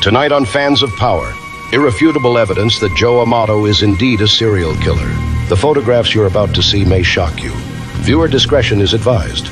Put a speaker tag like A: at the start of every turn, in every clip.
A: Tonight on Fans of Power, irrefutable evidence that Joe Amato is indeed a serial killer. The photographs you're about to see may shock you. Viewer discretion is advised.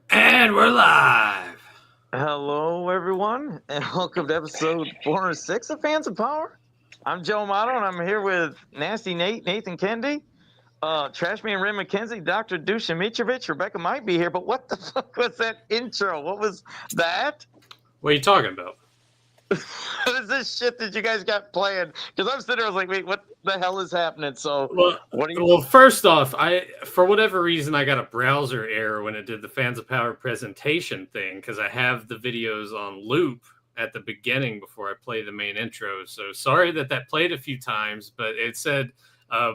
B: And we're live.
C: Hello, everyone, and welcome to episode 406 of Fans of Power. I'm Joe Amato, and I'm here with Nasty Nate, Nathan Kendi, Trashman Ren McKenzie, Dr. Dusan Mitrovic. Rebecca might be here, but what the fuck was that intro? What was that?
B: What are you talking about?
C: What is this shit that you guys got playing? Because I'm sitting there, I was like, wait, what the hell is happening? So, what are you?
B: Well, first off, for whatever reason, I got a browser error when it did the Fans of Power presentation thing because I have the videos on loop at the beginning before I play the main intro. So sorry that played a few times, but it said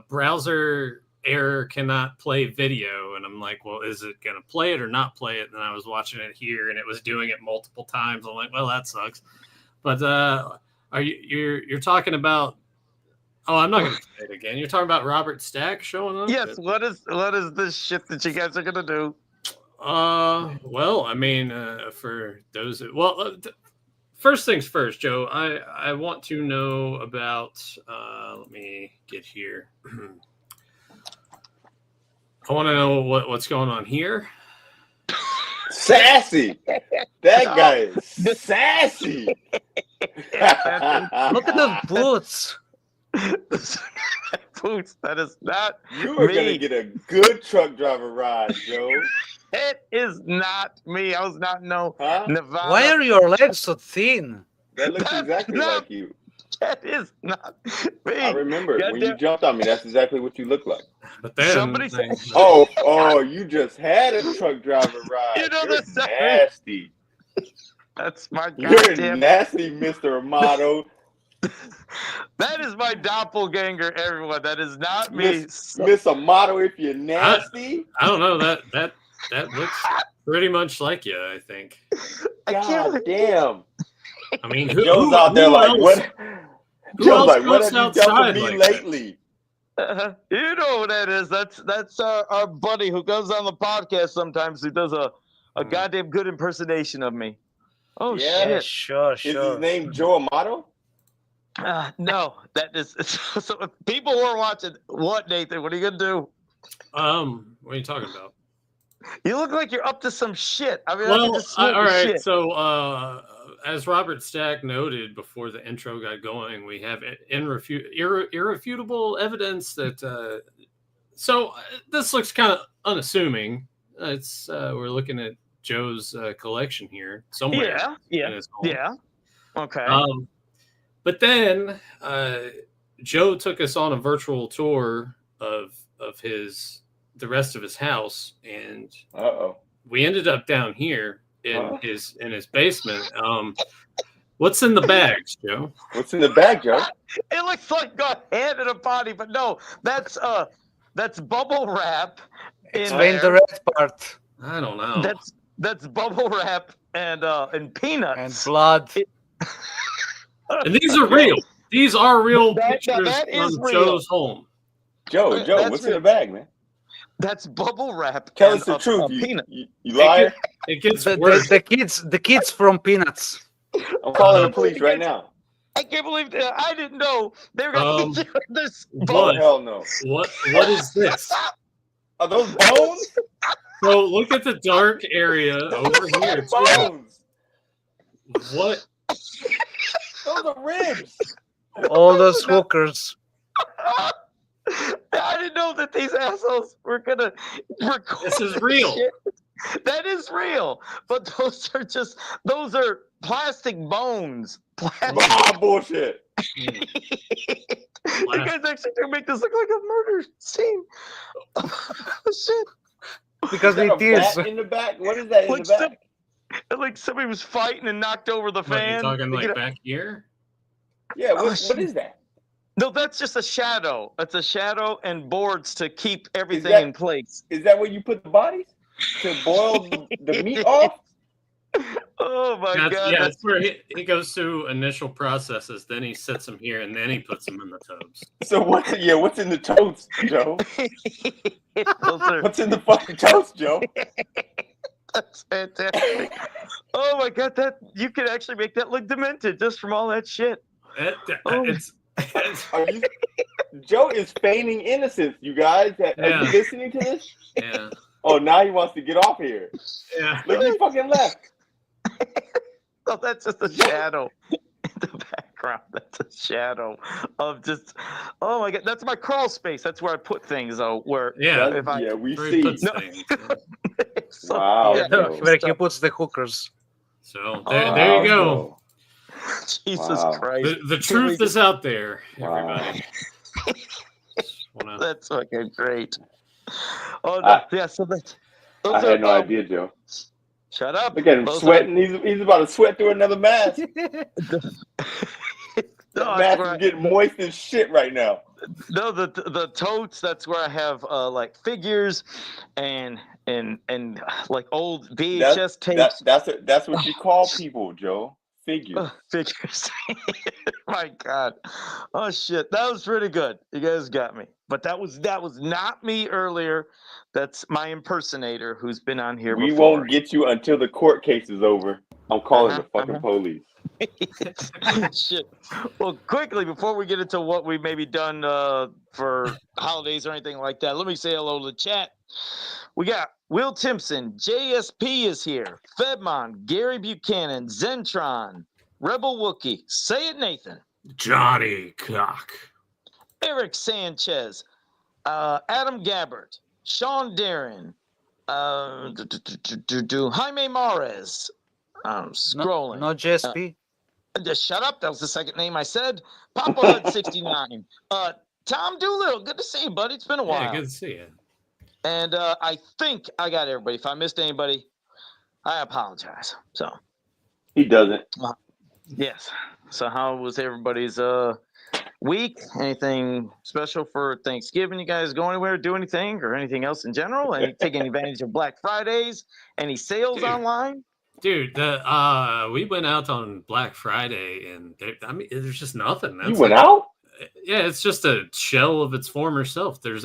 B: browser error cannot play video, and I'm like, well, is it gonna play it or not play it? And I was watching it here, and it was doing it multiple times. I'm like, well, that sucks. But are you're talking about? Oh, I'm not going to say it again. You're talking about Robert Stack showing up.
C: Yes. What is this shit that you guys are gonna do?
B: Well, I mean, for those, first things first, Joe. I want to know about. Let me get here. I want to know what's going on here.
D: Sassy. That guy is sassy.
E: Look at those boots.
C: Boots. That is not
D: You are
C: me.
D: going to get a good truck driver ride, Joe.
C: It is not me. I was not
D: Huh?
C: Nevada.
E: Why are your legs so thin?
D: That looks
C: That's
D: exactly
C: not-
D: like you.
C: That is not me.
D: I remember when you
C: Goddamn-
D: jumped on me, that's exactly what you look like.
B: But then
C: Somebody said-
D: Oh, you just had a truck driver ride.
C: You know
D: You're
C: that's not-
D: nasty.
C: That's my
D: You're
C: goddamn.
D: nasty, Mr. Amato.
C: That is my doppelganger, everyone. That is not me.
D: Miss Amato, if you're nasty.
B: I don't know that looks pretty much like you. I think.
C: I
D: God
C: can't.
D: damn.
B: I mean,
D: Joe's out there like,
B: else?
D: what?
B: Who
D: Joe's
B: else
D: like, what
B: goes
D: have you done
B: outside
D: for me
B: like that?
D: lately?
C: You know what that is. That's our buddy who goes on the podcast sometimes who does a goddamn good impersonation of me. Oh
D: Yeah.
C: shit.
E: Sure,
D: Is his name Joe Amato?
C: No, that is so. If people who are watching, what Nathan? What are you gonna do?
B: What are you talking about?
C: You look like you're up to some shit. I mean, I
B: Well,
C: can just smell
B: all
C: the
B: right.
C: shit.
B: So, as Robert Stack noted before the intro got going, we have irrefutable evidence that. This looks kind of unassuming. It's we're looking at Joe's collection here somewhere. in his home.
C: Yeah. Okay.
B: But then Joe took us on a virtual tour of the rest of his house, and we ended up down here in his basement. What's in the bags, Joe?
D: What's in the bag, Joe?
C: It looks like a hand in a body, but no, that's bubble wrap.
E: Explain the red part.
B: I don't know.
C: That's bubble wrap and peanuts
E: And blood.
B: And these are real. These are real
C: That
B: pictures
C: is
B: from
C: real.
B: Joe's home.
D: Joe,
C: That's
D: what's in
C: real.
D: the bag, man?
C: That's bubble wrap.
D: Tell
C: and
D: us the
C: a
D: truth,
C: peanut.
D: you liar.
B: It gets
E: The,
B: worse.
E: the kids from Peanuts.
D: I'm calling the
B: Um,
D: police right now.
C: I can't believe that. I didn't know they were going to do this.
D: Oh,
B: What?
D: hell no.
B: What is this?
D: Are those bones?
B: So look at the dark area over here. too.
D: Bones.
B: What?
D: Those are ribs.
E: All those hookers.
C: I didn't know that these assholes were gonna record.
B: This is real.
C: shit. That is real, but those are plastic bones. Plastic.
D: Bullshit.
C: You guys actually do make this look like a murder scene. Shit.
E: Because
D: Is that
E: it
D: a
E: is.
D: bat in the back? What is that in
C: Like
D: the back?
C: Like somebody was fighting and knocked over the
B: What, you
C: fan.
B: talking
C: You
B: like
C: know-
B: back here?
D: Yeah,
C: Oh,
D: what
C: shit.
D: is that?
C: No, that's just a shadow. It's a shadow and boards to keep everything
D: that-
C: in place.
D: Is that where you put the bodies? To boil the meat off?
C: Oh my
B: That's,
C: god!
B: yeah, it's where he goes through initial processes, then he sets them here, and then he puts them in the tubs.
D: So what's in the toast, Joe?
C: Those are-
D: What's in the fucking toast, Joe?
C: That's fantastic. Oh my god, that you could actually make that look demented just from all that shit. Oh.
B: It's
D: Are you? Joe is feigning innocence, you guys. Are
B: Yeah.
D: you listening to this?
B: yeah,
D: Oh, now he wants to get off here.
B: yeah.
D: Look, he fucking left.
C: Oh, that's just a shadow in the background. That's a shadow of just. Oh my god, that's my crawl space. That's where I put things. Though, where
B: Yeah,
C: if I
D: Yeah, we
B: where he
D: see.
B: puts
C: No.
B: things.
C: so,
D: Wow.
C: yeah,
D: Joe.
E: Where he puts the hookers.
B: So
C: Oh,
B: there you
D: Wow,
B: go.
D: Joe.
C: Jesus
D: Wow.
C: Christ,
B: The truth is out there,
D: Wow.
B: everybody. Just wanna-
C: that's fucking great. Oh
D: I-
C: yeah, so that.
D: I had no idea, Joe.
C: Shut up.
D: Look at him
C: Those are-
D: sweating. He's about to sweat through another mask.
C: No,
D: That
C: that's
D: mask
C: where
D: is getting moist as shit right now.
C: No, the totes. That's where I have like figures and like old VHS tapes.
D: That's what you call people, Joe. Figures.
C: Figures. My God. Oh shit, that was pretty good. You guys got me. But that was not me earlier. That's my impersonator who's been on here
D: We
C: before.
D: won't get you until the court case is over. I'm calling
C: Uh-huh,
D: the fucking police.
C: Shit. Well, quickly before we get into what we maybe done for holidays or anything like that, let me say hello to the chat. We got Will Timpson, JSP is here, Fedmon, Gary Buchanan, Zentron, Rebel Wookie, Say It Nathan,
B: Johnny Cock.
C: Eric Sanchez, Adam Gabbert, Sean Darren, Jaime Mares. I'm scrolling.
E: No GSP.
C: Just shut up. That was the second name I said. Papa Hood 69. Tom Doolittle. Good to see you, buddy. It's been a while.
B: Yeah, good to see you.
C: And I think I got everybody. If I missed anybody, I apologize. So,
D: He doesn't.
C: yes. So how was everybody's week? Anything special for Thanksgiving? You guys go anywhere, do anything, or anything else in general? Any taking advantage of Black Fridays? Any sales
B: Dude.
C: online?
B: Dude, we went out on Black Friday, and there's just nothing.
D: You went out?
B: Yeah, it's just a shell of its former self. There's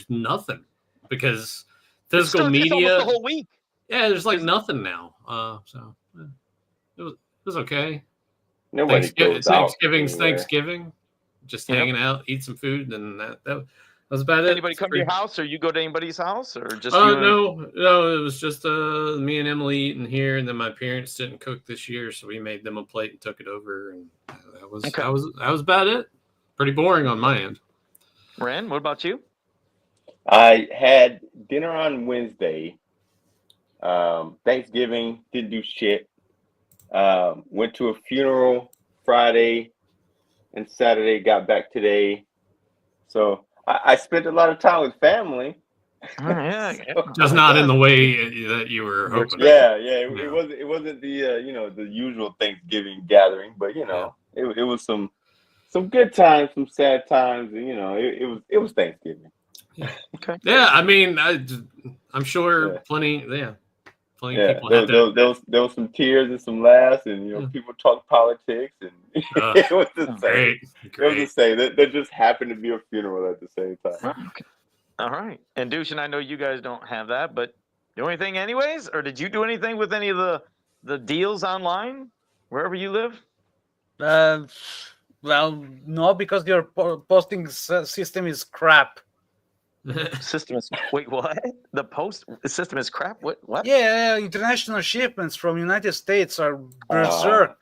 B: nothing because physical
C: It's almost
B: media.
C: the whole week.
B: Yeah, there's like nothing now. So it was okay.
D: Nobody goes out
B: Thanksgiving's
D: anywhere.
B: Thanksgiving. Just
C: Yep.
B: hanging out, eat some food, and that was about it.
C: Anybody come to your house, or you go to anybody's house, or just
B: Oh
C: you and-
B: no, it was just me and Emily eating here, and then my parents didn't cook this year, so we made them a plate and took it over, and that was
C: Okay.
B: that was about it. Pretty boring on my end.
C: Ren, what about you?
D: I had dinner on Wednesday. Thanksgiving, didn't do shit. Went to a funeral Friday and Saturday, got back today. So I spent a lot of time with family.
C: Yeah,
B: Just not in the way that you were hoping.
D: Yeah.
B: Yeah.
D: It wasn't the the usual Thanksgiving gathering, but it was some good times, some sad times, and it was Thanksgiving.
C: Okay.
B: Yeah, I mean, I'm sure
D: Yeah.
B: plenty. Yeah, Plenty
D: Yeah,
B: of people had
D: there was some tears and some laughs, and
B: Yeah.
D: people talk politics, and it was the same.
B: Great,
D: It was the
B: great.
D: same. There just happened to be a funeral at the same time.
C: Okay. All right. And Dushin, I know you guys don't have that, but do anything anyways? Or did you do anything with any of the deals online, wherever you live?
E: Well, no, because your posting system is crap.
C: System is wait, what? The post system is crap? What?
E: Yeah, international shipments from United States are berserk.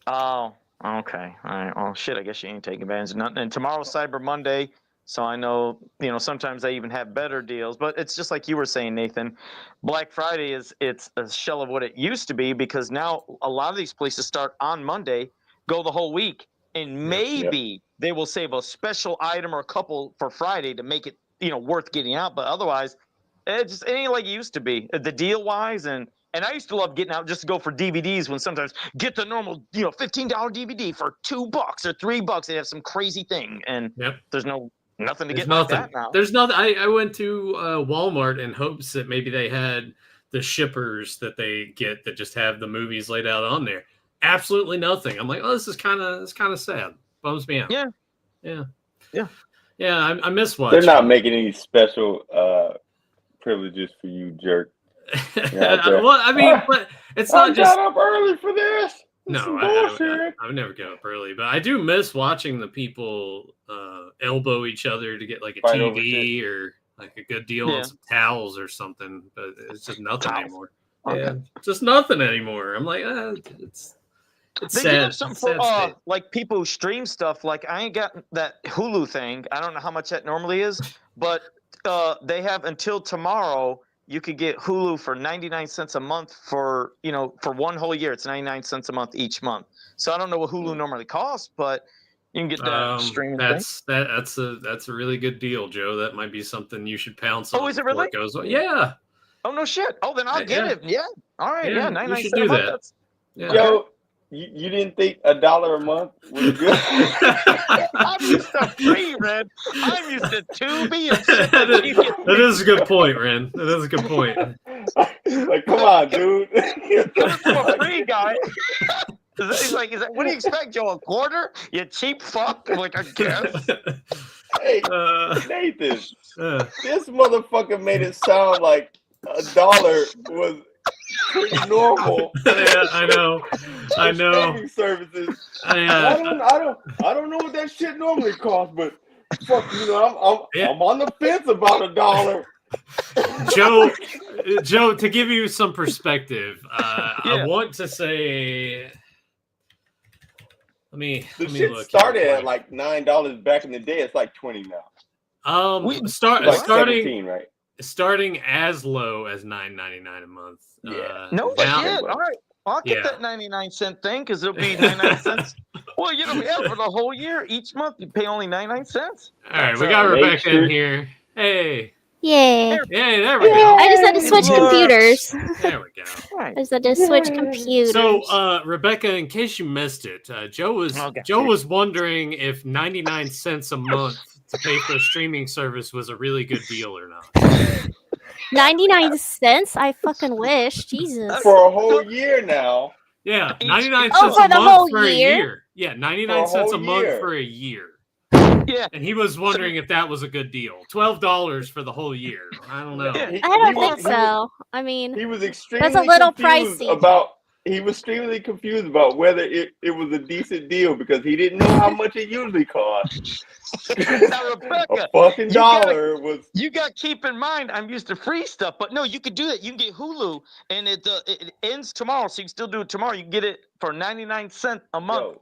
C: Oh, okay. All right. Oh shit, I guess you ain't taking advantage of nothing. And tomorrow's Cyber Monday, so I know, sometimes they even have better deals, but it's just like you were saying, Nathan. Black Friday it's a shell of what it used to be, because now a lot of these places start on Monday, go the whole week, and maybe they will save a special item or a couple for Friday to make it, worth getting out, but otherwise it ain't like it used to be, the deal wise. And I used to love getting out just to go for DVDs, when sometimes get the normal, $15 DVD for $2 or $3. They have some crazy thing, and there's nothing to get like that now.
B: There's nothing. I went to Walmart in hopes that maybe they had the shippers that they get that just have the movies laid out on there. Absolutely nothing. I'm like, oh, this is kind of sad. Bums me out. Yeah. I miss watching.
D: They're not making any special privileges for you, jerk.
B: Well, I mean, but it's not just.
D: I got up early for this.
B: No, I would never get up early, but I do miss watching the people elbow each other to get like a
D: Fight
B: TV or like a good deal on some towels or something. But it's just nothing anymore.
C: Okay.
B: Yeah, just nothing anymore. I'm like, it's
C: They
B: sad.
C: give something for like people who stream stuff. Like I ain't got that Hulu thing. I don't know how much that normally is, but they have until tomorrow. You could get Hulu for 99 cents a month for one whole year. It's 99 cents a month each month. So I don't know what Hulu normally costs, but you can get that streaming thing.
B: That's a really good deal, Joe. That might be something you should pounce on.
C: Oh, is it really?
B: It goes on. Yeah.
C: Oh no shit. Oh, then I'll get it. Yeah. All right. Yeah. 99 cents
B: do
C: a month.
B: that.
C: That's,
B: Yeah.
D: Yo, you didn't think $1 a month was good?
C: I'm used to free, Red. I'm used to Tubi and shit.
B: That is a good point, Ren. That is a good point.
D: Like, come on, dude.
C: I'm a free guy. He's like, what do you expect, Joe? A quarter? You cheap fuck? I'm like, I guess.
D: Hey, Nathan, this motherfucker made it sound like $1 was pretty normal.
B: Yeah, I know.
D: Streaming services. I don't know what that shit normally costs, but fuck, I'm on the fence about $1.
B: Joe, to give you some perspective, I want to say. Let me
D: shit
B: look.
D: Started at like $9 back in the day. It's like 20 now.
B: Starting
D: 17, right?
B: Starting as low as $9.99 a month.
D: Yeah.
C: No shit. All right. I'll get that 99-cent thing, because it'll be 99 cents. Well, for the whole year, each month you pay only 99 cents.
B: All right, we got Rebecca in here. Hey.
F: Yay.
B: Yay, there we go.
F: I just had to switch computers.
B: There we go.
F: I just had to switch computers.
B: So, Rebecca, in case you missed it, Joe was wondering if 99 cents a month to pay for a streaming service was a really good deal or not.
F: 99 cents? I fucking wish. Jesus.
D: For a whole year now.
B: Yeah, 99
F: Oh,
B: cents
F: for
B: a
F: the
B: month
F: whole
B: for a
F: year?
B: year. Yeah, 99 cents a month for a year.
C: Yeah.
B: And he was wondering if that was a good deal. $12 for the whole year. I don't know.
F: I don't think so. I mean,
D: he was extremely
F: that's a little
D: confused
F: pricey.
D: He was extremely confused about whether it was a decent deal, because he didn't know how much it usually cost.
C: Now, Rebecca,
D: a fucking $1 was.
C: You got to keep in mind, I'm used to free stuff, but no, you could do that. You can get Hulu, and it ends tomorrow, so you can still do it tomorrow. You can get it for 99 cents a month.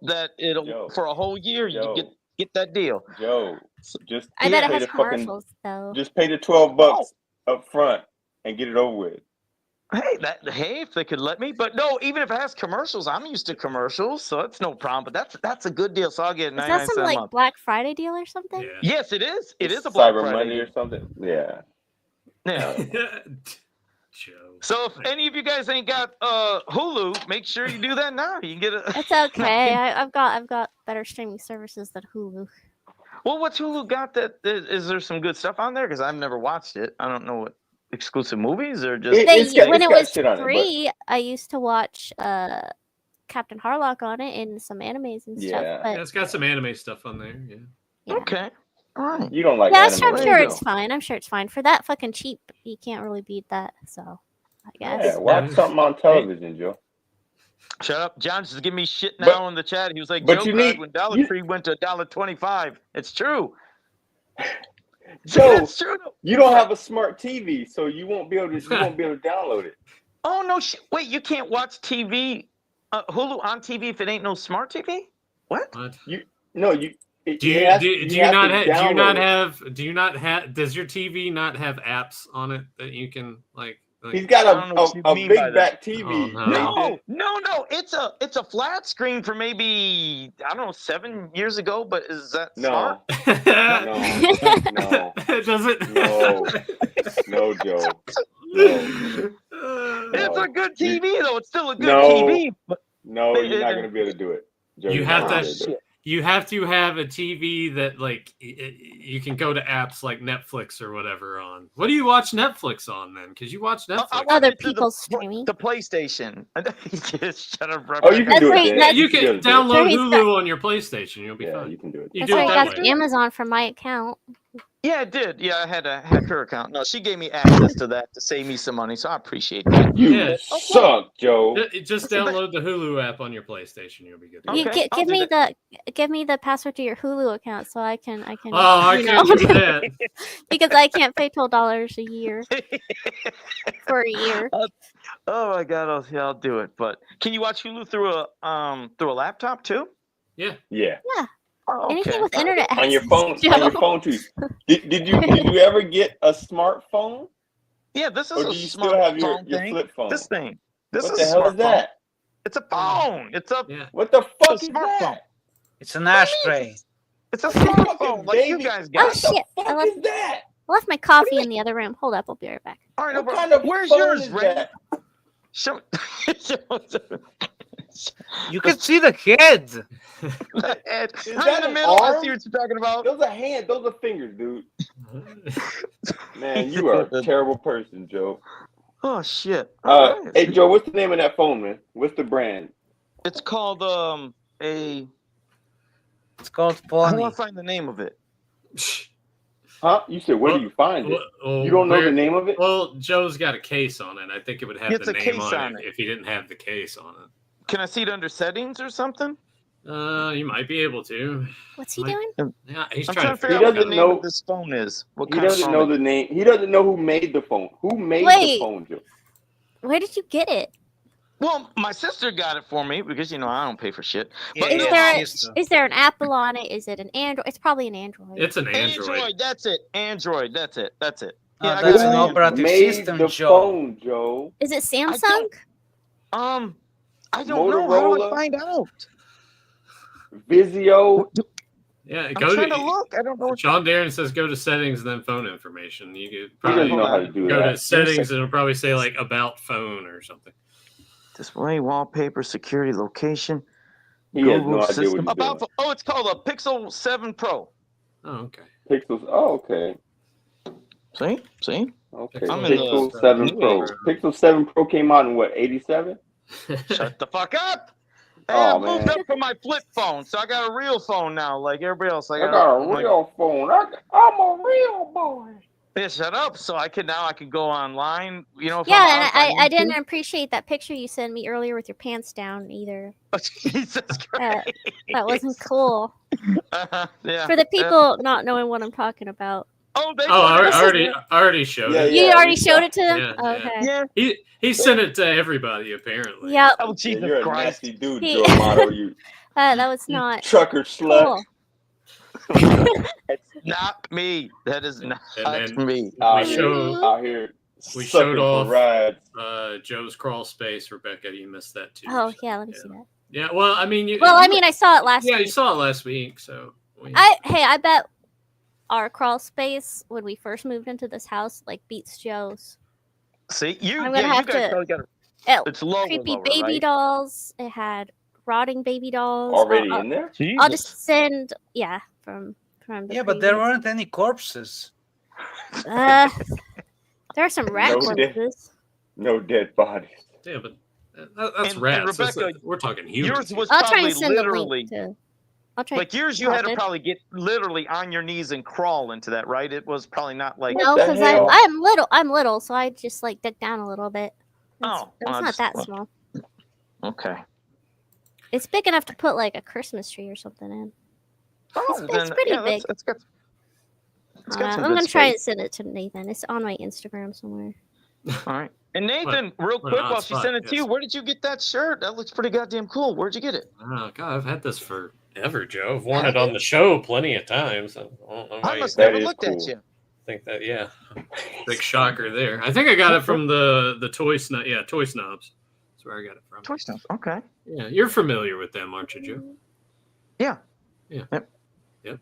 C: For a whole year, you get that deal.
D: Joe,
F: I bet it has commercials though.
D: Just pay the $12 up front and get it over with.
C: Hey, if they could let me, but no, even if it has commercials, I'm used to commercials, so that's no problem. But that's a good deal, so I'll get 99 cents a month.
F: Is that some Black Friday deal or something?
B: Yeah.
C: Yes, it is. It is a Black
D: Cyber
C: Friday
D: Monday or something. Yeah.
B: Joe.
C: So if any of you guys ain't got Hulu, make sure you do that now. You can get it.
F: It's okay. I've got better streaming services than Hulu.
C: Well, what's Hulu got? Is there some good stuff on there? Because I've never watched it. I don't know what. exclusive movies or just?
F: When it was
D: shit on it, but-
F: free, I used to watch Captain Harlock on it and some animes and
D: Yeah.
F: stuff.
B: Yeah,
F: But
B: it's got some anime stuff on there. Yeah.
F: yeah.
C: Okay. All right.
D: You don't like
F: Yeah,
D: anime.
F: I'm
C: There
F: sure
C: you
F: it's
C: go.
F: fine. I'm sure it's fine. For that fucking cheap, you can't really beat that. So, I guess.
D: Yeah, watch something on television, Joe.
C: Shut up. John's just giving me shit
D: But-
C: now in the chat. He was like,
D: but
C: Joe
D: you
C: cried
D: need-
C: when Dollar
D: you-
C: Tree went to $1.25. It's true.
D: Joe,
C: That's true.
D: you don't have a smart TV, so you won't be able to download it.
C: Oh, no shit. Wait, you can't watch TV, Hulu on TV if it ain't no smart TV? What?
B: What?
D: No, you. it-
B: Do you
D: have-
B: do you
D: have
B: not
D: to
B: have do you
D: download
B: not
D: it.
B: have do you not have does your TV not have apps on it that you can like
D: He's got
C: I don't know what you
D: a
C: mean by
D: big
C: that.
D: back TV.
B: Oh,
C: No. It's a flat screen for maybe, I don't know, 7 years ago, but is that smart?
D: No,
B: Does it?
D: no, Joe. No,
C: It's a good TV, though. It's still a good
D: No.
C: TV. But
D: no, you're not gonna be able to do it. Joe,
B: You
D: you're
B: have
D: not
B: to-
D: gonna be able do it.
B: You have to have a TV that like you can go to apps like Netflix or whatever on. What do you watch Netflix on then? Because you watch Netflix.
C: I
F: Other
C: went to
F: people's streaming.
C: The PlayStation. Shut up,
D: Oh, you can
F: That's
D: do
F: right,
D: it. Dan.
F: that's-
B: you can
D: do it.
B: download
F: Sorry,
B: Hulu on your PlayStation. You'll be
D: Yeah,
B: fine.
D: you can do it.
B: You
F: That's
B: do
F: why
B: it
F: I
B: that
F: got
B: way.
F: the Amazon from my account.
C: Yeah, it did. Yeah, I had to hack her account. No, she gave me access to that to save me some money, so I appreciate that.
D: You
B: Yeah.
D: suck, Joe.
B: Just download the Hulu app on your PlayStation. You'll be good. to go.
F: You
C: Okay, I'll
F: give
C: do
F: me
C: that.
F: give me the password to your Hulu account so I can
B: Oh, I
F: you
B: can't
F: know,
B: do that.
F: because I can't pay $12 a year for a year.
C: Oh my god, I'll do it. But can you watch Hulu through a laptop too?
B: Yeah.
D: Yeah.
C: Oh,
F: Anything with internet
D: On your
F: access,
D: phone. On your
F: Joe.
D: phone too. Did you ever get a smartphone?
C: Yeah, this is
D: Or
C: a
D: do you still have your
C: smartphone thing.
D: flip phone?
C: This thing. This
D: What
C: is
D: the
C: a
D: hell is
C: smartphone.
D: that?
C: It's a phone. It's a
B: Yeah.
D: What the fuck is
C: smartphone.
D: that?
E: It's an ashtray.
C: it's a
D: Fucking
C: smartphone like you
D: baby.
C: guys
F: Oh
C: got.
D: What the
F: shit! I
D: fuck
F: left,
D: is that?
F: I left my coffee in the other room. Hold up, I'll be right back.
C: All right, no
D: What
C: problem.
D: kind of
C: Where's
D: phone
C: yours,
D: is
C: Ray?
D: that?
C: Show.
E: You can see the head.
C: Right in
D: that
C: the
D: an
C: middle. I
D: arm?
C: see what you're talking about.
D: Those are hands. Those are fingers, dude. Man, you are a terrible person, Joe.
C: Oh shit. All right.
D: Hey, Joe, what's the name of that phone, man? What's the brand?
C: It's called a.
E: It's called
C: I
E: Pony.
C: want to find the name of it.
D: Huh? You said where do you find it?
B: Well,
D: You don't know
B: where-
D: the name of it?
B: Well, Joe's got a case on it. I think it would have
C: It's
B: the
C: a
B: name
C: case
B: on
C: on
B: it
C: it.
B: if he didn't have the case on it.
C: Can I see it under settings or something?
B: You might be able to.
F: What's he
B: Like-
F: doing?
B: Yeah, he's
C: I'm
B: trying to
C: figure out what the
D: doesn't
C: name
D: know-
C: of this phone is. What
D: He
C: kind of
D: doesn't
C: phone
D: know
C: it
D: the
C: is.
D: name. He doesn't know who made the phone. Who made
F: Wait.
D: the phone, Joe?
F: Where did you get it?
C: Well, my sister got it for me because I don't pay for shit. But
F: Is
C: no,
F: there-
E: sister.
F: Is there an Apple on it? Is it an Android? It's probably an Android.
B: It's an Android.
C: Android. That's it. Android. That's it.
E: Oh,
C: I
E: that's
C: got
E: an
C: it.
E: operative
D: Made
E: system,
D: the
E: Joe.
D: phone, Joe.
F: Is it Samsung?
C: don't- I don't know. How do I
D: Motorola?
C: find out?
D: Vizio.
B: Yeah,
C: I'm
B: go
C: trying
B: to.
C: to look. I don't know.
B: Sean Darren says go to settings and then phone information. You could
D: He
B: probably
D: doesn't know how to do
B: go
D: that.
B: to settings and it'll probably say like about phone or something.
C: Display, wallpaper, security, location.
D: He has
C: Google
D: no idea what
C: system.
D: he's
C: About
D: doing.
C: oh, it's called a Pixel 7 Pro.
B: Oh, okay.
D: Pixels. Oh, okay.
C: See?
D: Okay.
B: I'm
C: in the
D: Pixel 7
C: new
D: Pro.
C: age.
D: Pixel 7 Pro came out in what, 87?
C: Shut the fuck up. Hey,
D: Oh,
C: I moved
D: man.
C: up from my flip phone, so I got a real phone now, like everybody else.
D: I got a real phone. I'm a real boy.
C: Yeah, shut up. So I can go online. If I'm
F: Yeah,
C: out
F: and
C: on
F: I didn't
C: YouTube.
F: appreciate that picture you sent me earlier with your pants down either.
C: Oh, Jesus Christ.
F: That wasn't cool.
C: Yeah.
F: For the people not knowing what I'm talking about.
C: Oh, they
B: Oh, I
F: This is-
B: already showed
D: Yeah,
B: it.
F: You
D: yeah,
F: already
D: we
F: showed
D: saw-
F: it to them?
B: Yeah,
F: Oh,
B: yeah.
F: okay.
C: Yeah.
B: He sent it to everybody apparently.
F: Yep.
C: Oh,
D: Yeah,
C: Jesus
D: you're a
C: Christ.
D: nasty dude,
F: He-
D: Joe Amato. You
F: That was not
D: trucker slut.
F: cool.
C: It's not me. That is not
B: And then
C: me.
D: Out
B: We
D: here,
B: showed-
D: out here
B: we
D: sucking
B: showed
D: for
B: off-
D: rides.
B: Joe's crawl space. Rebecca, you missed that too.
F: Oh,
B: so,
F: yeah, let me see that.
B: Yeah, well, I mean,
F: I saw it last
B: yeah, you
F: week.
B: saw it last week, so.
F: I bet our crawl space when we first moved into this house like beats Joe's.
C: See, you,
F: I'm gonna
C: yeah,
F: have
C: you guys
F: to-
C: probably got
F: It,
C: it's lower,
F: creepy
C: lower,
F: baby
C: right?
F: dolls. It had rotting baby dolls.
D: Already
F: I'll
D: in there?
F: I'll just send from the
E: Yeah, but there
F: previous-
E: weren't any corpses.
F: Uh, There are some rat
D: No
F: corpses.
D: No dead bodies.
B: Yeah, but that's
C: And
B: rats. That's
C: Rebecca,
B: we're talking humans.
C: Yours was
F: I'll try
C: probably
F: and send
C: literally.
F: the link to. I'll try.
C: Like yours, you had to
F: Good.
C: probably get literally on your knees and crawl into that, right? It was probably not like.
F: No,
D: the
F: because
D: hell?
F: I'm little. I'm little, so I just like dug down a little bit.
C: Oh,
F: It's
C: well,
F: not that
C: well.
F: small.
C: Okay.
F: It's big enough to put like a Christmas tree or something in.
C: Oh,
F: It's pretty big.
C: It's got some
F: I'm
C: good
F: gonna try
C: space.
F: and send it to Nathan. It's on my Instagram somewhere.
C: All right. And Nathan, real
B: what
C: quick,
B: an
C: while
B: odd
C: she
B: spot,
C: sent it to
B: yes.
C: you, where did you get that shirt? That looks pretty goddamn cool. Where'd you get it?
B: Oh God, I've had this forever, Joe. I've worn it on the show plenty of times. I don't know why
C: I
B: you
C: must
D: That
C: never
D: is
C: looked at
D: cool.
C: you.
B: think that. Yeah, big shocker there. I think I got it from the Toy Snob. Yeah, Toy Snobs. That's where I got it from.
C: Toy stuff. Okay.
B: Yeah, you're familiar with them, aren't you, Joe?
C: Yeah.
B: Yeah.
C: Yep.
B: Yep.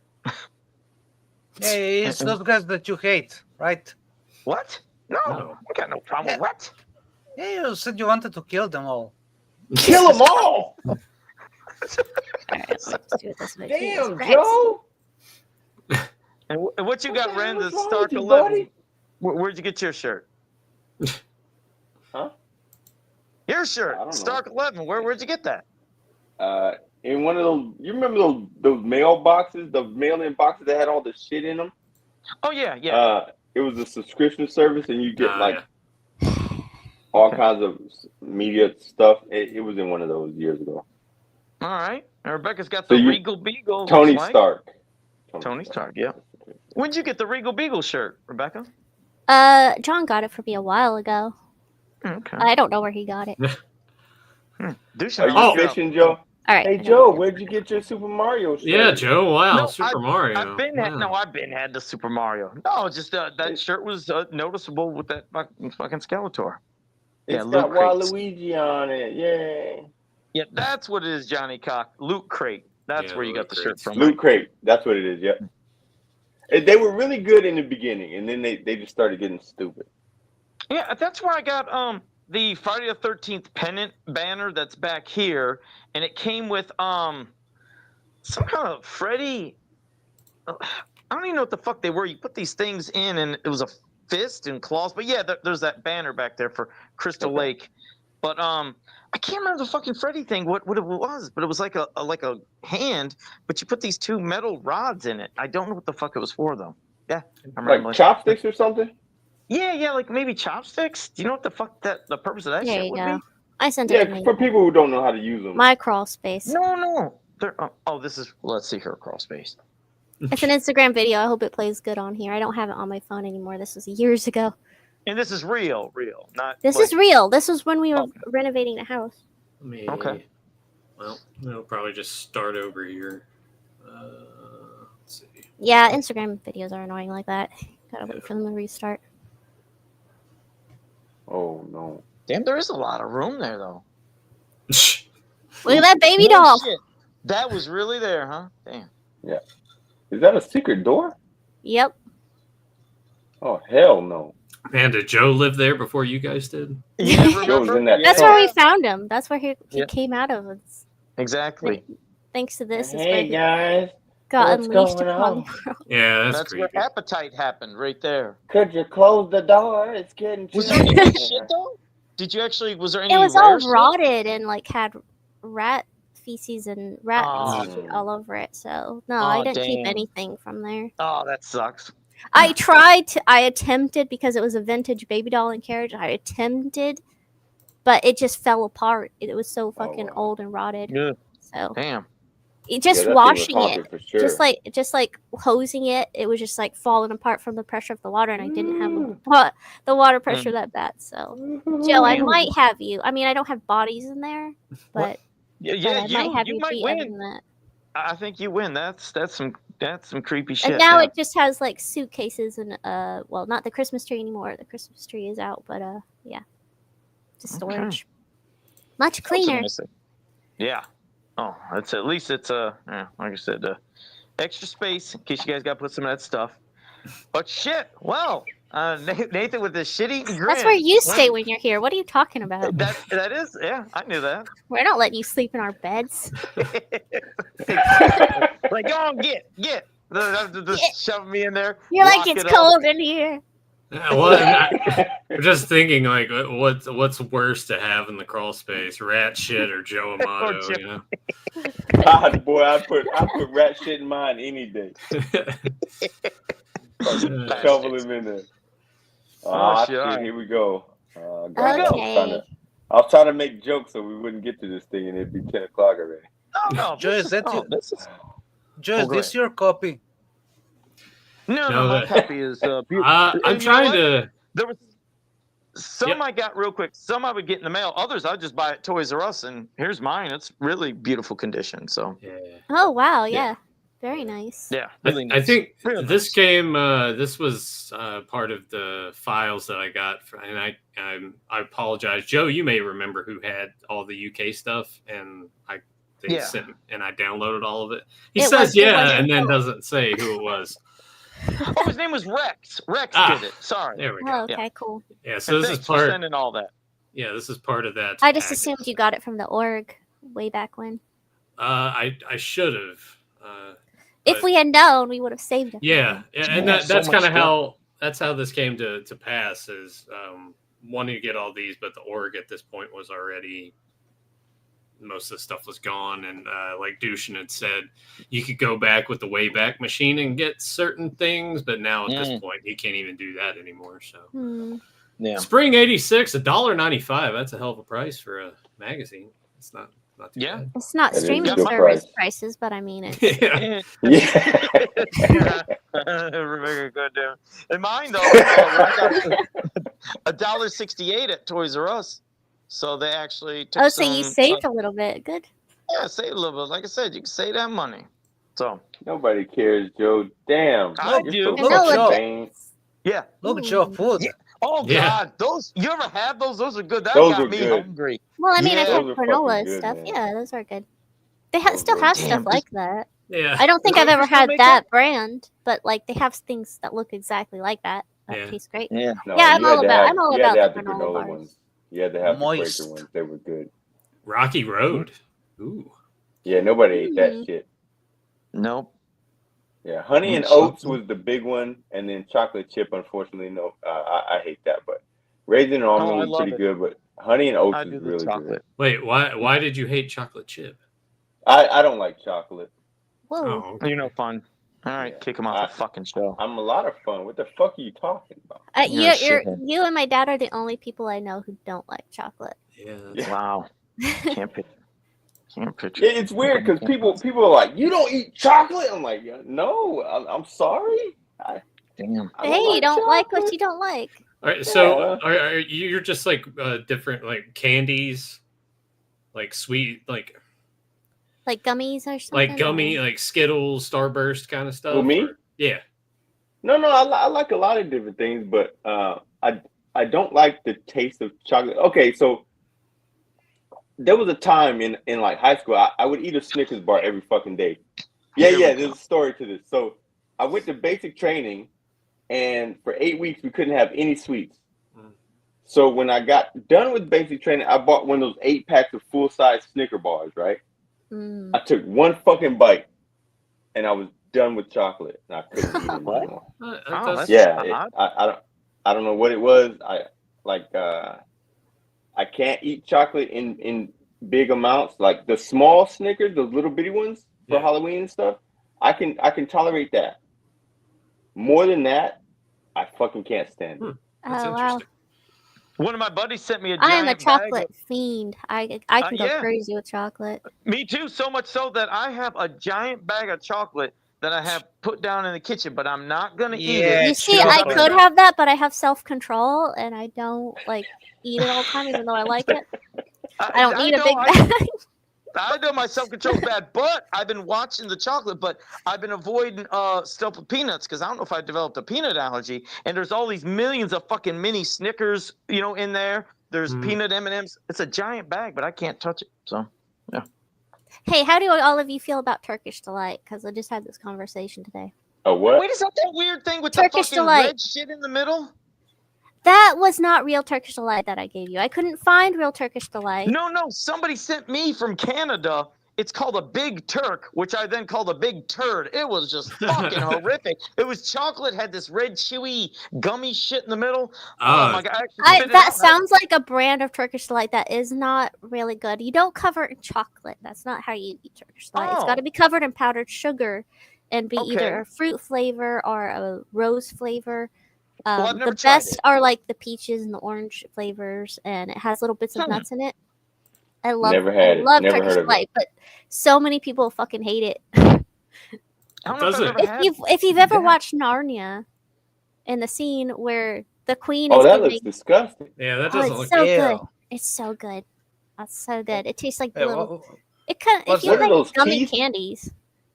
E: Hey, it's those guys that you hate, right?
C: What? No,
B: No.
C: I got no problem with what?
E: Yeah, you said you wanted to kill them all.
D: Kill them all.
F: All right, let's do it this way.
D: Damn,
F: Jesus
D: Joe.
C: And what you got,
D: What the
C: Ren?
D: hell
C: The
D: is wrong
C: Stark
D: with you,
C: 11.
D: buddy?
C: Where'd you get your shirt?
D: Huh?
C: Your shirt,
D: I don't know.
C: Stark 11. Where'd you get that?
D: In one of those, you remember those mail boxes, the mail-in boxes that had all the shit in them?
C: Oh yeah, yeah.
D: It was a subscription service, and you get
B: Ah,
D: like
B: yeah.
D: all
C: Okay.
D: kinds of media stuff. It was in one of those years ago.
C: All right. And Rebecca's got
D: So
C: the
D: you-
C: Regal Beagle.
D: Tony
C: looks like.
D: Stark.
C: Tony Stark, yeah. When'd you get the Regal Beagle shirt, Rebecca?
F: John got it for me a while ago.
C: Okay.
F: I don't know where he got it.
C: Douche
D: Are you
B: Oh.
D: fishing, Joe?
F: All right.
D: Hey,
F: I got
D: Joe,
F: it.
D: where'd you get your Super Mario shirt?
B: Yeah, Joe. Wow,
C: No,
B: Super Mario.
C: I've been had the Super Mario. No, just that shirt was noticeable with that fucking Skeletor.
D: It's
C: Yeah,
D: got
C: Loot crates.
D: Waluigi on it. Yay.
C: Yeah, that's what it is, Johnny Cock. Loot Crate. That's
B: Yeah,
C: where you got
B: Loot
C: the shirt
B: Crates.
C: from.
D: Loot Crate. That's what it is. Yep. And they were really good in the beginning, and then they just started getting stupid.
C: Yeah, that's where I got the Friday the 13th pennant banner that's back here, and it came with some kind of Freddy. I don't even know what the fuck they were. You put these things in, and it was a fist and claws. But yeah, there's that banner back there for Crystal
D: Okay.
C: Lake. But I can't remember the fucking Freddy thing. What it was, but it was like a hand. But you put these two metal rods in it. I don't know what the fuck it was for though. Yeah, I remember.
D: Like chopsticks or something?
C: Yeah, like maybe chopsticks. Do you know what the fuck the purpose of that
F: There
C: shit
F: you
C: would
F: go.
C: be?
F: I sent it to
D: Yeah,
F: me.
D: for people who don't know how to use them.
F: My crawl space.
C: No. This is. Let's see her crawl space.
F: It's an Instagram video. I hope it plays good on here. I don't have it on my phone anymore. This was years ago.
C: And this is real, not.
F: This
C: like-
F: is real. This was when we were
C: Okay.
F: renovating the house.
B: Let me,
C: Okay.
B: Well, we'll probably just start over here. Let's see.
F: Yeah, Instagram videos are annoying like that. Gotta wait for them to restart.
D: Oh no.
C: Damn, there is a lot of room there though.
F: Look at that baby
C: No
F: doll.
C: shit. That was really there, huh? Damn.
D: Is that a secret door?
F: Yep.
D: Oh hell no.
B: Man, did Joe live there before you guys did?
C: You
D: Joe's in that
F: That's
D: Yeah.
F: where we found him. That's where he
C: Yeah.
F: came out of. It's,
C: Exactly.
F: thanks to this, is where
D: Hey
F: he
D: guys,
F: got
D: what's
F: unleashed
D: going
F: upon
D: on?
F: the world.
B: Yeah, that's,
C: That's
B: creepy.
C: where appetite happened, right there.
D: could you close the door? It's getting
C: Was
D: chilly.
C: there any good shit though? Did you actually? Was there any?
F: It was
C: rare
F: all
C: shit?
F: rotted and like had rat feces and rat
C: Oh.
F: shit all over it. So no, I
C: Oh,
F: didn't keep
C: damn.
F: anything from there.
C: Oh, that sucks.
F: I attempted because it was a vintage baby doll and carriage. I attempted, but it just fell apart. It was so fucking
D: wow.
F: old and rotted.
C: Yeah.
F: So
C: Damn.
F: it
D: Yeah,
F: just
D: that thing was
F: washing it,
D: haunted for sure.
F: just like hosing it, it was just like falling apart from the pressure of the water, and I didn't have the water pressure that bad. So Joe, I
C: Damn.
F: might have you. I mean, I don't have bodies in there, but,
C: Yeah,
F: but I might have
C: you
F: you
C: might
F: beat other
C: win.
F: than that.
C: I think you win. That's some creepy shit.
F: And now
C: yeah.
F: it just has like suitcases and well, not the Christmas tree anymore. The Christmas tree is out, but yeah, just
C: Okay.
F: storage. Much
C: That's
F: cleaner.
C: amazing. Yeah. Oh, it's at least it's yeah, like I said, extra space in case you guys got to put some of that stuff. But shit, well, Nathan with this shit-eating grin.
F: That's where you stay when you're here. What are you talking about?
C: That is, yeah, I knew that.
F: We're not letting you sleep in our beds.
C: Like, go on, get. Just shove me in there.
F: You're like,
C: lock
F: it's
C: it up.
F: cold in here.
B: I'm just thinking, like, what's worse to have in the crawl space, rat shit or Joe Amato?
C: Joe.
B: You know?
D: Boy, I put rat shit in mine any day. Shovel him in there.
C: Oh,
D: Shit!
C: shit, all right.
D: Here we go.
F: Okay.
D: I was trying to make jokes so we wouldn't get to this thing, and it'd be 10 o'clock already.
C: No,
E: Joe, is that you?
C: this is
E: Joe,
C: Oh,
E: is
C: go
E: this your copy?
C: no,
B: No,
C: my
B: that-
C: copy is beautiful.
B: I'm
C: And you know
B: trying
C: what?
B: to.
C: There was some
B: Yep.
C: I got real quick. Some I would get in the mail. Others I just buy at Toys R Us, and here's mine. It's really beautiful condition. So
B: Yeah.
F: Oh wow,
C: Yeah.
F: yeah. Very nice.
C: yeah,
B: I,
C: really
B: I
C: nice.
B: think
C: Real
B: this
C: nice.
B: game, this was part of the files that I got, and I apologize, Joe. You may remember who had all the UK stuff, and they
C: Yeah.
B: sent, and I downloaded all of it. He
F: It
B: says
F: was- it
B: yeah,
F: was
B: and then
F: Joe.
B: doesn't say who it was.
C: Oh, his name was Rex. Rex
B: Ah,
C: did it. Sorry.
B: There we go.
F: Oh, okay, cool.
B: Yeah, so
C: And
B: this is
C: thanks for
B: part.
C: sending all that.
B: Yeah, this is part of that.
F: I just
B: package.
F: assumed you got it from the org way back when.
B: I should have.
F: If
B: But-
F: we had known, we would have saved it.
B: Yeah, and
C: Yeah,
B: that's
C: so much
B: kind of
C: stuff.
B: that's how this came to pass. Is wanting to get all these, but the org at this point was already, most of the stuff was gone, and like Dushin had said, you could go back with the Wayback Machine and get certain things, but now at this point you can't even do that anymore. So
F: Hmm.
C: Yeah.
B: Spring '86, $1.95. That's a hell of a price for a magazine. It's not too
C: Yeah.
B: bad.
F: It's not
D: That is a
F: streaming
D: good
F: service
D: price.
F: prices, but I mean it.
B: Yeah.
D: Yeah.
C: Rebecca, goddamn. And mine though, I got $1.68 at Toys R Us. So they actually took
F: Oh, so you
C: some-
F: saved a little bit. Good.
C: Yeah, save a little bit. Like I said, you can save that money. So
D: Nobody cares, Joe. Damn.
C: I
D: You're
C: do.
D: so
F: I know
D: fucking
E: what-
D: vain.
C: yeah.
E: Look, Joe, food.
C: Yeah. Oh
B: Yeah.
C: God, those you ever had those? Those are good. That
D: Those
C: got
D: are
C: me
D: good.
C: hungry.
F: Well, I mean,
C: Yeah,
F: I've had
D: those are fucking
F: granola
D: good,
F: stuff.
D: man.
F: Yeah, those are good. They
D: Those
F: still
D: are
F: have
D: good.
F: stuff
C: Damn,
F: like that.
B: Yeah.
F: I don't think I've
C: Really?
F: ever
C: They still
F: had
C: make
F: that brand, but like they have things that look exactly like that. That
B: Yeah.
F: tastes great.
C: Yeah.
D: No,
F: Yeah, I'm
D: you
F: all
D: had to
F: about-
D: have-
F: I'm all
D: you had to
F: about
D: have
F: the
D: the
F: granola
D: granola
F: bars.
D: ones. You had to have
E: Moist.
D: the Quaker ones. They were good.
B: Rocky Road. Ooh.
D: Yeah, nobody ate that
F: Mm.
D: shit.
C: Nope.
D: Yeah, honey and
C: Mm,
D: oats
C: something.
D: was the big one, and then chocolate chip. Unfortunately, no, I hate that. But raisin and almond
C: Oh, I
D: was
C: love
D: pretty
C: it.
D: good. But honey and oats
C: I
D: was
C: do the
D: really
C: chocolate.
D: good.
B: Wait, why did you hate chocolate chip?
D: I don't like chocolate.
F: Whoa.
B: Oh, okay.
C: You're no fun. All right,
D: Yeah.
C: kick him off the fucking show.
D: I'm a lot of fun. What the fuck are you talking about?
C: You're a
F: You're,
C: shithead.
F: you and my dad are the only people I know who don't like chocolate.
B: Yeah.
D: Yeah.
C: Wow. Can't picture. Can't picture.
D: Yeah, it's weird because people are like, "You don't eat chocolate." I'm like, "Yeah, "No, I'm sorry."
C: Damn.
D: I
F: Hey, you don't like what
D: chocolate."
F: you don't like.
B: All right, so
D: Yeah.
B: are you're just like different like candies, like sweet, like
F: Like gummies or something.
B: like gummy,
F: or-
B: like Skittles, Starburst kind of stuff?
D: Who, me?
B: or- Yeah.
D: No, I like a lot of different things, but I don't like the taste of chocolate. Okay, so there was a time in like high school, I would eat a Snickers bar every fucking day. Yeah,
C: Here we
D: there's a story to this. So I went to basic training, and for 8 weeks we couldn't have any sweets.
B: Mm.
D: So when I got done with basic training, I bought one of those 8 packs of full size Snicker bars. Right?
F: Mm.
D: I took one fucking bite, and I was done with chocolate, and I couldn't eat it
C: What?
D: anymore.
B: That's-
D: Yeah,
C: odd.
D: I don't know what it was. I can't eat chocolate in big amounts. Like the small Snickers, those little bitty ones for
B: Yeah.
D: Halloween and stuff. I can tolerate that. More than that, I fucking can't stand it.
B: That's
F: Oh wow.
B: interesting.
C: One of my buddies sent me a
F: I am a
C: giant bag
F: chocolate fiend. I can go
C: yeah.
F: crazy with chocolate.
C: Me too, so much so that I have a giant bag of chocolate that I have put down in the kitchen, but I'm not gonna eat
E: Yeah,
C: it.
F: You see, I
E: chocolate.
F: could have that, but I have self control and I don't like eat it all the time, even though I like it. I don't eat a big bag.
C: I know my self-control's bad, but I've been watching the chocolate, but I've been avoiding stuff with peanuts because I don't know if I developed a peanut allergy. And there's all these millions of fucking mini Snickers, in there. There's peanut M&Ms. It's a giant bag, but I can't touch it. So
F: Hey, how do all of you feel about Turkish Delight? Because I just had this conversation today.
D: Oh, what?
C: wait, is that weird thing with
F: Turkish
C: the fucking
F: Delight.
C: red shit in the middle?
F: That was not real Turkish Delight that I gave you. I couldn't find real Turkish Delight.
C: No. Somebody sent me from Canada It's called a Big Turk, which I then called a Big Turd. It was just fucking horrific. It was chocolate, had this red, chewy, gummy shit in the middle. Oh my god! I actually spit it
F: That
C: out.
F: sounds like a brand of Turkish delight that is not really good. You don't cover it in chocolate. That's not how you eat Turkish delight. It's got to be covered in powdered sugar and be either a fruit flavor or a rose flavor.
C: Well, I've never
F: the
C: tried
F: best
C: it.
F: are like the peaches and the orange flavors, and it has little bits of nuts in it. I love
D: Never had it.
F: love
D: Never
F: Turkish
D: heard of
F: delight, but so many people fucking hate it.
C: I don't know if I've
B: doesn't-
C: ever had
F: If you've ever
C: that.
F: watched Narnia, in the scene where the queen
D: Oh,
F: is
D: that
F: giving,
D: looks disgusting.
B: Yeah, that
F: oh,
B: doesn't
F: it's
B: look
F: so
E: Ew.
F: good. It's so good. That's so good. It tastes like
E: Hey,
F: little. It kind of. If
E: what's
F: you
D: What are
F: like
D: those
F: gummy
D: teeth?
F: candies,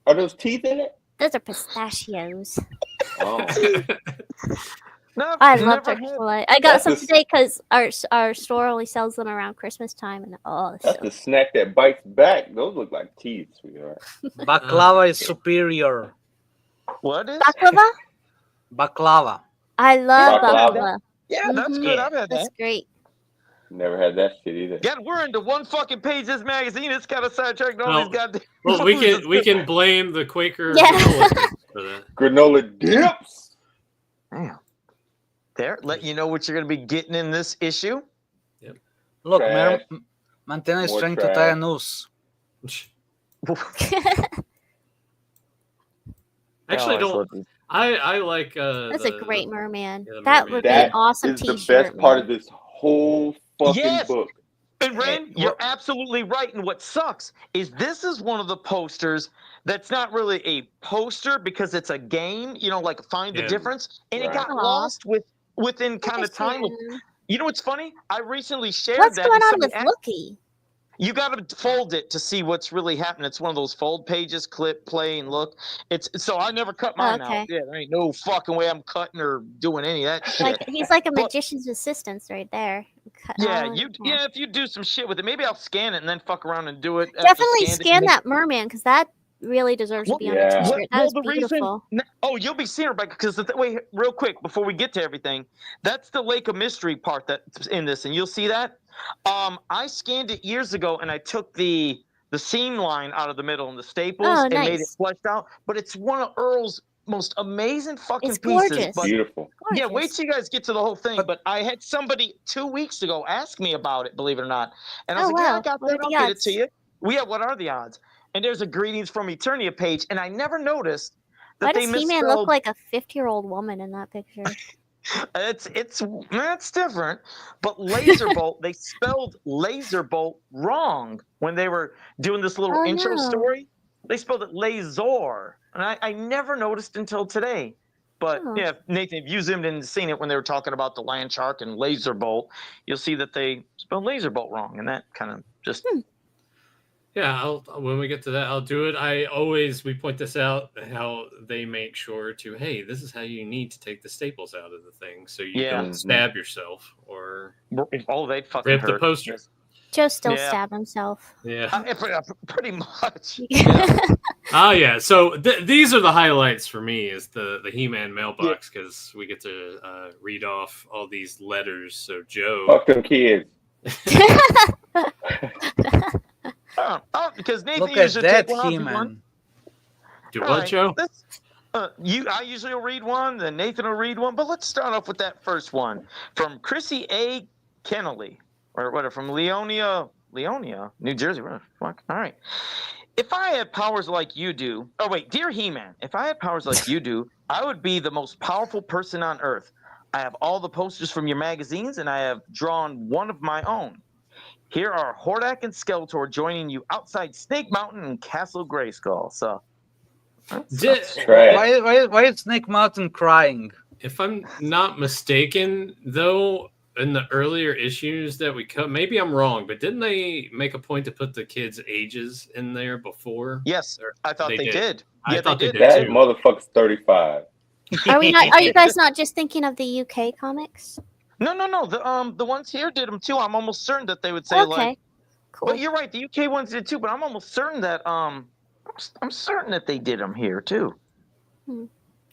D: Are those teeth in it?
F: those are pistachios.
D: Oh.
C: No,
F: I
C: I've
F: love
C: never
F: Turkish
C: had-
F: delight. I got
D: That's
F: some
D: the-
F: today because our store only sells them around Christmas time, and it's
D: That's
F: so
D: the snack that bites back. Those look like teeth, sweetheart.
E: Baklava is superior.
C: What is?
F: baklava.
E: Baklava.
F: I love
D: Baklava?
F: baklava.
C: Yeah, that's
F: Mhm.
C: good. I've had
F: That's
C: that.
F: great.
D: Never had that shit either.
C: Yeah, we're into one fucking page. This magazine. It's got a sidetrack. All
B: Well,
C: these goddamn.
B: Well, we can blame the Quaker
F: Yeah.
B: granola for that.
D: Granola dips.
C: Damn. There, let you know what you're going to be getting in this issue.
E: Look,
D: Trash.
E: Mantena is
D: More
E: trying to tie a
D: trash.
E: noose.
B: Actually,
C: Oh,
B: don't I like
F: That's
B: the,
F: a great merman.
B: yeah, the
F: That
B: merman.
F: would be an
D: That
F: awesome
D: is the
F: T-shirt.
D: best part
F: man.
D: of this whole fucking
C: Yes.
D: book.
C: And Ren,
E: Hey,
C: you're absolutely right. And what sucks is this is one of the posters that's not really a poster because it's a game, like Find the
B: Yeah.
C: Difference. And it
D: Right.
C: got
F: Aw.
C: lost within kind of time.
F: Interesting.
C: You know what's funny? I recently shared
F: What's
C: that.
F: going
C: and
F: on
C: somebody
F: with
C: asked-
F: Lookie?
C: You got to fold it to see what's really happening. It's one of those fold pages, clip, play, and look. So I never cut mine
F: okay.
C: out. Yeah, there ain't no fucking way I'm cutting or doing any of that shit.
F: Like he's like a
C: But-
F: magician's assistant right there.
C: Yeah,
F: Oh,
C: if you do some shit with it, maybe I'll scan it and then fuck around and do it. after
F: Definitely
C: scanned it,
F: scan
C: make-
F: that merman because that really deserves to be on a
D: Yeah.
F: T-shirt. That is
C: the
F: beautiful.
C: You'll be seeing Rebecca because wait, real quick before we get to everything, that's the Lake of Mystery part that's in this, and you'll see that. I scanned it years ago, and I took the seam line out of the middle and the staples
F: Oh,
C: and made it
F: nice.
C: fleshed out. But it's one of Earl's most amazing fucking
F: It's
C: pieces.
F: gorgeous.
C: But
D: Beautiful.
C: yeah, wait
F: Gorgeous.
C: till you guys get to the whole thing. But I had somebody 2 weeks ago ask me about it, believe it or not. And I was
F: Oh,
C: like, yeah,
F: wow.
C: I got
F: What
C: that.
F: are the
C: I'll get it
F: odds?
C: to you. Well, yeah, what are the odds? And there's a Greetings from Eternia page, and I never noticed that
F: Why
C: they
F: does He-Man
C: misspelled.
F: look like a 50-year-old woman in that picture?
C: That's different. But Laserbolt, they spelled Laserbolt wrong when they were doing this little
F: Oh,
C: intro
F: no.
C: story. They spelled it Lazor, and I never noticed until today. But
F: Oh.
C: yeah, Nathan, if you zoomed in and seen it when they were talking about the Land Shark and Laserbolt, you'll see that they spelled Laserbolt wrong, and that kind of just
B: Yeah, when we get to that, I'll do it. We point this out how they make sure to, hey, this is how you need to take the staples out of the thing so you
C: Yeah.
B: don't stab yourself or
C: they'd fucking
B: rip the
C: hurt.
B: poster.
F: Joe still
C: Yeah.
F: stabbed himself.
B: Yeah.
C: Pretty much.
B: Oh yeah. So these are the highlights for me is the He-Man mailbox because we get to read off all these letters. So Joe.
D: Fuck them kids.
C: Because Nathan
E: Look at
C: usually
E: that
C: take one off, you want-
E: He-Man.
B: Do
C: All
B: what,
C: right,
B: Joe?
C: I usually will read one, then Nathan will read one, but let's start off with that first one from Chrissy A. Kennelly, or what? From Leonia, New Jersey. What the fuck? All right. If I had powers like you do, oh wait, dear He-Man, if I had powers like you do, I would be the most powerful person on Earth. I have all the posters from your magazines, and I have drawn one of my own. Here are Hordak and Skeletor joining you outside Snake Mountain and Castle Grayskull. So.
B: Did-
D: Trash.
E: Why is Snake Mountain crying?
B: If I'm not mistaken, though, in the earlier issues that we cut, maybe I'm wrong, but didn't they make a point to put the kids' ages in there before?
C: Yes,
B: Or-
C: I thought
B: They
C: they
B: did.
C: did.
B: I
C: Yeah,
B: thought
C: they
B: they
C: did.
B: did.
D: That
B: too.
D: motherfucker's 35.
F: Are you guys not just thinking of the UK comics?
C: No. The ones here did them too. I'm almost certain that they would say
F: Okay,
C: like.
F: cool.
C: But you're right. The UK ones did too. But I'm almost certain that I'm certain that they did them here too.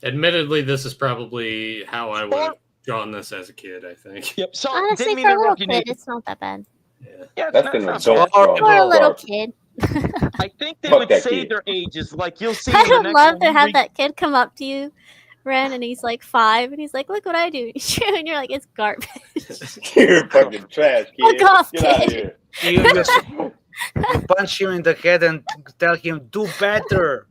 B: Admittedly, this is probably how I would
C: Or-
B: have drawn this as a kid, I think.
C: Yep. So
F: Honestly,
C: didn't mean
F: for
C: to
F: a little
C: interrupt you,
F: kid,
C: Nathan.
F: it's not that bad.
B: Yeah.
C: Yeah,
D: That's
C: it's
D: an
C: not
D: adult
C: bad.
E: Or-
D: drawing.
F: For a little
D: Garbage.
F: kid,
C: I think they
D: Fuck
C: would
D: that
C: say
D: kid.
C: their ages. Like you'll see.
F: I
C: in the
F: would
C: next
F: love
C: one,
F: to
C: we
F: have
C: read-
F: that kid come up to you, Ren, and he's like 5, and he's like, "Look what I do," and you're like, "It's garbage."
D: You're fucking trash, kid.
F: Fuck off,
D: Get out of
F: kid.
D: here.
E: You punch him in the head and tell him, do better.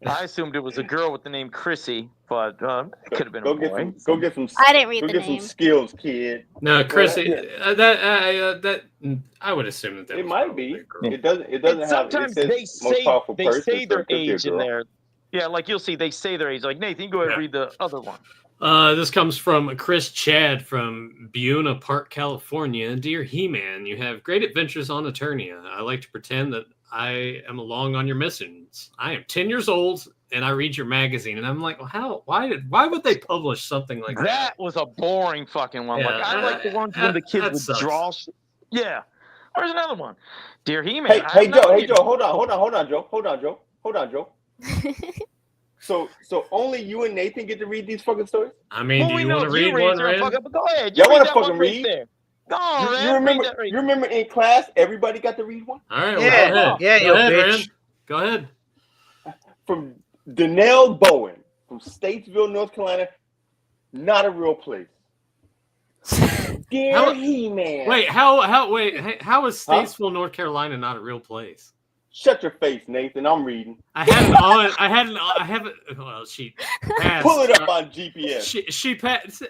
C: I assumed it was a girl with the name Chrissy, but it could have been
D: Go
C: a
D: get
C: boy.
D: some. Go get some.
F: I didn't read
D: Go
F: the
D: get
F: name.
D: some skills, kid.
B: No, Chris,
D: yeah.
B: that I would assume that
D: It
B: was
D: might
B: probably
D: be.
B: a girl.
D: It doesn't. It
C: And
D: doesn't have.
C: sometimes
D: It
C: they
D: says most
C: say
D: powerful
C: they
D: person,
C: say
D: so
C: their
D: it could be a
C: age in
D: girl.
C: there. Yeah, like you'll see they say their age. Like Nathan, you go ahead and read the other one.
B: This comes from Chris Chad from Buena Park, California. Dear He-Man, you have great adventures on Eternia. I like to pretend that I am along on your missions. I am 10 years old and I read your magazine, and I'm like, well, why would they publish something like that?
C: That was a boring fucking one.
B: Yeah,
C: Like I like the ones when the kids
B: that
C: would
B: sucks.
C: draw. Yeah. Where's another one? Dear He-Man.
D: Hey, Joe. Hold on, Joe. So only you and Nathan get to read these fucking stories?
B: I mean,
C: Well,
B: do you want to read one, Ren?
C: Go ahead.
D: Y'all
C: want
D: wanna fucking read?
C: There. Go on,
D: You
C: Ren,
D: remember?
C: read that right
D: You remember in class everybody got to read one?
B: All right,
E: Yeah,
B: well, go
E: yeah,
B: ahead.
E: you
B: Go ahead,
E: bitch.
B: Ren. Go ahead.
D: From Danelle Bowen from Statesville, North Carolina. Not a real place. Dear
B: How-
D: He-Man.
B: Wait, how is Statesville, North Carolina not a real place?
D: Shut your face, Nathan. I'm reading.
B: I haven't. Well, she passed.
D: Pull it up on GPS.
B: She passed.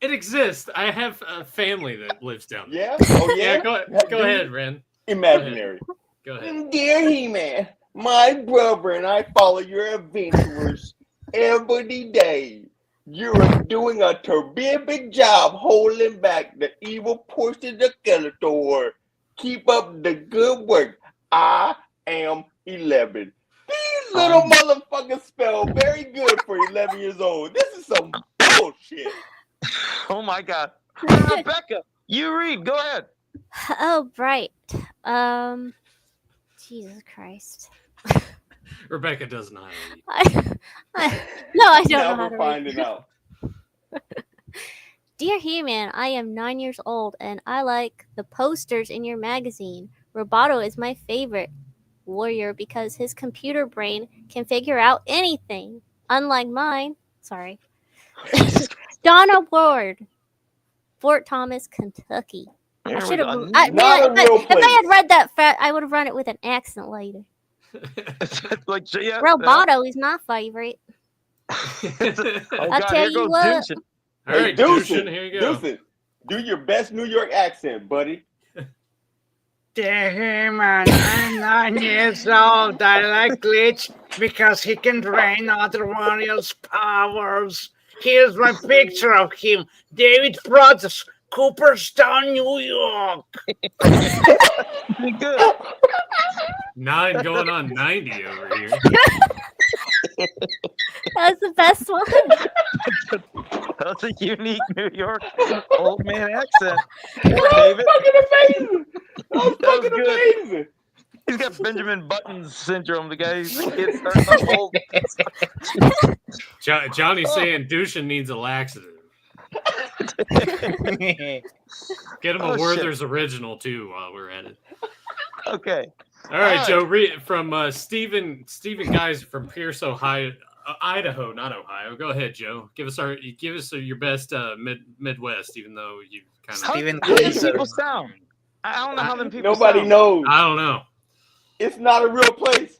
B: It exists. I have a family that lives down there.
D: Yeah? Oh, yeah?
B: Yeah, go ahead, Ren.
D: Imaginary.
B: Go ahead.
D: Dear He-Man, my brother and I follow your adventures every day. You're doing a terrific job holding back the evil portions of Skeletor. Keep up the good work. I am 11. These little motherfuckers spell very good for 11 years old. This is some bullshit.
C: Oh my God. Rebecca, you read. Go ahead.
F: Oh, right. Jesus Christ.
B: Rebecca does not read.
F: No, I don't know how
D: Never
F: to
D: finding
F: read.
D: out.
F: Dear He-Man, I am 9 years old and I like the posters in your magazine. Roboto is my favorite warrior because his computer brain can figure out anything. Unlike mine. Sorry. Donna Ward. Fort Thomas, Kentucky. I should have. If I had read that, I would have run it with an accent later.
C: Like, yeah,
F: Roboto is my favorite.
C: Oh,
F: I'll
C: God,
F: tell
C: here
F: you
C: goes
F: what.
C: Dushin.
B: All right, Dushin, here you go.
D: Deucin, do your best New York accent, buddy.
E: Dear He-Man, I'm 9 years old. I like Glitch because he can drain other warriors' powers. Here's my picture of him. David Brothers, Cooperstown, New York.
C: Good.
B: 9 going on 90 over here.
F: That's the best one.
C: That's a unique New York old man accent. David.
D: Fucking amazing. That was
C: That was
D: fucking
C: good.
D: amazing.
C: He's got Benjamin Button syndrome. The guy's the kid starting old.
B: Johnny's saying Dushin needs a laxative. Get him a
C: Oh, shit.
B: Werther's original too while we're at it.
C: Okay.
B: All right,
C: All
B: Joe. Read from Stephen Guys from Pierce, Ohio, Idaho, not Ohio. Go ahead, Joe. Give us your best Midwest, even though you kind
C: How
B: of.
E: Steven
C: do these
E: Kaiser.
C: people sound? I don't know how them people
D: Nobody
C: sound.
D: knows.
B: I don't know.
D: It's not a real place.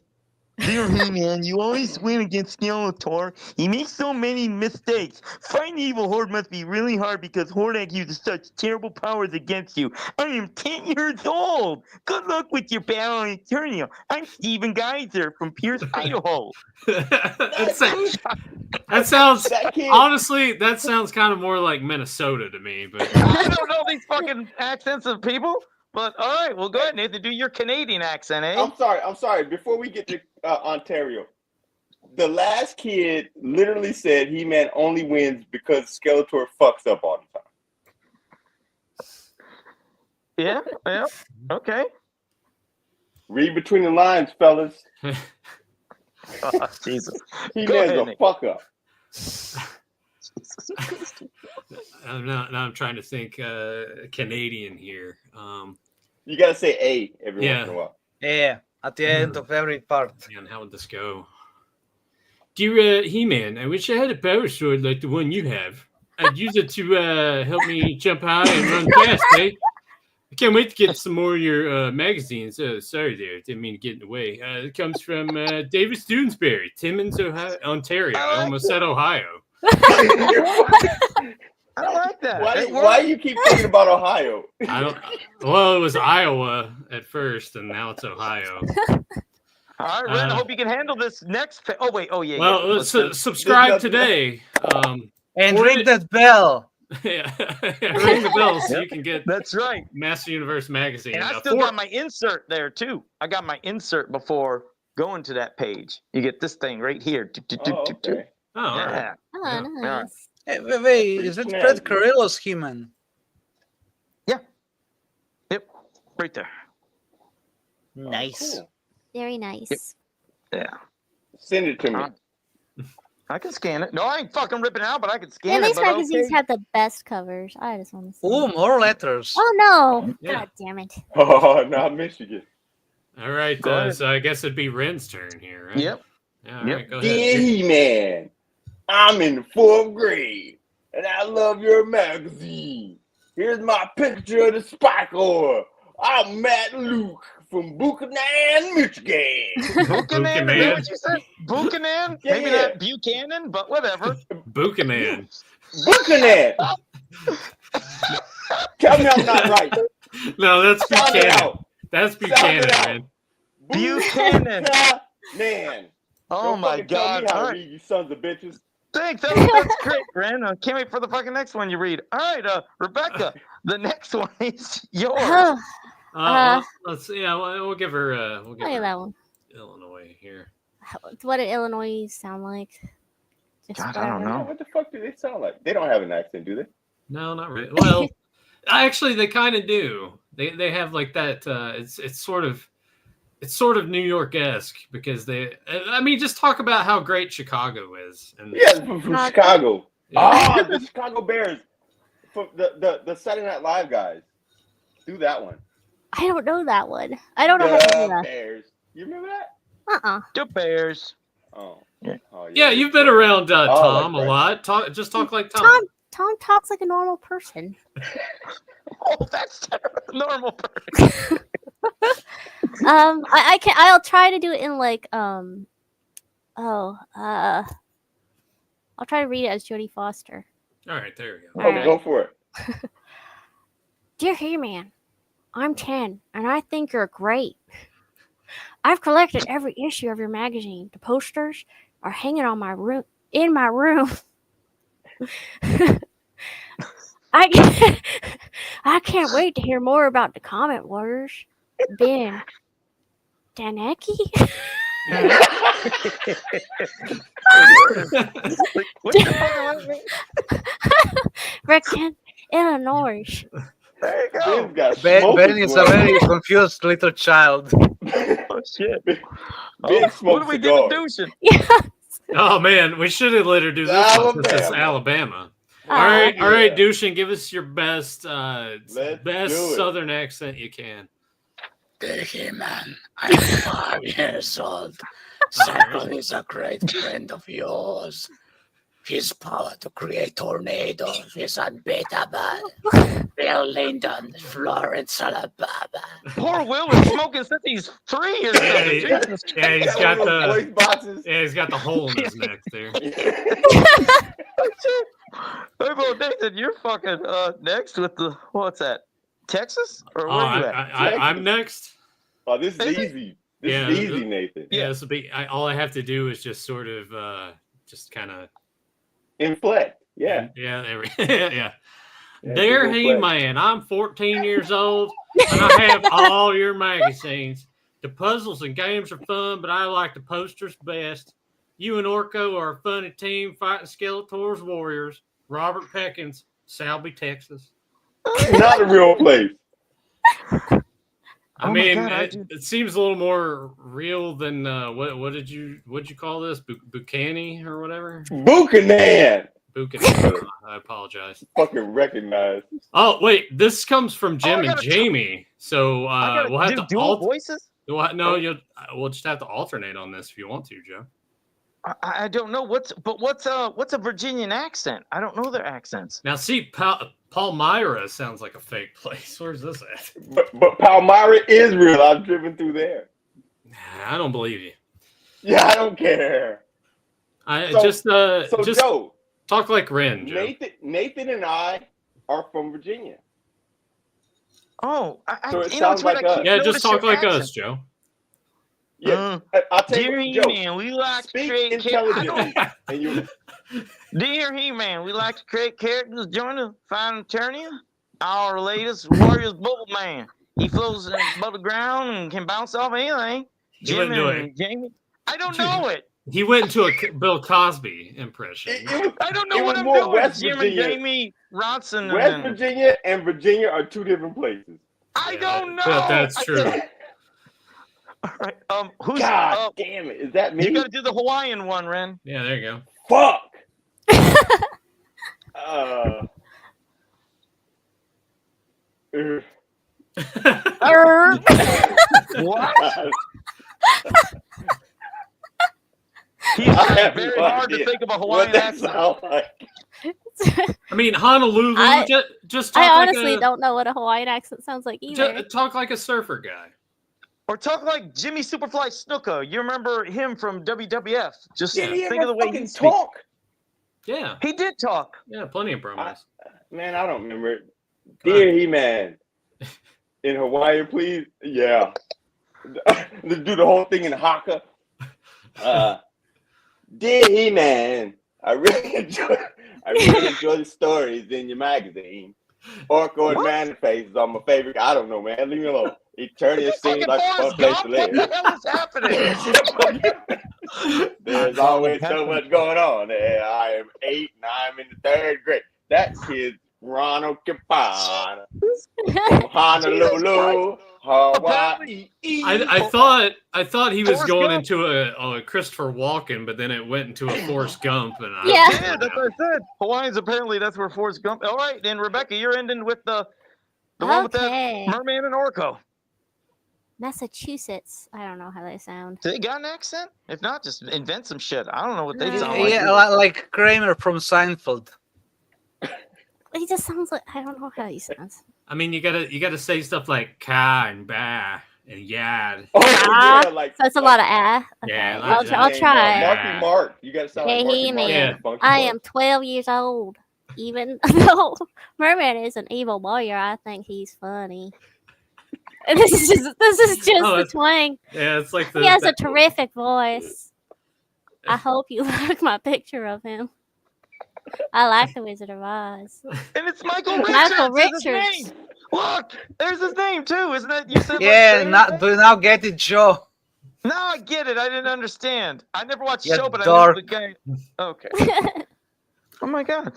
G: Dear He-Man, you always win against Skeletor. He makes so many mistakes. Fighting evil Horde must be really hard because Hordak uses such terrible powers against you. I am 10 years old. Good luck with your battle on Eternia. I'm Stephen Geyser from Pierce, Idaho.
B: that sounds
D: That kid.
B: honestly. That sounds kind of more like Minnesota to me. But
C: I don't know these fucking accents of people. But all right, well, go ahead, Nathan. Do your Canadian accent, eh?
D: I'm sorry. Before we get to Ontario, the last kid literally said He-Man only wins because Skeletor fucks up all the time.
C: Yeah. Okay.
D: Read between the lines, fellas.
C: Oh, Jesus.
D: He-Man's
C: ahead,
D: a
C: Nick.
D: fuck up.
B: now I'm trying to think Canadian here.
D: You gotta say A every
B: Yeah.
D: once in a while.
E: Yeah, at the end of every part.
B: Man, how would this go? Dear He-Man, I wish I had a power sword like the one you have. I'd use it to help me jump high and run fast, eh? I can't wait to get some more of your magazines. Oh, sorry there. Didn't mean to get in the way. It comes from David Doonesbury, Timmins, Ontario. I almost said Ohio.
C: I like that.
D: Why you keep thinking about Ohio?
B: I don't. Well, it was Iowa at first, and now it's Ohio.
C: All right, Ren, I hope you can handle this next. Oh, wait. Oh, yeah.
B: Well, let's subscribe today.
E: And ring that bell.
B: Yeah, ring the bell so you can get.
C: That's right.
B: Master Universe magazine.
C: And I still got my insert there too. I got my insert before going to that page. You get this thing right here.
D: Okay.
B: Oh, all right.
C: Yeah.
F: Oh,
B: Yeah.
F: nice.
E: Hey, wait, is it Fred Carrillo's He-Man?
C: Yep. Right there.
E: Nice.
D: Cool.
F: Very nice.
C: Yeah.
D: Send it to me.
C: I can scan it. No, I ain't fucking ripping out, but I can scan
F: And
C: it.
F: these
C: but
F: magazines
C: okay.
F: have the best covers. I just want to say.
E: Ooh, more letters.
F: Oh no!
B: Yeah.
F: God damn it!
D: Oh, not Michigan.
B: All right.
C: Go ahead.
B: So I guess it'd be Ren's turn here, right?
C: Yep.
B: Yeah, all
C: Yep.
B: right. Go
D: Dear
B: ahead.
D: He-Man, I'm in the 4th grade, and I love your magazine. Here's my picture of the Spike Ore. I'm Matt Luke from Buchanan, Michigan.
C: Buchanan, is that what you said? Buchanan?
D: Yeah,
C: Maybe
D: yeah.
C: not Buchanan, but whatever.
B: Buchanan.
D: Buchanan. Tell me I'm not right.
B: No, that's
D: Sound it
B: Buchanan.
D: out.
B: That's
D: Sound it
B: Buchanan,
D: out.
B: man.
C: Buchanan.
D: Man.
C: Oh
D: Don't
C: my
D: fucking tell
C: God.
D: me how
C: All
D: to
C: right.
D: read, you sons of bitches.
C: Thanks. That's great, Ren. I can't wait for the fucking next one you read. All right, Rebecca, the next one is yours.
F: Oh,
B: Well, let's see. Yeah, we'll give her. We'll give
F: look at
B: her
F: that one.
B: Illinois here.
F: What did Illinois sound like? Just
C: God, I don't
F: whatever.
C: know.
D: What the fuck do they sound like? They don't have an accent, do they?
B: No, not really. Well, actually, they kind of do. They have like that. It's sort of New York-esque because they. I mean, just talk about how great Chicago is. And
D: Yeah, from Chicago.
B: Yeah.
D: Oh, the Chicago Bears. From the Saturday Night Live guys. Do that one.
F: I don't know that one. I don't know how to do
D: The
F: that.
D: Bears. You remember that?
F: Uh-uh.
C: The Bears.
D: Oh.
C: Yeah.
D: Oh,
B: Yeah, you've been around
D: Oh,
B: Tom
D: like
B: a
D: that.
B: lot. Talk like Tom.
F: Tom talks like a normal person.
C: Oh, that's a normal person.
F: I'll try to do it in like I'll try to read it as Jodie Foster.
B: All right, there we go.
D: Oh,
F: Alright.
D: go for it.
F: Dear He-Man, I'm 10 and I think you're great. I've collected every issue of your magazine. The posters are hanging on my room in my room. I can't wait to hear more about the Comet Wars. Ben Danecki?
C: What the fuck was it?
F: Reckon Illinois.
C: There you go.
D: Ben's got
E: Ben
D: smoking
E: is a
D: cigars.
E: very confused little child.
C: Oh, shit.
D: Ben
C: What
D: smokes
C: do we give a
D: cigars.
C: douche?
F: Yeah.
B: Oh man, we should have let her do this one since it's Alabama. All right,
D: yeah.
B: Dushin, give us your best
D: Let's do it.
B: Southern accent you can.
H: Dear He-Man, I'm 5 years old. Circle is a great friend of yours. His power to create tornadoes is unbeatable. Bill Lyndon, Florence, Alabama.
C: Poor Will was smoking since he's 3 years
B: Yeah,
C: old.
B: he-
C: Jesus.
B: Yeah, he's got the
D: voice boxes.
B: he's got the hole in his neck there.
C: Hey, well, Nathan, you're fucking next with the what's that? Texas or
B: Oh,
C: where are you at?
B: I'm next.
D: Oh, this is
C: Is it?
D: easy. This
B: Yeah,
D: is easy, Nathan.
B: Yeah, this will be. All I have to do is just sort of, just kind of.
D: Inflect. Yeah.
B: Yeah. There we. Yeah.
D: Yeah,
B: Dear
D: good
B: He-Man, I'm 14 years old and I have all your magazines. The puzzles and games are fun, but I like the posters best. You and Orko are a funny team fighting Skeletor's warriors. Robert Peckins, Salby, Texas.
D: Not a real place.
B: I
C: Oh my
B: mean,
C: God,
B: it seems a little more real than what'd you call this? Buchanan or whatever?
D: Buchanan.
B: Buchanan. I apologize.
D: Fucking recognize.
B: Oh wait, this comes from Jim
C: I
B: and
C: gotta
B: Jamie. So
C: I gotta
B: we'll have
C: do
B: to
C: dual voices.
B: No, we'll just have to alternate on this if you want to, Joe.
C: I don't know what's a Virginian accent. I don't know their accents.
B: Now, see, Palmyra sounds like a fake place. Where's this at?
D: But Palmyra is real. I've driven through there.
B: I don't believe you.
D: Yeah, I don't care.
B: Just
D: Joe,
B: talk like Ren, Joe.
D: Nathan and I are from Virginia.
C: Oh,
D: so it sounds like us.
B: Yeah, just talk like us, Joe.
D: Yeah, I'll tell
C: Dear
D: you, Joe,
C: He-Man, we like to
D: speak
C: create
D: intelligently. And you,
C: Dear He-Man, we like to create characters. Join the Fine Eternia, our latest Warriors Bubble Man. He floats above the ground and can bounce off anything. Jim and Jamie. I don't know it.
B: He went into a Bill Cosby impression.
C: I don't know what I'm doing.
D: West
C: Jim
D: Virginia.
C: and Jamie Ronson.
D: West Virginia and Virginia are two different places.
C: I don't know.
B: But that's true.
C: All right. Who's
D: God damn it. Is that me?
C: You gotta do the Hawaiian one, Ren.
B: Yeah, there you go.
D: Fuck.
C: What? He's trying very hard to think of a Hawaiian accent.
B: I mean, Honolulu. Just talk
F: I
B: like
F: honestly don't know what a Hawaiian accent sounds like either.
B: Talk like a surfer guy.
C: Or talk like Jimmy Superfly Snuka. You remember him from WWF? Just
D: Did he
C: think of the way he
D: talk?
B: Yeah.
C: He did talk.
B: Yeah, plenty of promos.
D: Man, I don't remember it. Dear He-Man. In Hawaii, please. Yeah. Let's do the whole thing in Haka. Dear He-Man. I really enjoy the stories in your magazine. Orko and Man-Face is on my favorite. I don't know, man. Leave me alone. Eternia seems like a fun place to live.
C: What the hell is happening?
D: There's always so much going on. I am 8 and I'm in the 3rd grade. That kid's Ronald Capana from Honolulu, Hawaii.
B: I thought he was going into a Christopher Walken, but then it went into a Forrest Gump. And
C: yeah, that's what I said. Hawaiians, apparently that's where Forrest Gump. All right, then Rebecca, you're ending with the one with that merman and Orko.
F: Massachusetts. I don't know how they sound.
C: Do they got an accent? If not, just invent some shit. I don't know what they sound like.
E: Yeah, like Kramer from Seinfeld.
F: He just sounds like I don't know how he sounds.
B: I mean, you gotta say stuff like ka and ba and yad.
D: Oh yeah, like
F: so it's a lot of ah. Okay.
B: Yeah,
F: I'll try.
D: Marky Mark. You gotta sound like Marky Mark.
F: Yeah. I am 12 years old. Even though Merman is an evil warrior, I think he's funny. This is just the twang.
B: Yeah, it's like
F: he has a terrific voice. I hope you like my picture of him. I like the Wizard of Oz.
C: And it's Michael Richards.
F: Michael Richards.
C: Look, there's his name too, isn't it? You said
E: do you now get it, Joe?
C: No, I get it. I didn't understand. I never watched the show, but
E: dark.
C: I know the guy. Okay. Oh my god.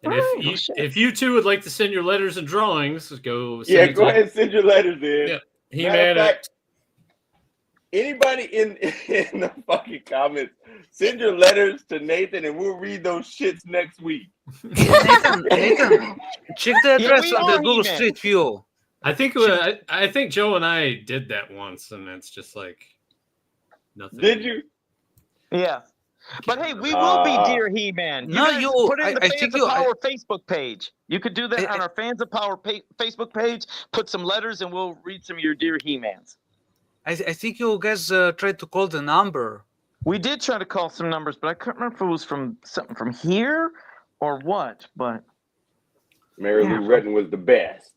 B: And if you two would like to send your letters and drawings, go
D: ahead and send your letters in.
B: Yeah. He-Man.
D: Anybody in the fucking comments, send your letters to Nathan and we'll read those shits next week.
E: Nathan, check the address on the Google Street View.
B: I think Joe and I did that once, and it's just like nothing.
D: Did you?
C: Yeah. But hey, we will be Dear He-Man. Put in the Fans of Power Facebook page. You could do that on our Fans of Power Facebook page. Put some letters, and we'll read some of your Dear He-Mans.
E: I think you guys tried to call the number.
C: We did try to call some numbers, but I couldn't remember if it was from something from here or what. But
D: Mary Lou Retton was the best.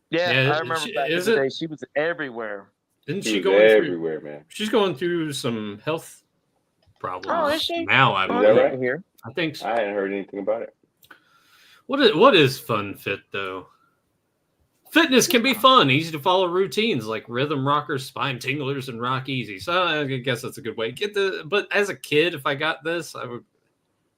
C: Yeah, I remember back in the day. She was everywhere.
B: Isn't she
D: going everywhere, man?
B: She's going through some health problems.
C: Oh, is she?
B: Now I
D: believe. Right?
C: Here.
B: I think so.
D: I hadn't heard anything about it.
B: What is Fun Fit though? Fitness can be fun, easy to follow routines like rhythm rockers, spine tinglers, and rock easy. So I guess that's a good way. But as a kid, if I got this, I would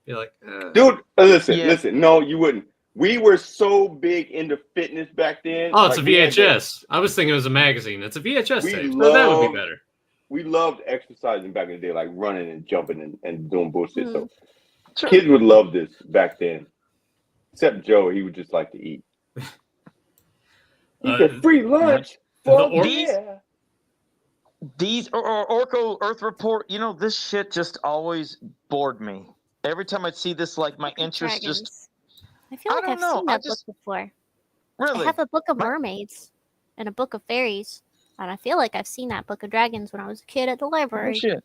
B: be like,
D: dude, listen. No, you wouldn't. We were so big into fitness back then.
B: Oh, it's a VHS. I was thinking it was a magazine. It's a VHS tape. So that would be better.
D: We loved exercising back in the day, like running and jumping and doing bullshit. So kids would love this back then. Except Joe, he would just like to eat. He said free lunch.
C: These or Orko Earth Report, this shit just always bored me. Every time I see this, like my interest just.
F: I feel like I've seen that book before.
C: Really?
F: I have a book of mermaids and a book of fairies, and I feel like I've seen that book of dragons when I was a kid at the library.
C: Oh, shit.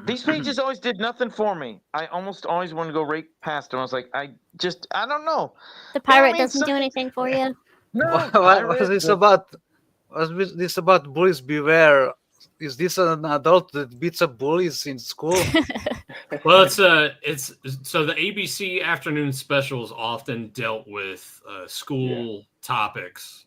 C: These pages always did nothing for me. I almost always wanted to go right past them. I was like, I don't know.
F: The pirate doesn't do anything for you.
C: No.
E: What was this about? Was this about bullies beware? Is this an adult that beats up bullies in school?
B: Well, it's so the ABC afternoon specials often dealt with school topics.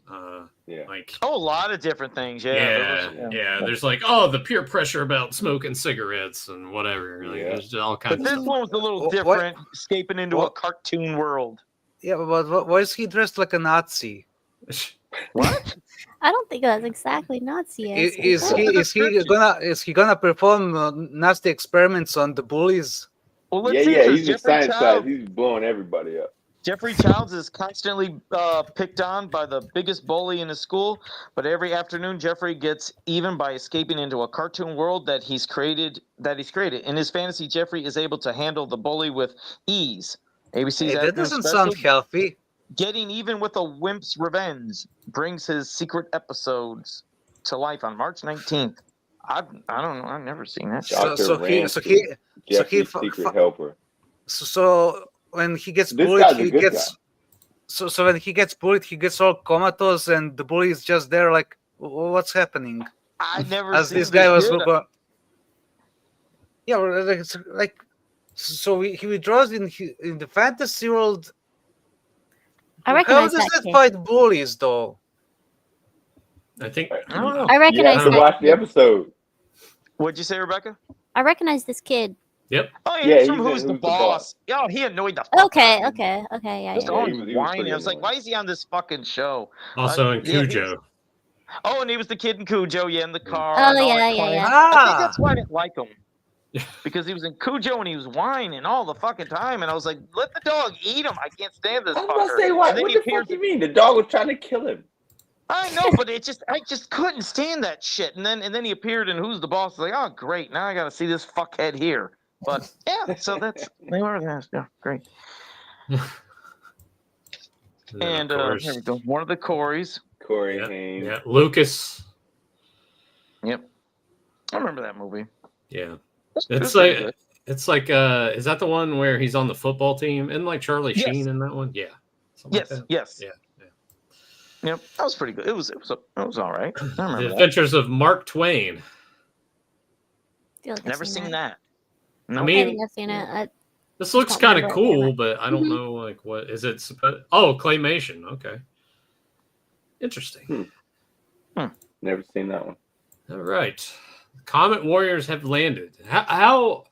B: Like
C: a lot of different things.
B: Yeah. There's like the peer pressure about smoking cigarettes and whatever. Like, there's all kinds.
C: But this one was a little different, escaping into a cartoon world.
E: Yeah, but why is he dressed like a Nazi?
C: What?
F: I don't think that's exactly Nazi.
E: Is he gonna perform nasty experiments on the bullies?
C: Well, let's see,
D: he's a science guy. He's blowing everybody up.
C: Jeffrey Childs is constantly picked on by the biggest bully in his school, but every afternoon Jeffrey gets even by escaping into a cartoon world that he's created. In his fantasy, Jeffrey is able to handle the bully with ease. ABC's
E: that doesn't sound healthy.
C: Getting even with a wimp's revenge brings his secret episodes to life on March 19th. I don't know. I've never seen that.
D: Jeffrey's secret helper.
E: So when he gets bullied, he gets. So when he gets bullied, he gets all comatose, and the bully is just there, like, what's happening?
C: I never.
E: As this guy was. Yeah, like. So he withdraws in the fantasy world.
F: I recognize
E: How does that fight bullies, though?
B: I think
F: I recognize.
D: You have to watch the episode.
C: What'd you say, Rebecca?
F: I recognize this kid.
B: Yep.
C: Oh yeah, he's from Who's the Boss. Oh, he annoyed the fuck
F: Okay,
C: out of me.
F: yeah.
C: Just
F: Yeah.
C: always whining. I was like, why is he on this fucking show?
B: Also in Cujo.
C: And he was the kid in Cujo, in the car.
F: Oh,
C: and all
F: yeah.
C: I think that's why I didn't like him. Because he was in Cujo and he was whining all the fucking time, and I was like, let the dog eat him. I can't stand this
D: I was
C: fucker.
D: about to say, what the fuck you mean? The dog was trying to kill him.
C: I know, but I just couldn't stand that shit. And then he appeared in Who's the Boss? Like, oh great, now I gotta see this fuckhead here. But yeah, so they were great. And here we go. One of the Coreys.
D: Corey Haim.
B: Yeah, Lucas.
C: Yep. I remember that movie.
B: Yeah. It's like is that the one where he's on the football team? Isn't like Charlie Sheen in that one? Yeah.
C: Yes.
B: Like
C: Yes.
B: Yeah.
C: Yep. That was pretty good. It was all right. I remember
B: The
C: that.
B: Adventures of Mark Twain.
C: Never seen that.
B: No. I
F: I
B: mean,
F: think I've seen it.
B: this looks
F: don't
B: kind of
F: remember it,
B: cool, but I don't know like what is it supposed. Oh, claymation. Okay. Interesting.
D: Never seen that one.
B: All right. Comet Warriors have landed. How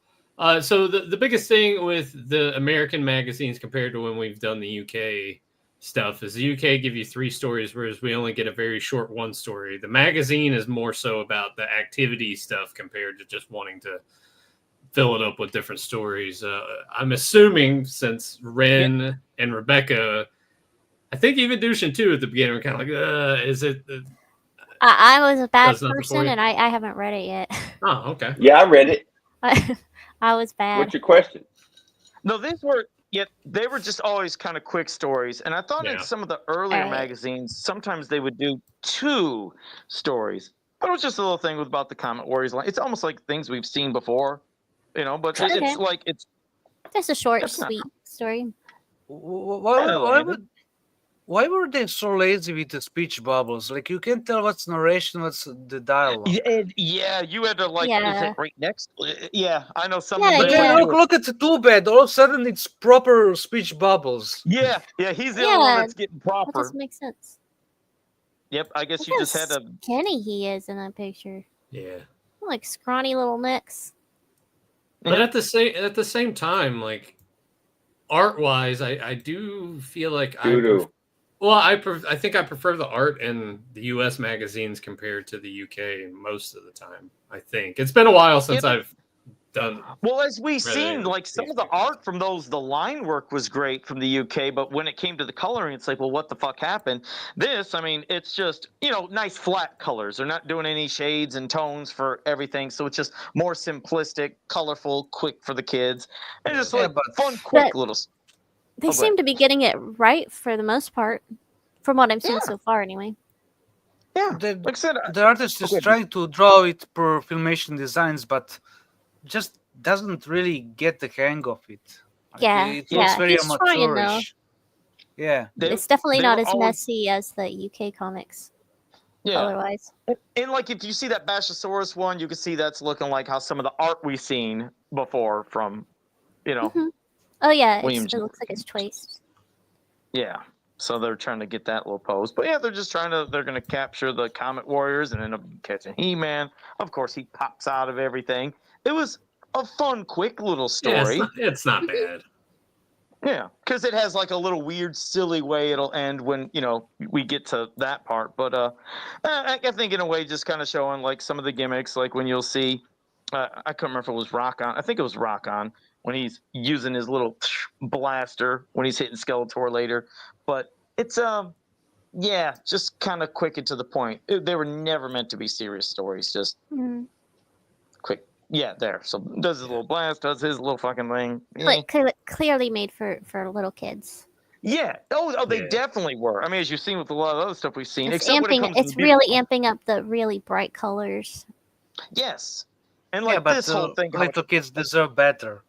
B: so the biggest thing with the American magazines compared to when we've done the UK stuff is the UK give you 3 stories, whereas we only get a very short 1 story. The magazine is more so about the activity stuff compared to just wanting to fill it up with different stories. I'm assuming since Ren and Rebecca, I think even Dushin too at the beginning were kind of like, is it?
F: I was a bad
B: That's not the
F: person,
B: point.
F: and I haven't read it yet.
B: Oh, okay.
D: Yeah, I read it.
F: I was bad.
D: What's your question?
C: No, they were just always kind of quick stories. And I thought in some of the earlier
F: Right.
C: magazines, sometimes they would do 2 stories. But it was just a little thing about the Comet Warriors line. It's almost like things we've seen before, but
F: Okay.
C: it's like it's
F: Just a short,
C: That's not-
F: sweet story.
E: Why were they so lazy with the speech bubbles? Like, you can't tell what's narration, what's the dialogue.
C: yeah, you had to is
F: Yeah.
C: it right next? Yeah, I know some.
F: Yeah,
E: But
F: yeah.
E: then look at the too bad. All of a sudden, it's proper speech bubbles.
C: Yeah, he's the only one
F: Yeah,
C: that's getting
F: That
C: proper.
F: doesn't make sense.
C: Yep, I guess
F: Look
C: you
F: how
C: just had to.
F: skinny he is in that picture.
B: Yeah.
F: Like scrawny little necks.
B: But at the same time, like art wise, I do feel like I think I prefer the art in the US magazines compared to the UK most of the time. I think it's been a while since I've done.
C: Well, as we
B: Really
C: seen, like some of the art from those, the line work was great from the UK, but when it came to the coloring, it's like, well, what the fuck happened? This, I mean, it's just, nice flat colors. They're not doing any shades and tones for everything, so it's just more simplistic, colorful, quick for the kids, and just like fun, quick
F: But-
C: little.
F: They
C: Oh, go
F: seem
C: ahead.
F: to be getting it right for the most part, from what I'm seeing so far, anyway.
C: Yeah,
E: The,
C: like I said,
E: the artist is
C: okay.
E: trying to draw it per Filmation designs, but just doesn't really get the hang of it. Like,
F: Yeah,
E: it looks
F: yeah.
E: very
F: He's trying, though.
E: amateurish. Yeah.
F: It's definitely
C: they
F: not
C: were
F: as
C: always-
F: messy as the UK comics,
C: Yeah.
F: color-wise.
C: And like if you see that Bashosaurus one, you can see that's looking like how some of the art we've seen before from,
F: Mhm. Oh yeah,
C: William
F: it looks like it's twice.
C: yeah. So they're trying to get that little pose. But yeah, they're going to capture the Comet Warriors and end up catching He-Man. Of course, he pops out of everything. It was a fun, quick little
B: Yeah,
C: story.
B: it's not bad.
C: Yeah, because it has like a little weird, silly way it'll end when we get to that part. But I think in a way, just kind of showing like some of the gimmicks, like when you'll see, I couldn't remember if it was Rock On. I think it was Rock On when he's using his little blaster when he's hitting Skeletor later. But it's just kind of quick and to the point. They were never meant to be serious stories. Just
F: Mhm.
C: quick. Yeah, there. So does his little blast, does his little fucking thing.
F: Like clearly made for little kids.
C: Yeah. Oh, they
B: Yeah.
C: definitely were. I mean, as you've seen with a lot of other stuff we've seen,
F: It's
C: except when it comes
F: it's
C: to the
F: really amping up the really bright colors.
C: yes. And
E: Yeah,
C: like
E: but
C: this whole thing, how
E: little kids deserve better.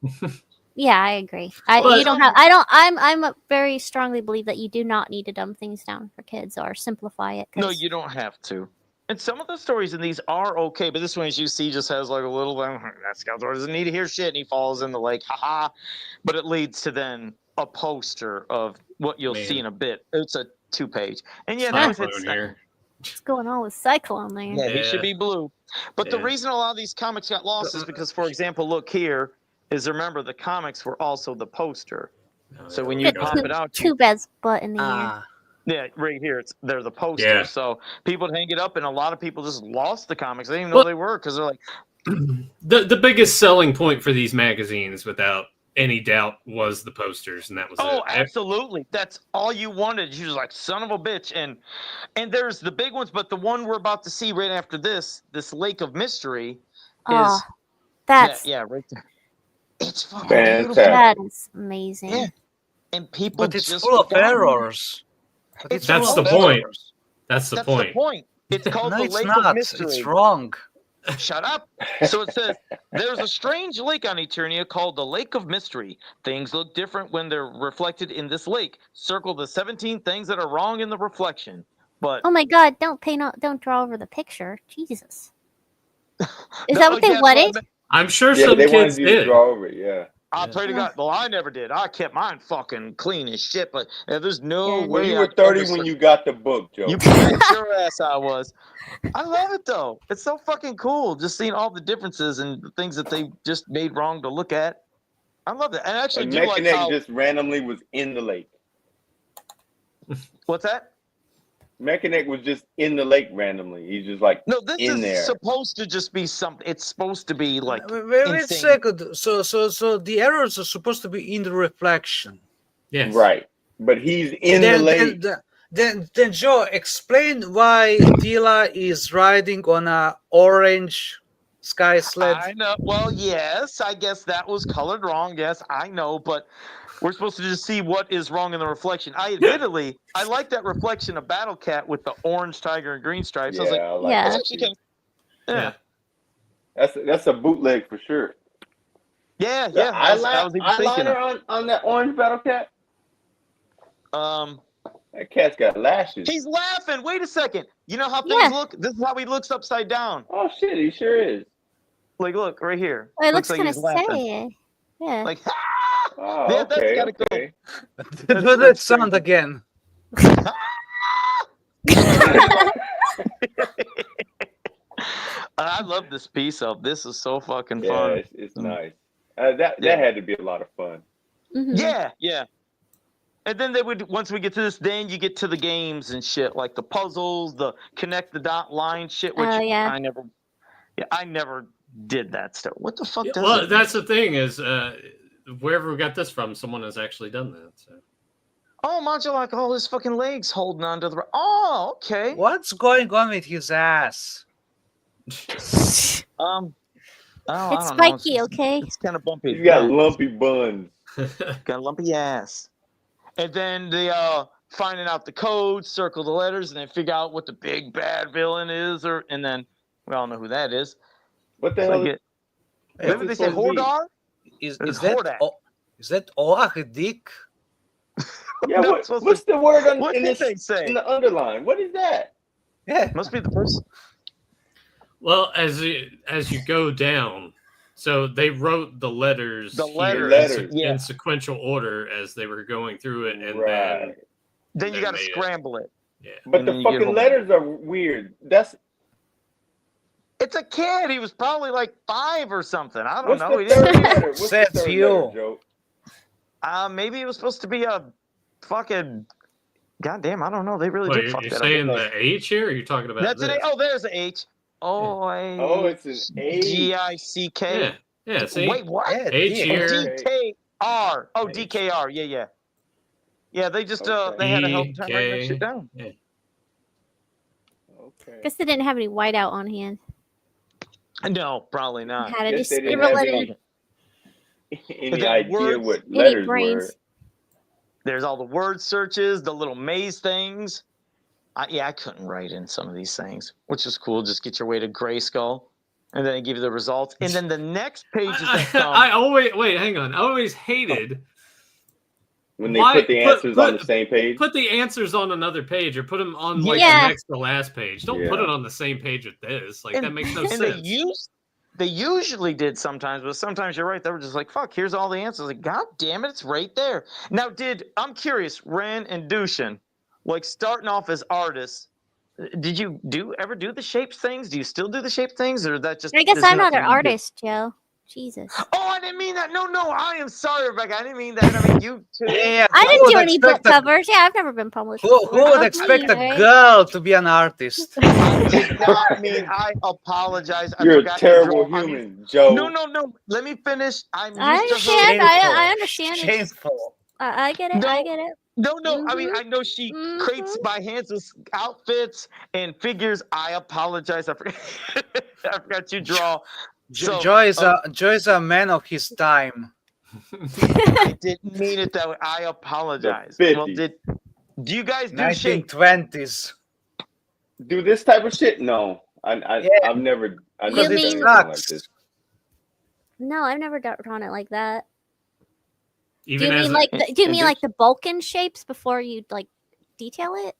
F: Yeah, I agree.
B: Well,
F: You don't have. I'm a very strongly believe that you do not need to dumb things down for kids or simplify it.
C: no,
F: 'cause-
C: you don't have to. And some of the stories in these are okay, but this one, as you see, just has like a little that Skeletor doesn't need to hear shit, and he falls in the lake, haha. But it leads to then a poster of what you'll see
B: Man.
C: in a bit. It's a 2-page, and yeah,
B: Cyclone
C: it's
B: here.
F: What's going on with Cyclone there?
C: Yeah, he should
B: Yeah.
C: be blue. But the
B: Yeah.
C: reason a lot of these comics got lost is because, for example, look here, is remember the comics were also the poster. So when you
F: Fit
C: pop it out,
F: Two Bed's butt in the air.
E: Ah,
C: yeah, right here, they're the poster.
B: Yeah.
C: So people would hang it up, and a lot of people just lost the comics. They didn't even
B: Well-
C: know they were because they're like,
B: The biggest selling point for these magazines, without any doubt, was the posters, and that was
C: oh,
B: it.
C: absolutely, that's all you wanted. You was like, son of a bitch. And there's the big ones, but the one we're about to see right after this Lake of Mystery,
F: Oh,
C: is
F: that's
C: yeah, right there. It's fucking
D: Fantastic.
C: beautiful.
F: that is amazing.
C: Yeah. And people
E: but it's
C: just
E: full of
C: forgot.
E: errors. But
C: It's
B: That's
E: full
B: the
E: of
B: point.
E: errors.
B: That's the
C: That's
B: point.
C: the point. It's called
E: No,
C: the
E: it's
C: Lake of
E: not.
C: Mystery.
E: It's wrong.
C: Shut up. So it says, there's a strange lake on Eternia called the Lake of Mystery. Things look different when they're reflected in this lake. Circle the 17 things that are wrong in the reflection. But
F: Oh my God! Don't draw over the picture. Jesus. Is that what they
C: yeah,
F: wanted?
B: I'm sure
D: Yeah,
B: some
D: they wanted
B: kids
D: you to
B: did.
D: draw over it. Yeah.
C: I
B: Yeah.
C: pray to God. Well, I never did. I kept mine fucking clean as shit. But there's no
F: Yeah.
C: way.
D: Well, you
C: I
D: were
C: could
D: 30
C: ever
D: when
C: say-
D: you got the book, Joe.
C: You bet your ass I was. I love it though. It's so fucking cool. Just seeing all the differences and the things that they just made wrong to look at. I love it. And I actually
D: And
C: do like
D: Mechaneck
C: how.
D: just randomly was in the lake.
C: What's that?
D: Mechaneck was just in the lake randomly. He's just like,
C: No, this
D: in
C: is
D: there.
C: supposed to just be something. It's supposed to be like.
E: Wait a
C: insane.
E: second. So the errors are supposed to be in the reflection.
B: Yes.
D: right. But he's in the lake.
E: Then Joe, explain why Dila is riding on a orange sky sled.
C: I know. Well, yes, I guess that was colored wrong. Yes, I know, but we're supposed to just see what is wrong in the reflection. I admittedly, I like that reflection of Battle Cat with the orange tiger and green stripes. I was like,
D: I like
F: Yeah.
C: that's
D: that
C: actually
D: too.
C: kind of, yeah.
D: That's a bootleg for sure.
C: Yeah,
D: The
C: yeah. I was even thinking.
D: eyeliner on that orange battle cat. That cat's got lashes.
C: He's laughing. Wait a second. You know how things
F: Yeah.
C: look? This is how he looks upside down.
D: Oh shit, he sure is.
C: Like, look right here.
F: Well, it looks
C: like
F: kind of
C: he's laughing.
F: sad. Yeah.
C: Like,
D: Oh,
C: Yeah, that's
D: okay,
C: gotta go.
D: okay.
E: Do that sound again.
C: I love this piece of. This is so fucking
D: Yeah,
C: fun.
D: it's nice. That
C: Yeah.
D: had to be a lot of fun.
F: Mhm.
C: Yeah, yeah. And then they would once we get to this, then you get to the games and shit, like the puzzles, the connect the dot line shit, which
F: Oh, yeah.
C: I never did that stuff. What the fuck
B: Yeah,
C: does
B: well,
C: it?
B: that's the thing is, wherever we got this from, someone has actually done that. So.
C: Oh, Mancha like all his fucking legs holding onto the. Oh, okay.
E: What's going on with his ass?
C: Oh, I
F: It's
C: don't know.
F: spiky, okay?
C: It's kind of bumpy.
D: He's got
C: Yeah.
D: lumpy buns.
C: Got a lumpy ass. And then the finding out the code, circle the letters, and then figure out what the big bad villain is, and then we all know who that is.
D: What the
C: It's
D: hell?
C: like it-
D: what's
C: Remember
D: it
C: they say
D: supposed to be?
C: Hordar?
E: Is
C: It's
E: that
C: Hordak.
E: is that Oach Dick?
D: Yeah,
C: No, it's supposed
D: what's the word
C: What
D: in,
C: did
D: this,
C: they say?
D: in the underline? What is that?
E: Yeah.
C: Must be the person.
B: Well, as you go down, so they wrote the letters,
C: The
B: here
D: letters,
C: yeah.
B: in sequential order as they were going through it, and
D: Right.
C: Then you
B: They
C: got to
B: made it.
C: scramble it.
B: yeah.
D: But
C: And
D: the
C: then you get
D: fucking
C: home.
D: letters are weird. That's
C: It's a kid. He was probably like 5 or something. I don't
D: what's
C: know.
D: the
C: He didn't-
D: third letter? What's the
E: Says
D: third
E: you.
D: letter, Joe?
C: Maybe it was supposed to be a fucking. Goddamn, I don't know. They really
B: What,
C: did
B: you're
C: fuck that
B: saying
C: up.
B: the H here? Or are you talking about
C: That's
B: this?
C: an A. Oh, there's an H.
D: Oh, it's an A.
C: G-I-C-K.
B: Yeah, yeah. See,
C: Wait, what?
E: Yeah,
B: H
E: Dick.
B: here.
C: D-K-R. Oh,
B: H.
C: D-K-R. Yeah, yeah. Yeah, they just
D: Okay.
C: they had a hell of a time writing that
B: E-K.
C: shit down.
D: Okay.
F: Guess they didn't have any whiteout on hand.
C: No, probably not.
F: Had to
D: Guess
F: just
D: they didn't
F: scribble
D: have
F: it in.
D: Any
C: the
D: idea
C: words-
D: what
F: Any
D: letters
F: brains.
D: were?
C: There's all the word searches, the little maze things. I couldn't write in some of these things, which is cool. Just get your way to Grayskull, and then they give you the results. And then the next pages that come.
B: I always hang on. I always hated
D: When they
B: Why-
D: put the
B: put-
D: answers
B: put-
D: on the same page?
B: put the answers on another page or put them on like
F: Yeah.
B: the next to last page. Don't put
D: Yeah.
B: it on the same page with this. Like that makes no
C: and
B: sense.
C: they usually did sometimes, but sometimes you're right. They were just like, "Fuck, here's all the answers." Like, God damn it, it's right there. Now, I'm curious, Ren and Dushin, like starting off as artists, did you ever do the shapes things? Do you still do the shape things, or that just?
F: I guess
C: there's
F: I'm not an
C: nothing you do?
F: artist, Joe. Jesus.
C: Oh, I didn't mean that. No, I am sorry, Rebecca. I didn't mean that. I mean you too.
E: Yeah,
F: I
E: who
F: didn't
E: would
F: do any book
E: expect a-
F: covers. Yeah, I've never been published.
E: Who
F: before.
E: would
F: Not
E: expect
F: me,
E: a
F: right?
E: girl to be an artist?
C: I did not mean. I apologize. I
D: You're a
C: forgot to
D: terrible
C: draw.
D: human, Joe.
C: No. Let me finish. I'm
F: I
C: used to her.
F: understand. I
E: Shameful.
F: understand. It's just-
E: Shameful.
F: I get it.
C: No.
F: I get it.
C: No. I mean, I know she
F: Mhm.
C: creates my hands with outfits and figures. I apologize. I forgot, I forgot you draw. So,
E: Joy is a man of his time.
C: I didn't mean it that way. I apologize.
D: The
C: Well,
D: 50s.
C: do you guys do shape?
E: 1920s.
D: Do this type of shit? No.
E: Yeah.
D: I've never
F: You
D: done
F: mean-
D: anything like this.
F: No, I've never drawn it like that. Do
B: Even
F: you
B: as
F: mean
B: a-
F: like do you
C: and
F: mean
C: this-
F: like the Vulcan shapes before you like detail it,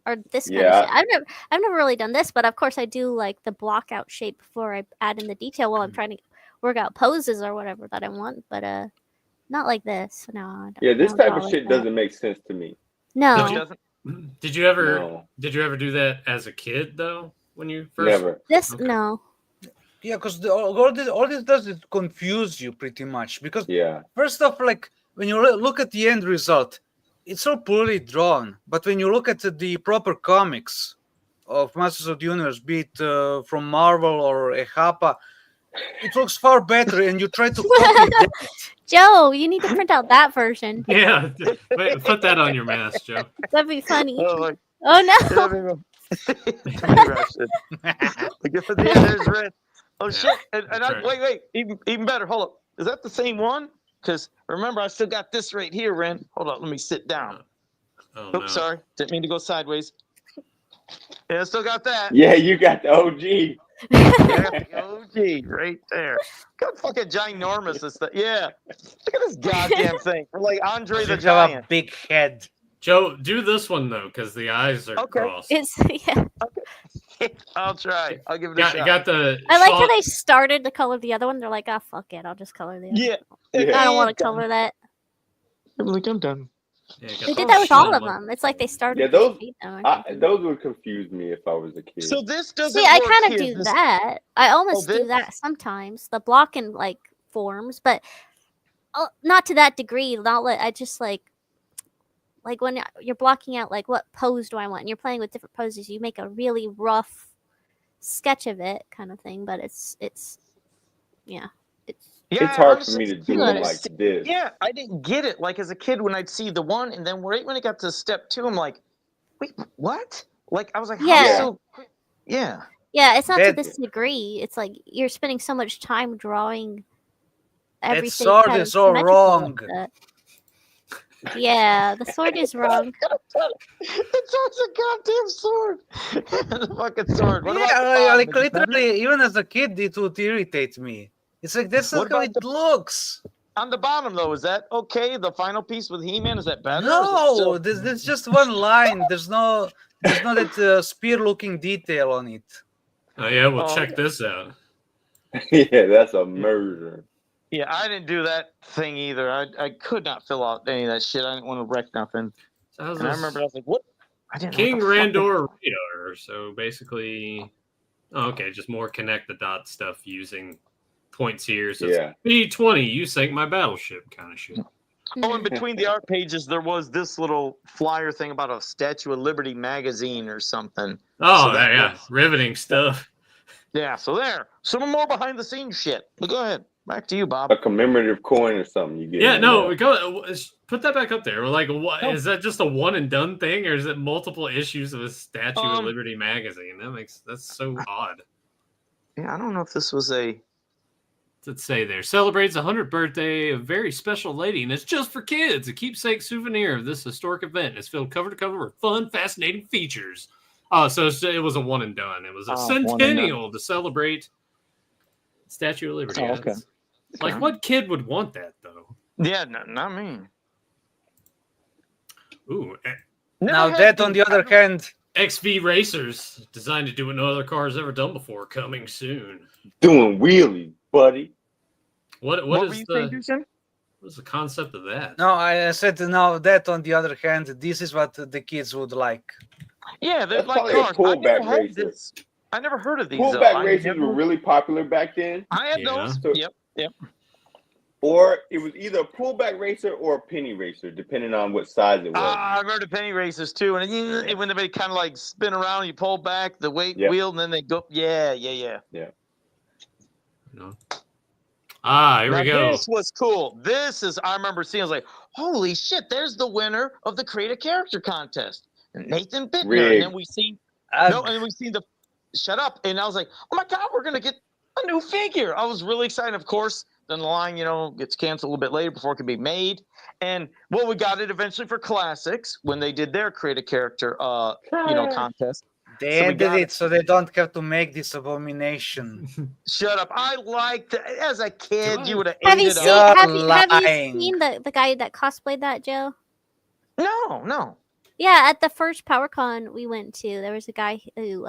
F: or this kind
D: Yeah.
F: of shit? I've never really done this, but of course I do like the block out shape before I add in the detail while I'm trying to work out poses or whatever that I want. But not like this. No. I don't-
D: Yeah,
F: I
D: this
F: don't
D: type
F: draw
D: of
F: like
D: shit
F: that.
D: doesn't make sense to me.
F: No.
B: Did you-
C: Doesn't-
B: did you ever
D: No.
B: do that as a kid though? When you first
D: Never.
F: This
B: Okay.
F: no.
E: Yeah, because all this does is confuse you pretty much. Because
D: Yeah.
E: first off, like when you look at the end result, it's all poorly drawn. But when you look at the proper comics of Masters of the Universe, be it from Marvel or EHAPA, it looks far better. And you try to copy that.
F: Joe, you need to print out that version.
B: Yeah, wait, put that on your mask, Joe.
F: That'd be funny.
C: Oh, like,
F: Oh no.
C: There's red. Oh
B: Yeah.
C: shit! And
B: Right.
C: wait, even better. Hold up. Is that the same one? Because remember, I still got this right here, Ren. Hold on, let me sit down.
B: Oh,
C: Oops, sorry, didn't mean to go sideways. Yeah, I still got that.
D: Yeah, you got the OG.
C: Yeah, the OG right there. Look how fucking ginormous this thing. Yeah, look at this goddamn thing. We're like Andre
E: You
C: the
E: have a
C: Giant.
E: big head.
B: Joe, do this one though, because the eyes are
C: Okay.
B: crossed.
F: It's yeah.
C: I'll try. I'll give it a
B: Got,
C: shot.
B: got the.
F: I like how
B: Shaw-
F: they started to color the other one. They're like, ah, fuck it, I'll just color the other.
C: Yeah.
F: I don't want to color that.
C: I'm like, I'm done.
B: Yeah, got
F: They
B: the
F: did that with all
B: Shawn
F: of
B: look.
F: them. It's like they started.
D: Yeah,
F: to
D: those-
F: shade them or something.
D: Those would confuse me if I was a kid.
C: So this doesn't.
F: See, I
C: work
F: kind of
C: here.
F: do
C: This-
F: that. I almost
C: this?
F: do that sometimes. The block in like forms, but not to that degree. Not like I just like when you're blocking out like what pose do I want, and you're playing with different poses. You make a really rough sketch of it, kind of thing. But it's Yeah,
D: It's hard for me to do it like this.
C: Yeah, I didn't get it. Like as a kid, when I'd see the one, and then right when it got to step 2, I'm like, wait, what? Like I was like,
F: Yeah.
C: how so quick? Yeah.
F: Yeah, it's not to
E: That-
F: this degree. It's like you're spending so much time drawing everything.
E: sword
F: kind
E: is
F: of
E: all
F: symmetrical
E: wrong.
F: like that. Yeah, the sword is wrong.
C: It's always a goddamn sword. The fucking sword. What about the
E: Yeah,
C: bottom?
E: like
C: Is it better?
E: literally, even as a kid, it would irritate me. It's like that's
C: What
E: not how
C: about
E: it looks.
C: On the bottom though, is that okay? The final piece with He-Man, is that better? or is it
E: No,
C: still-
E: there's just one line. There's no that spear-looking detail on it.
B: Oh yeah, well
C: Oh,
B: check this out.
D: Yeah, that's a murder.
C: Yeah, I didn't do that thing either. I could not fill out any of that shit. I didn't want to wreck nothing.
B: So how's
C: And I
B: this?
C: remember I was like, what? I didn't know
B: King
C: what the fuck
B: Randor Radar. So basically, okay, just more connect the dot stuff using points here. So
D: Yeah.
B: it's B20, you sank my battleship kind of shit.
C: Oh, in between the art pages, there was this little flyer thing about a Statue of Liberty magazine or something.
B: Oh,
C: So that
B: yeah,
C: was-
B: riveting stuff.
C: Yeah, so there. Some more behind the scenes shit. But go ahead. Back to you, Bob.
D: A commemorative coin or something you get.
B: Yeah,
D: in
B: no,
D: there.
B: go put that back up there. Like, what
C: No.
B: is that? Just a one and done thing, or is it multiple issues of a Statue of Liberty magazine? That's so odd.
C: Yeah, I don't know if this was a.
B: Let's say there celebrates 100th birthday of a very special lady, and it's just for kids. A keepsake souvenir of this historic event. It's filled cover to cover with fun, fascinating features. Oh, so it was a one and done. It was a
C: one and done.
B: centennial to celebrate Statue of Liberty.
C: Oh, okay.
B: That's- Like, what kid would want that though?
C: Yeah, not me.
B: Ooh,
E: Now
C: Never had
E: that, on the other hand,
B: XV Racers, designed to do what no other car has ever done before, coming soon.
D: Doing wheelies, buddy.
B: What
C: were
B: is
C: you saying,
B: the
C: Dusan?
B: what's the concept of that?
E: no, I said now that on the other hand, this is what the kids would like.
C: Yeah, they're
D: That's
C: like
D: probably a
C: cars. I never
D: pullback
C: had
D: racer.
C: this. I never heard of these. though.
D: Pullback
C: I
D: races
C: never-
D: were really popular back then.
C: I had
B: Yeah.
C: those.
D: So-
C: Yep.
D: Or it was either a pullback racer or a penny racer, depending on what size it was.
C: I remember the penny races too, and when they kind of like spin around, you pull back the weight
D: Yep.
C: wheel, and then they go. Yeah.
B: No. Ah, here
C: Now,
B: we go.
C: this was cool. This is I remember seeing. I was like, "Holy shit!" There's the winner of the Create a Character contest, Nathan Bittner.
D: Rigged.
C: And then we seen and then we seen the shut up, and I was like, "Oh my god, we're gonna get a new figure!" I was really excited. Of course, then the line, gets canceled a little bit later before it can be made. And we got it eventually for Classics when they did their Create a Character, contest.
E: They
C: So we
E: ended
C: got
E: it so they don't have to make this abomination.
C: Shut up! I liked it. As a kid, you would have
F: Have
C: ate
F: you
C: it
F: seen?
C: up.
F: Have you
E: lying.
F: seen the guy that cosplayed that, Joe?
C: No.
F: Yeah, at the first PowerCon we went to, there was a guy who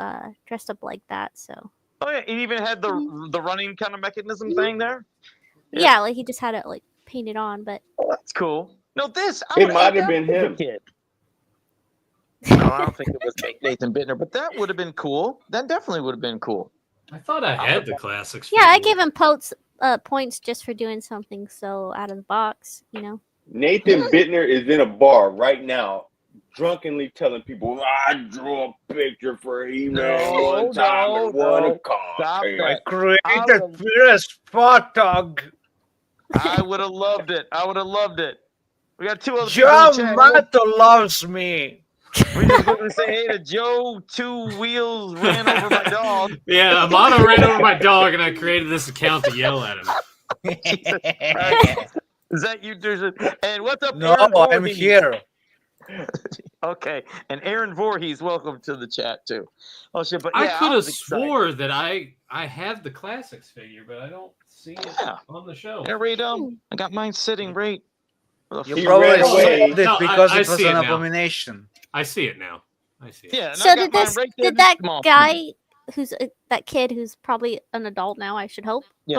F: dressed up like that. So
C: Oh yeah, it even had the running kind of mechanism thing there.
F: yeah, like he just had it like painted on. But
C: Oh, that's cool. No, this
D: It
C: would've
D: might
C: ate
D: have
C: that
D: been
C: as a
D: him.
C: kid. No, I don't think it was Nathan Bittner, but that would have been cool. That definitely would have been cool.
B: I thought I had the classics.
F: yeah, I
B: figure.
F: gave him points just for doing something so out of the box.
D: Nathan Bittner is in a bar right now, drunkenly telling people, "I drew a picture for He-Man one time and won a
C: Stop
D: contest."
C: that.
E: Created Fierce Photog.
C: I would have loved it. We got two other
E: Joe
C: people in the chat.
E: Mato loves me.
C: We just going to say hey to Joe. 2 wheels ran over my dog.
B: Yeah, Amato ran over my dog, and I created this account to yell at him.
C: Is that you, Dusan? And what's up,
E: No,
C: Aaron
E: I'm
C: Voorhees?
E: here.
C: Okay, and Aaron Voorhees, welcome to the chat too. Oh shit! But
B: I
C: yeah,
B: could have
C: was excited.
B: swore that I have the classics figure, but I don't see it
C: Yeah.
B: on the shelf.
C: Yeah, right. I got mine sitting right.
E: You
D: He
E: probably
D: ran away.
E: sold it
B: No,
E: because
B: I
E: it was
B: see it
E: an
B: now.
E: abomination.
B: I see it now. I see it.
C: Yeah. and I
F: So
C: got
F: did
C: mine
F: this?
C: right there,
F: Did that
C: this small
F: guy who's that kid who's probably an adult now? I should hope.
C: Yeah.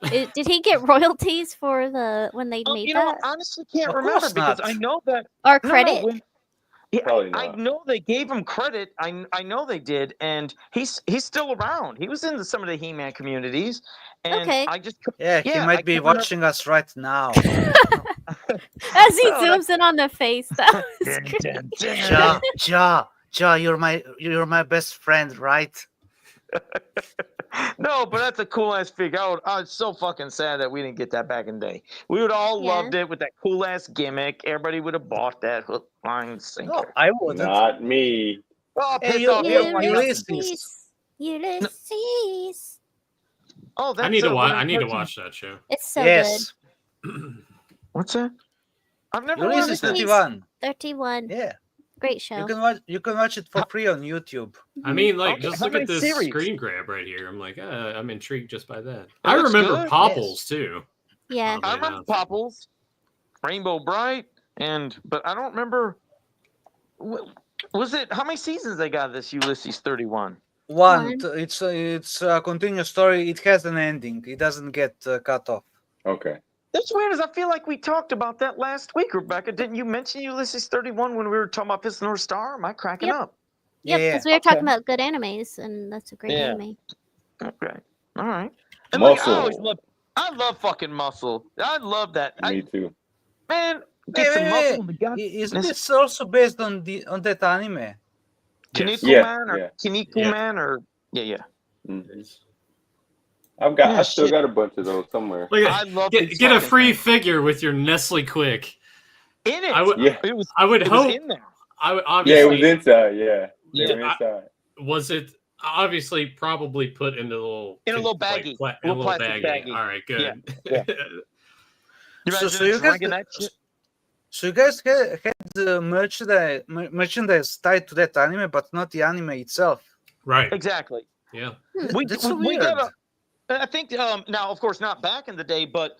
F: But did he get royalties for when they
C: Oh,
F: made
C: you know,
F: that
C: I honestly can't
E: Of
C: remember
E: course
C: because
E: not.
C: I know that
F: or
C: no,
F: credit?
C: yeah,
D: Probably
C: I
D: not.
C: know they gave him credit. I know they did, and he's still around. He was in some of the He-Man communities, and
F: Okay.
C: I just
E: Yeah,
C: Yeah,
E: he
C: I
E: might be
C: can't remember-
E: watching us right now.
F: As he
C: No,
F: zooms in on the face, that was great.
E: Ja, you're my best friend, right?
C: No, but that's a cool ass figure. I was so fucking sad that we didn't get that back in the day. We would all
F: Yeah.
C: loved it with that cool ass gimmick. Everybody would have bought that hook, line, sinker.
E: No, I wouldn't.
D: Not me.
C: Oh,
E: Hey,
C: piss
E: you-
C: off!
E: you-
C: You don't like
E: you
C: nothing.
E: Ulysses.
F: Ulysses.
C: Oh, that's
B: I need to watch.
C: William
B: I need to
C: Hurt's-
B: watch that show.
F: It's so
E: Yes.
C: What's that? I've never
E: Ulysses
C: watched it.
E: 31.
F: good. 31.
E: Yeah.
F: Great show.
E: You can watch it for free on YouTube.
B: I mean, like,
C: Okay,
B: just
C: how
B: look at
C: many
B: this
C: series?
B: screen grab right here. I'm like, I'm intrigued just by that.
C: It
B: I
C: looks
B: remember
C: good.
B: Popples too.
F: Yeah.
C: I remember Popples, Rainbow Bright, but I don't remember. Was it how many seasons they got this Ulysses 31?
E: One. It's a continuous story. It has an ending. It doesn't get cut off.
D: Okay.
C: That's weird, as I feel like we talked about that last week, Rebecca. Didn't you mention Ulysses 31 when we were talking about Fist of the North Star? Am I cracking
F: Yep.
C: up?
F: Yep,
E: Yeah.
F: because we were talking about good animes, and that's a great
C: Yeah.
F: anime.
C: Okay. All right. And look,
D: Muscle.
C: I love fucking Muscle. I love that.
D: Me too.
C: Man, get some muscle in the gut.
E: Isn't this also based on that anime?
B: Yes.
C: Kinnikuman
D: Yeah,
C: or
D: yeah.
C: Kinnikuman or yeah.
D: Mhm. I still
C: shit.
D: got a bunch of those somewhere.
B: Look
C: I
B: at,
C: love
B: get,
C: these
B: get a
C: fucking
B: free
C: things.
B: figure with your Nestle Quick.
C: In it.
B: I would.
D: Yeah.
C: It was.
B: I would
C: It was
B: hope.
C: in there.
B: I would
D: Yeah, it
B: obviously.
D: was inside. Yeah. They
C: Yeah.
D: were inside.
B: Was it obviously probably put into a little
C: In a little baggie.
B: in a
C: Little
B: little
C: plastic
B: baggie.
C: baggie.
B: All right, good.
C: Yeah. You
E: So-
C: imagine
E: so you guys-
C: drinking that shit?
E: So you guys had the merchandise tied to that anime, but not the anime itself.
B: Right.
C: Exactly.
B: Yeah.
E: That's so
C: we
E: weird.
C: got I think now, of course, not back in the day, but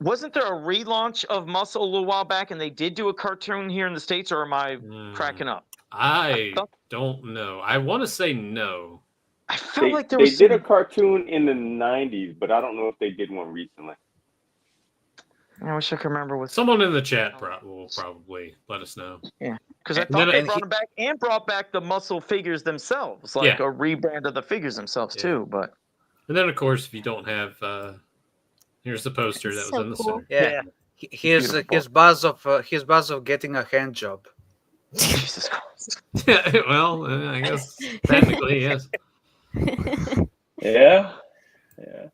C: wasn't there a relaunch of Muscle a little while back, and they did do a cartoon here in the States, or am I cracking up?
B: I don't know. I want to say no.
C: I felt
D: They,
C: like there
D: they
C: was
D: did a
C: some-
D: cartoon in the 90s, but I don't know if they did one recently.
C: I wish I could remember what.
B: Someone in the chat will probably let us know.
C: Because I
B: And
C: thought
B: then-
C: they
B: and
C: brought
B: he-
C: them back and brought back the Muscle figures themselves, like
B: Yeah.
C: a rebrand of the figures themselves
B: Yeah.
C: too. But
B: And then, of course, if you don't have, here's the poster that was
F: So
B: in the
F: cool.
B: center.
E: Yeah. Here's
C: Beautiful.
E: his buzz of getting a hand job.
C: Jesus Christ.
B: Well, I guess technically yes.
D: Yeah. Yeah.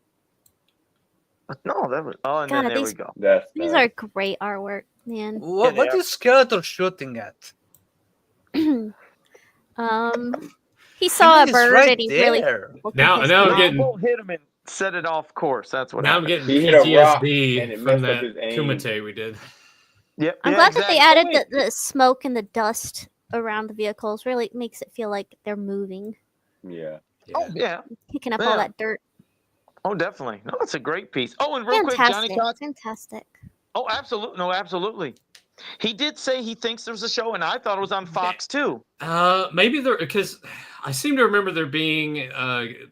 C: No, that was. Oh, and
F: God,
C: then there we
F: these-
C: go.
D: That's
F: These
D: nice.
F: are great artwork, man.
E: What is Skeletor shooting at?
F: He saw a
E: He's
F: bird
E: right
F: and he really.
E: there.
B: Now I'm
C: Rob
B: getting
C: Bolt hit him and set it off course. That's what
B: now I'm
C: happened.
B: getting
D: He hit a rock and
B: PTSD
D: it
B: from
D: messed up
B: that
D: his aim.
B: Kumite we did.
C: Yep.
F: I'm
C: yeah,
F: glad that they
C: exactly.
F: added the smoke and the dust around the vehicles. Really makes it feel like they're moving,
D: Yeah.
C: Oh yeah.
F: kicking up
C: Yeah.
F: all that dirt.
C: Oh, definitely. No, it's a great piece. Oh, and real quick, Johnny
F: Fantastic.
C: Cox.
F: Fantastic.
C: Oh, absolutely. No, absolutely. He did say he thinks there's a show, and I thought it was on Fox too.
B: Maybe there because I seem to remember there being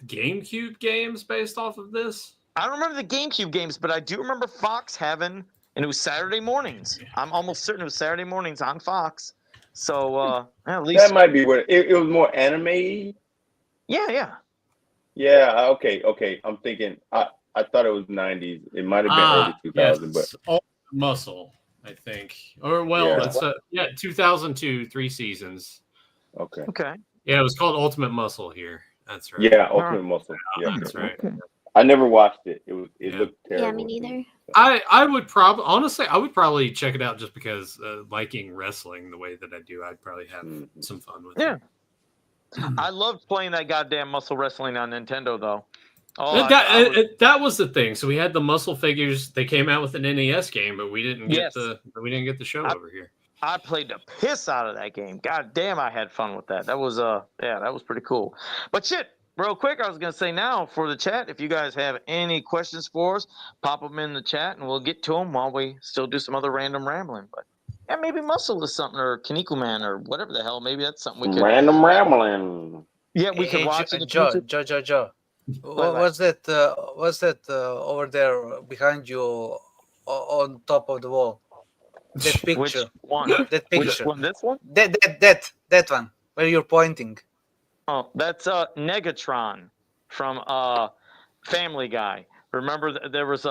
B: GameCube games based off of this.
C: I don't remember the GameCube games, but I do remember Fox having, and it was Saturday mornings. I'm almost certain it was Saturday mornings on Fox. So at least,
D: That might be what it was more anime.
C: yeah.
D: Yeah. Okay. I'm thinking. I thought it was 90s. It might have been early 2000,
B: yes, Ultimate Muscle, I think. Or well,
D: Yeah.
B: it's 2002, 3 seasons.
D: but okay.
C: Okay.
B: Yeah, it was called Ultimate Muscle here. That's right.
D: Yeah, Ultimate Muscle. Yeah.
B: That's right.
D: I never watched it. It
B: Yeah.
D: looked terrible.
F: Yeah, me neither.
B: I would probably honestly I would probably check it out just because liking wrestling the way that I do, I'd probably have some fun with
C: Yeah.
B: it.
C: I loved playing that goddamn muscle wrestling on Nintendo, though. Oh,
B: That was the thing. So we had the muscle figures. They came out with an NES game, but we didn't get the show over here.
C: I played the piss out of that game. God damn, I had fun with that. That was that was pretty cool. But shit, real quick, I was gonna say now for the chat, if you guys have any questions for us, pop them in the chat and we'll get to them while we still do some other random rambling. But yeah, maybe Muscle is something, or Kinnikuman, or whatever the hell. Maybe that's something we could.
D: Random rambling.
C: Yeah, we could watch in the future.
E: Joe. What's that over there behind you on top of the wall? That picture.
C: Which one?
E: That
C: Which
E: picture.
C: one? This one?
E: That one where you're pointing.
C: Oh, that's Negatron from Family Guy. Remember, there was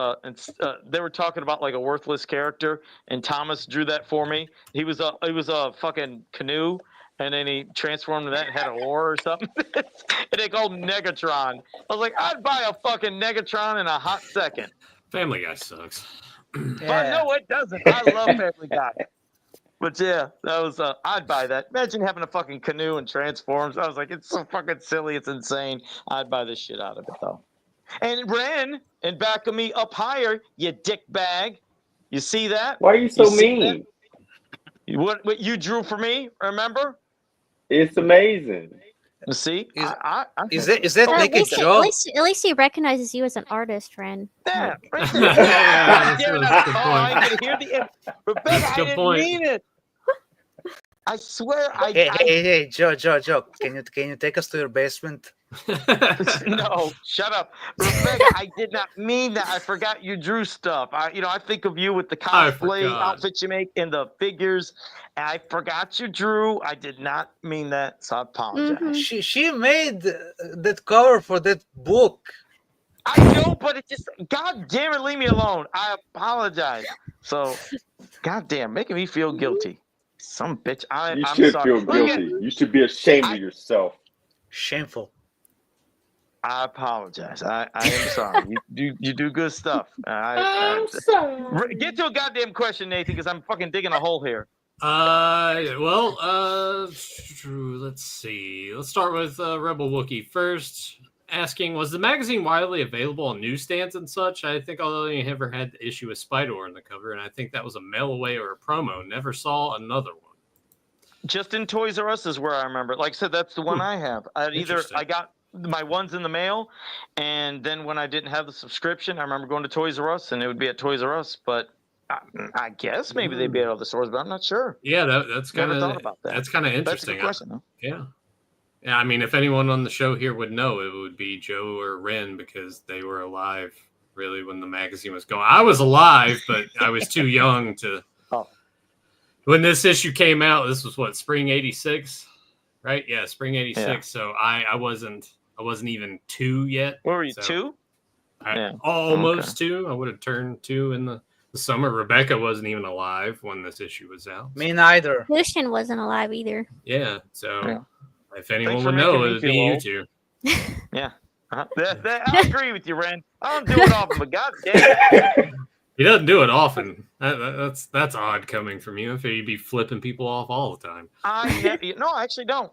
C: they were talking about like a worthless character, and Thomas drew that for me. He was a fucking canoe, And then he transformed to that and had an ore or something. And they called Negatron. I was like, I'd buy a fucking Negatron in a hot second.
B: Family Guy sucks.
C: But no, it doesn't. I love Family Guy. But yeah, that was I'd buy that. Imagine having a fucking canoe and transforms. I was like, it's so fucking silly, it's insane. I'd buy the shit out of it though. And Ren, in back of me up higher, you dick bag. You see that?
D: Why are you so mean?
C: What you drew for me, remember?
D: It's amazing.
C: See?
E: Is that
F: Well,
E: like a joke?
F: at least he recognizes you as an artist, Ren.
C: Yeah, right there.
B: Yeah, that's a good
C: I
B: point.
C: can hear the end. Rebecca,
B: That's a
C: I
B: good
C: didn't
B: point.
C: mean it. I swear,
E: Hey, Joe, can you take us to your basement?
C: No, shut up, Rebecca. I did not mean that. I forgot you drew stuff. I think of you with the cosplay
B: forgot.
C: outfits you make and the figures. I forgot you drew. I did not mean that, so I apologize.
F: Mhm.
E: She made that cover for that book.
C: I know, but it just, God damn it, leave me alone. I apologize. So, God damn, making me feel guilty. Some bitch.
D: You
C: I'm
D: should
C: sorry.
D: feel
C: Look at-
D: guilty. You should be ashamed of yourself.
E: Shameful.
C: I apologize. I am sorry. You do good stuff. Get to a goddamn question, Nathan, because I'm fucking digging a hole here.
B: Let's see. Let's start with Rebel Wookie first. Asking, was the magazine widely available on newsstands and such? I think I only ever had the issue with Spider on the cover, and I think that was a mail away or a promo. Never saw another one.
C: Just in Toys R Us is where I remember. Like I said, that's the one I have.
B: Interesting.
C: I got my ones in the mail, and then when I didn't have the subscription, I remember going to Toys R Us, and it would be at Toys R Us. But I guess maybe they'd be at other stores, but I'm not sure.
B: Yeah, that's kind
C: Never
B: of
C: thought about that.
B: That's kind of
C: That's a
B: interesting.
C: good question. Huh?
B: Yeah. Yeah, I mean, if anyone on the show here would know, it would be Joe or Ren because they were alive really when the magazine was going. I was alive, but I was too young to.
C: Oh.
B: When this issue came out, this was what, spring '86, right? Yeah, spring '86.
C: Yeah.
B: So I wasn't even 2 yet.
C: Where were you,
B: so
C: 2? Yeah.
B: Almost 2. I would have turned 2 in the summer. Rebecca wasn't even alive when this issue was out.
E: Me neither.
F: Lucian wasn't alive either.
B: Yeah, so.
C: Yeah.
B: If anyone
C: for
B: would
C: making
B: know,
C: me
B: it would be
C: feel
B: you
C: old.
B: two.
C: Yeah. I agree with you, Ren. I don't do it often, but God damn.
B: He doesn't do it often. That's odd coming from you. If he'd be flipping people off all the time.
C: No, I actually don't.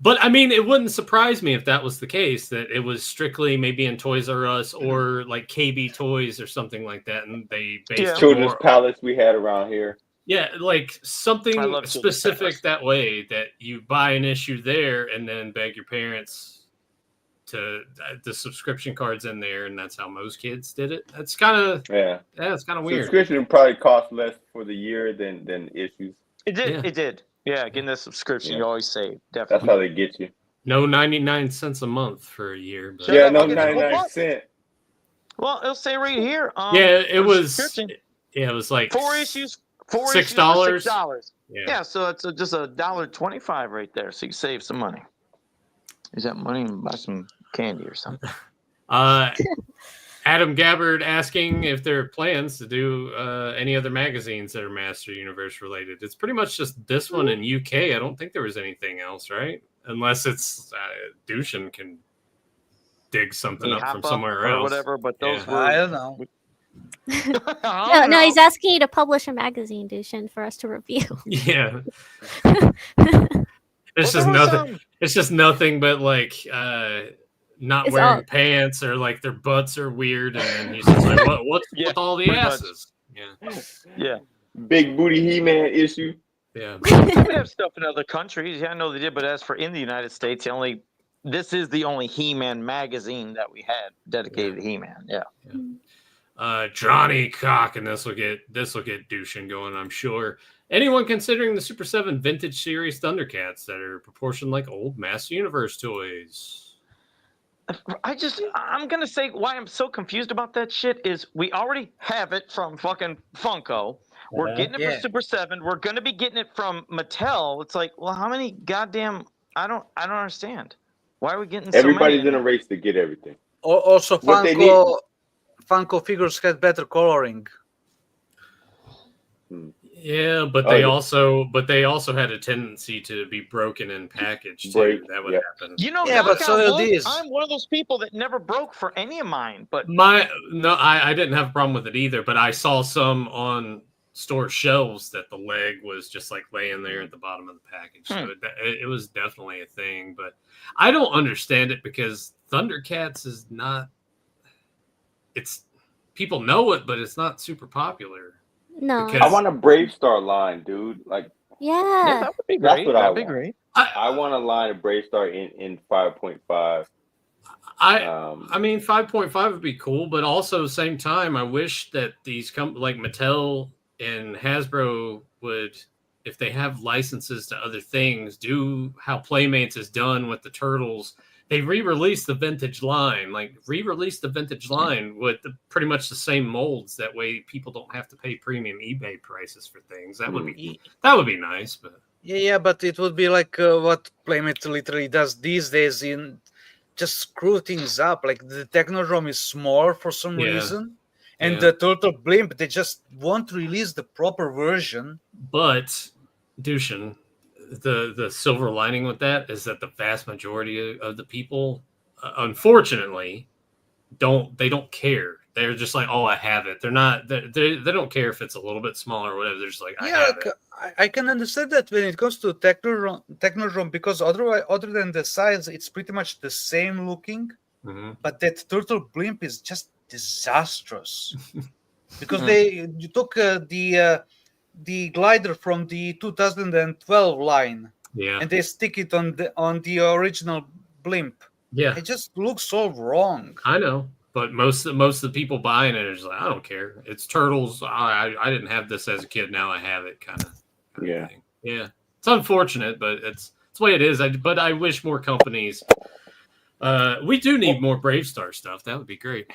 B: But I mean, it wouldn't surprise me if that was the case. That it was strictly maybe in Toys R Us or like KB Toys or something like that, and they based
D: Children's
B: more,
D: Palace we had around here.
B: yeah, like
C: I
B: something
C: love Children's
B: specific
C: Palace.
B: that way that you buy an issue there and then beg your parents to the subscription cards in there, and that's how most kids did it. That's kind of it's kind of weird.
D: Subscription probably cost less for the year than issues.
C: It did.
B: Yeah.
C: It did. Yeah, getting that subscription,
D: Yeah.
C: you always save.
D: That's
C: Definitely.
D: how they get you.
B: No 99 cents a month for a year. But
C: Shut
D: Yeah,
C: up,
D: no
C: I'll get the whole
D: 99
C: month.
D: cent.
C: Well, it'll say right here.
B: yeah, it
C: for
B: was.
C: subscription,
B: Yeah, it was like
C: four issues.
B: $6.
C: $6.
B: Yeah.
C: Yeah, so it's just $1.25 right there. So you save some money. Use that money and buy some candy or something.
B: Adam Gabbard asking if there are plans to do any other magazines that are Master Universe related. It's pretty much just this one in UK. I don't think there was anything else, right? Unless it's Dushin can dig something up from
C: Hapa
B: somewhere
C: or
B: else.
C: whatever, but those
B: Yeah.
C: were.
E: I don't know.
F: No, he's asking you to publish a magazine, Dushin, for us to review.
B: Yeah.
C: Well,
B: It's just
C: there was
B: nothing.
C: some-
B: It's just nothing but like not
F: It's
B: wearing
F: all-
B: pants or like their butts are weird, and then he's just like, what's
C: Yeah,
B: with all the
C: pretty much.
B: asses? Yeah,
C: Yeah.
D: Big booty He-Man issue.
B: yeah.
C: They would have stuff in other countries. Yeah, I know they did, but as for in the United States, this is the only He-Man magazine that we had dedicated to He-Man. Yeah.
B: Johnny Cock, and this will get Dushin going, I'm sure. Anyone considering the Super 7 vintage series Thundercats that are proportioned like old Master Universe toys?
C: I'm gonna say why I'm so confused about that shit is we already have it from fucking Funko. We're getting it
E: Yeah.
C: from Super 7. We're gonna be getting it from Mattel. It's like, well, how many goddamn? I don't understand. Why are we getting so
D: Everybody's
C: many?
D: in a race to get everything.
E: Also,
D: What they
E: Funko figures had better coloring.
B: Yeah, but they also had a tendency to be broken in package too. That would happen.
C: You know,
E: Yeah, but
C: knock
E: so
C: on
E: it
C: wood,
E: is.
C: I'm one of those people that never broke for any of mine. But
B: I didn't have a problem with it either, but I saw some on store shelves that the leg was just like laying there at the bottom of the package. So it was definitely a thing, but I don't understand it because Thundercats is not. It's people know it, but it's not super popular.
F: No.
B: Because
D: I want a Brave Star line, dude. Like,
F: Yeah.
C: that would be
D: that's
C: great.
D: what I
C: That'd be
D: want.
C: great.
D: I want a line of Brave Star in 5.5.
B: I mean, 5.5 would be cool, but also same time, I wish that these like Mattel and Hasbro would, if they have licenses to other things, do how Playmates is done with the Turtles. They re-release the vintage line, with pretty much the same molds. That way, people don't have to pay premium eBay prices for things. That would be nice. But
E: Yeah, but it would be like what Playmate literally does these days in just screw things up. Like the Technodrome is small for some reason, and the Turtle Blimp, they just won't release the proper version.
B: But Dushin, the silver lining with that is that the vast majority of the people, unfortunately, don't care. They're just like, oh, I have it. They're not. They don't care if it's a little bit smaller or whatever. They're just like, I have it.
E: I can understand that when it comes to Technodrome, because other than the size, it's pretty much the same looking.
B: Mm-hmm.
E: But that Turtle Blimp is just disastrous because you took the glider from the 2012 line, and they stick it on the original Blimp.
B: Yeah,
E: it just looks so wrong.
B: I know, but most of the people buying it are just like, I don't care. It's Turtles. I didn't have this as a kid. Now I have it. Kind of thing. Yeah. It's unfortunate, but it's the way it is. But I wish more companies. We do need more Brave Star stuff. That would be great.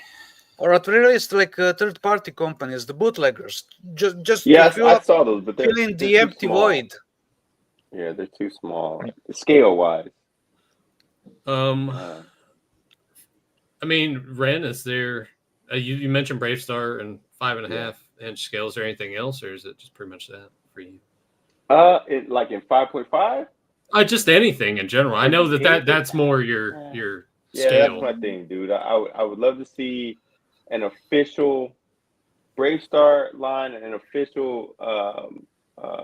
E: Or at least like third-party companies, the bootleggers, just
D: I saw those, but
E: fill in the empty void.
D: Yeah, they're too small, scale-wise.
B: I mean, Ren, is there? You mentioned Brave Star and 5.5-inch scales, or anything else, or is it just pretty much that for you?
D: Like in 5.5.
B: Just anything in general. I know that's more your
D: yeah,
B: scale.
D: That's my thing, dude. I would love to see an official Brave Star line, an official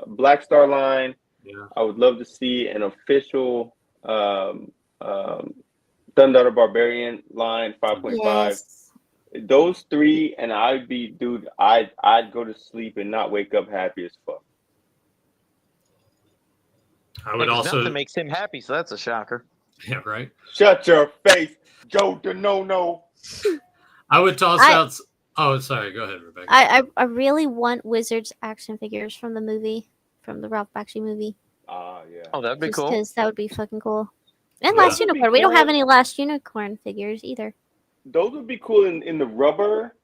D: Black Star line.
B: Yeah.
D: I would love to see an official Thunderdaughter Barbarian line 5.5.
F: Yes.
D: Those three, and I'd go to sleep and not wake up happy as fuck.
B: I would also.
C: Nothing makes him happy, so that's a shocker.
B: Yeah, right.
D: Shut your face, Joe DeNono.
B: I would toss out. Oh, sorry. Go ahead, Rebecca.
F: I really want Wizards action figures from the movie, from the Ralph Bakshi movie.
D: Yeah.
C: Oh, that'd be
F: Just
C: cool.
F: because that would be fucking cool. And Last Unicorn. We don't have any Last Unicorn figures either.
D: Those would be cool in the rubber.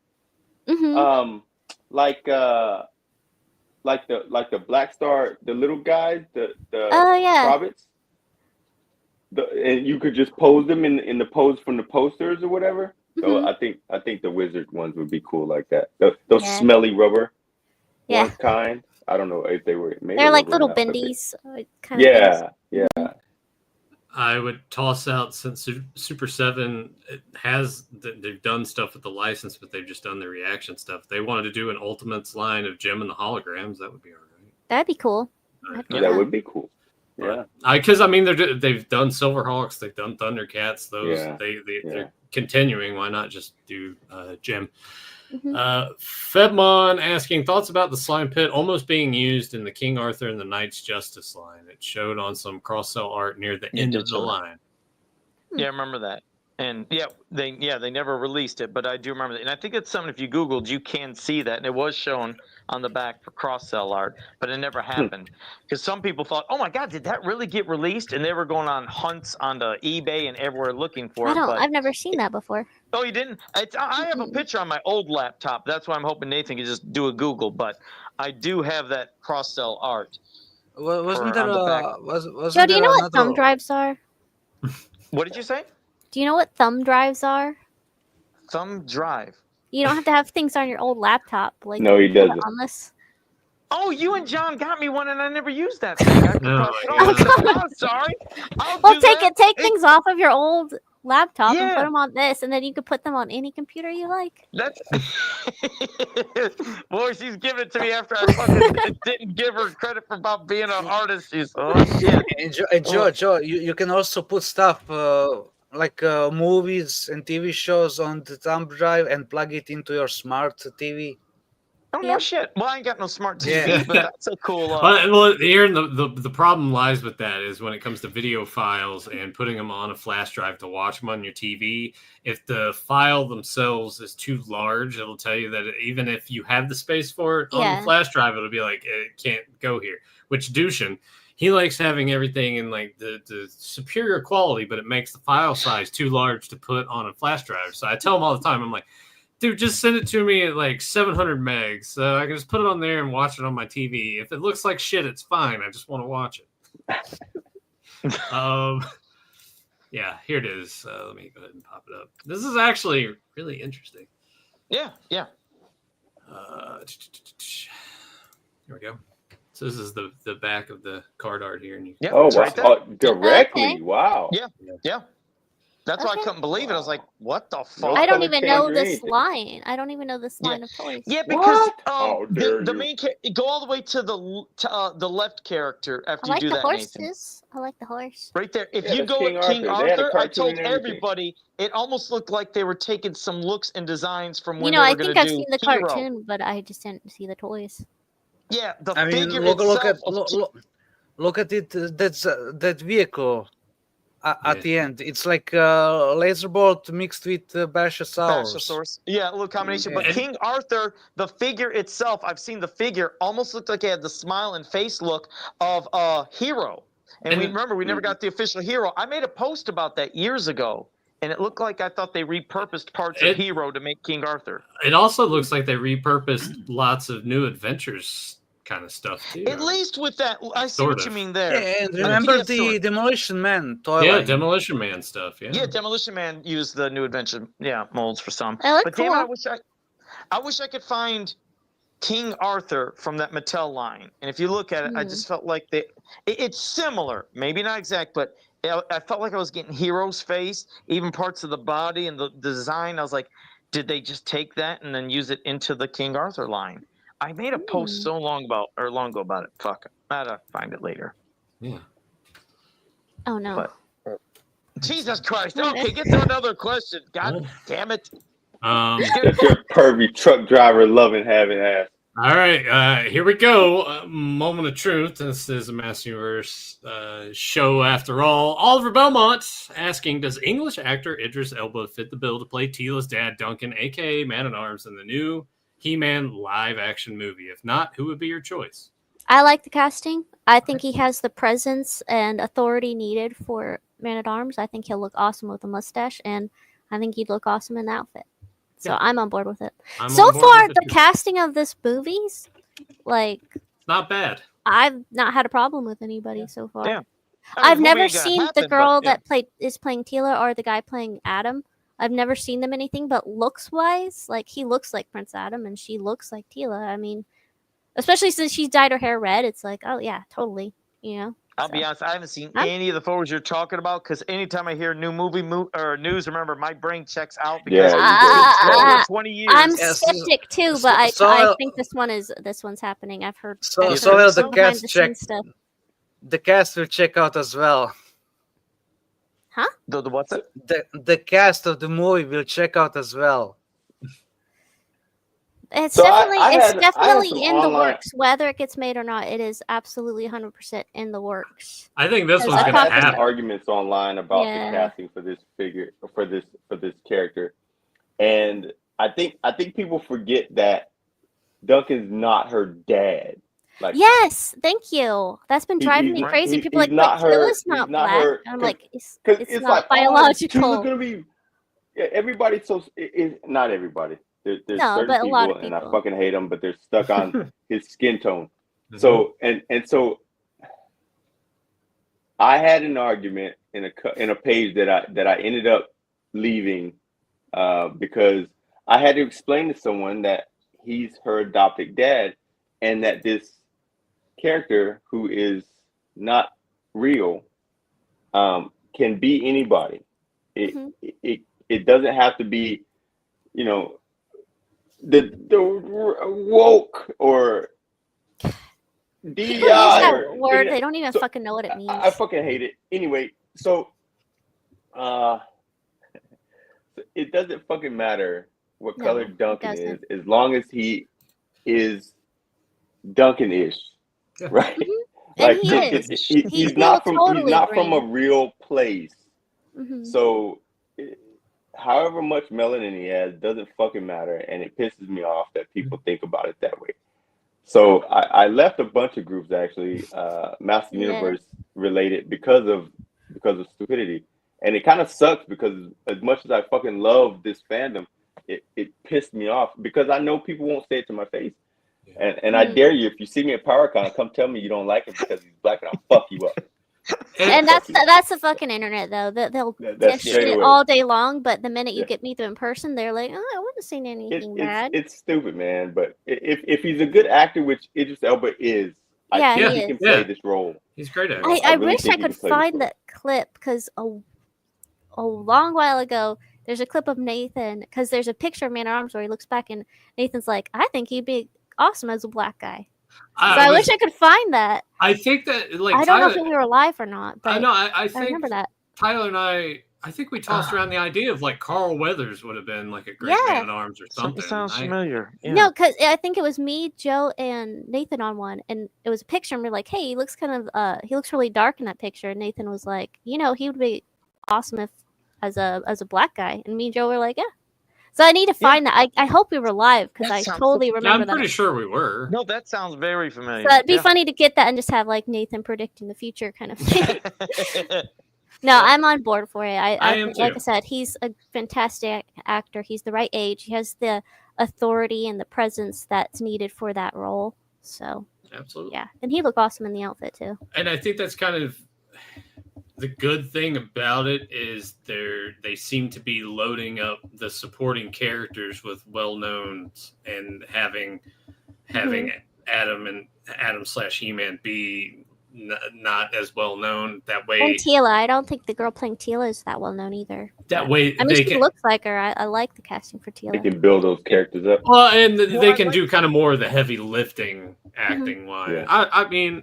F: Mm-hmm.
D: Like the Black Star, the little guys, the Probbits. And you could just pose them in the pose from the posters or whatever. So I think the Wizard ones would be cool like that. Those smelly rubber kind. I don't know if they were.
F: They're like little bendies. Kind of
D: yeah.
B: I would toss out, since Super 7 they've done stuff with the license, but they've just done the reaction stuff. If they wanted to do an Ultimates line of Jim and the holograms, that would be all right.
F: That'd be cool.
D: That would be cool. Yeah.
B: Because I mean they've done Silverhawks, they've done Thundercats. Those they're continuing. Why not just do Jim? Fedmon asking thoughts about the slime pit almost being used in the King Arthur and the Knights Justice line. It showed on some cross-sell art near the end of the line.
C: Yeah, I remember that. And they never released it, but I do remember that. And I think it's something, if you Googled, you can see that. And it was shown on the back for cross-sell art, but it never happened. Because some people thought, oh my God, did that really get released? And they were going on hunts onto eBay and everywhere looking for it.
F: I've never seen that before.
C: Oh, you didn't? I have a picture on my old laptop. That's why I'm hoping Nathan can just do a Google. But I do have that cross-sell art.
E: Wasn't there
F: Joe, do you know what thumb drives are?
C: What did you say?
F: Do you know what thumb drives are?
C: Thumb drive.
F: You don't have to have things on your old laptop. Like,
D: no, he doesn't.
F: On this.
C: Oh, you and John got me one, and I never used that thing. I
B: No,
C: I'm sorry.
F: Well, take things off of your old laptop and put
C: Yeah.
F: them on this, and then you could put them on any computer you like.
C: That's boy, she's giving it to me after I fucking didn't give her credit for about being an artist. She's shit.
E: And Joe, you can also put stuff like movies and TV shows on the thumb drive and plug it into your smart TV.
C: Oh no shit. Well, I ain't got no smart TV,
E: Yeah.
C: but that's a cool.
B: Well, here the problem lies with that is when it comes to video files and putting them on a flash drive to watch them on your TV. If the file themselves is too large, it'll tell you that even if you have the space for it on the flash drive, it'll be like it can't go here. Which Dushin, he likes having everything in like the superior quality, but it makes the file size too large to put on a flash drive. So I tell him all the time, I'm like, dude, just send it to me at like 700 megs. So I can just put it on there and watch it on my TV. If it looks like shit, it's fine. I just want to watch it. Yeah, here it is. Let me go ahead and pop it up. This is actually really interesting.
C: Yeah.
B: Here we go. So this is the back of the card art here. And you
D: Oh, wow.
C: right there.
D: Oh, directly.
F: Okay.
D: Wow.
C: Yeah. That's why I couldn't believe it. I was like, "What the fuck?"
F: I don't
D: color
F: even
D: change
F: know
D: or
F: this
D: anything.
F: line. I don't even know this line of toys.
C: Yeah, because
D: What? How dare
C: the
D: you.
C: main go all the way to the left character after
F: I like
C: you do
F: the
C: that. Nathan.
F: horses. I like the horse.
C: Right there. If
D: Yeah,
C: you
D: that's
C: go
D: King
C: at King
D: Arthur. They had a
C: Arthur, I
D: cartoon
C: told
D: and everything.
C: everybody it almost looked like they were taking some looks and designs from when
F: You know,
C: they
F: I
C: were going
F: think
C: to
F: I've
C: do
F: seen the
C: Hero.
F: cartoon, but I just didn't see the toys.
C: Yeah, the
E: I mean,
C: figure
E: look at
C: itself.
E: look at it. That's that vehicle at the end. It's like laser bolt mixed with Bashasaurus.
C: Bashasaurus. Yeah, a little combination. But
B: Yeah.
C: King Arthur, the figure itself, I've seen the figure, almost looked like it had the smile and face look of Hero. And we remember we never got the official Hero. I made a post about that years ago, and it looked like I thought they repurposed parts of Hero to make King Arthur.
B: It also looks like they repurposed lots of New Adventures kind of stuff too.
C: At least with that, I see
B: Sort
C: what you
B: of.
C: mean there.
E: Yeah, and remember
C: Yeah,
E: the
C: sort of.
E: Demolition Man toy
B: Yeah,
E: line?
B: Demolition Man stuff. Yeah.
C: Yeah, Demolition Man used the New Adventure molds for some.
F: They look
C: But damn it,
F: cool.
C: I wish I could find King Arthur from that Mattel line. And if you look at it, I just felt like it's similar, maybe not exact, but I felt like I was getting Hero's face, even parts of the body and the design. I was like, did they just take that and then use it into the King Arthur line? I made a post so long ago about it. Fuck, I gotta find it later.
B: Yeah.
F: Oh no.
C: But Jesus Christ! Okay, get to another question. God damn it!
D: That's your pervy truck driver loving having ass.
B: All right, here we go. Moment of truth. This is a Mass Universe show after all. Oliver Belmont asking, does English actor Idris Elba fit the bill to play Teela's dad, Duncan, a.k.a. Man-at-Arms, in the new He-Man live-action movie? If not, who would be your choice?
F: I like the casting. I think he has the presence and authority needed for Man-at-Arms. I think he'll look awesome with a mustache, and I think he'd look awesome in the outfit. So
B: Yeah.
F: I'm on board with it.
B: I'm
F: So
B: on board
F: far,
B: with it
F: the
B: too.
F: casting of this movie's like
B: Not bad.
F: I've not had a problem with anybody so far.
C: Yeah.
F: I've
C: the
F: never
C: movie ain't gonna
F: seen
C: happen,
F: the girl
C: but, yeah.
F: that is playing Teela or the guy playing Adam. I've never seen them anything, but looks wise, like he looks like Prince Adam and she looks like Teela. I mean, especially since she's dyed her hair red, it's like, oh yeah, totally. You know.
C: I'll be honest, I haven't seen any of the photos you're talking about because anytime I hear new movie or news, remember my brain checks out because
D: Yeah,
C: it's 20 years.
F: I'm
E: Yes,
F: skeptic too, but I
E: so-
F: think this one's happening. I've heard
E: So
F: I've
E: so
F: heard
E: will
F: some
E: the cast
F: behind-the-scenes
E: check.
F: stuff.
E: The cast will check out as well.
C: The what's it?
E: The cast of the movie will check out as well.
F: It's
D: So
F: definitely
D: I had some
F: in the
D: online-
F: works. Whether it gets made or not, it is absolutely 100% in the works.
B: I think this
F: Because
B: one's
F: I
B: going to
F: thought this-
D: Some
B: happen.
D: arguments online about
F: Yeah.
D: the casting for this figure for this character, and I think people forget that Duncan's not her dad. Like
F: Yes, thank you. That's been driving me
D: he's-
F: crazy.
D: he-
F: People are
D: he's
F: like,
D: not
F: but
D: her-
F: Teela's not
D: he's not
F: black.
D: her-
F: I'm
D: 'cause-
F: like,
D: because
F: it's not
D: like
F: biological.
D: Teela's gonna be. Yeah, everybody's so not everybody. There's
F: No,
D: certain
F: but a lot of
D: people, and I
F: people.
D: fucking hate them, but they're stuck on his skin tone.
B: Mm-hmm.
D: So and so, I had an argument in a page that I ended up leaving because I had to explain to someone that he's her adopted dad, and that this character who is not real can be anybody. It doesn't have to be, you know, the woke or DEI.
F: People use that word. They don't even fucking know what it means.
D: I fucking hate it. Anyway, so it doesn't fucking matter what color Duncan is, as long as he is Duncan-ish, right? Like he's not from a real place. So however much melanin he has doesn't fucking matter, and it pisses me off that people think about it that way. So I left a bunch of groups actually, Master Universe related because of stupidity. And it kind of sucks because as much as I fucking love this fandom, it pissed me off because I know people won't say it to my face. And I dare you, if you see me at PowerCon, come tell me you don't like him because he's black and I'll fuck you up.
F: And that's the fucking internet though. They'll shit all day long, but the minute you get me to in person, they're like, "Oh, I wouldn't say anything bad."
D: It's stupid, man. But if he's a good actor, which Idris Elba is, I think he can play this role.
B: He's great at
F: it. I wish I could find that clip because a long while ago, there's a clip of Nathan because there's a picture of Man at Arms where he looks back and Nathan's like, "I think he'd be awesome as a black guy." So I wish I could find that.
B: I think that
F: I don't know if we were alive or not. But
B: I know. I think
F: remember that.
B: Tyler and I think we tossed around the idea of like Carl Weathers would have been like a great Man at Arms or something.
C: Sounds familiar. Yeah.
F: No, because I think it was me, Joe, and Nathan on one, and it was a picture, and we're like, "Hey, he looks he looks really dark in that picture." And Nathan was like, "You know, he would be awesome if as a black guy." And me and Joe were like, "Yeah." So I need to find that. I hope we were live because I totally remember that.
B: I'm pretty sure we were.
C: No, that sounds very familiar.
F: So it'd be funny to get that and just have like Nathan predicting the future kind of thing. No, I'm on board for it. I am too. Like I said, he's a fantastic actor. He's the right age. He has the authority and the presence that's needed for that role. So
B: absolutely,
F: yeah, and he looked awesome in the outfit too.
B: And I think that's kind of the good thing about it is they seem to be loading up the supporting characters with well-knowns and having Adam/He-Man be not as well known that way.
F: And Teela, I don't think the girl playing Teela is that well known either.
B: That way,
F: I mean, she looks like her. I like the casting for Teela.
D: They can build those characters up.
B: Well, and they can do kind of more of the heavy lifting acting wise. Yeah. I mean,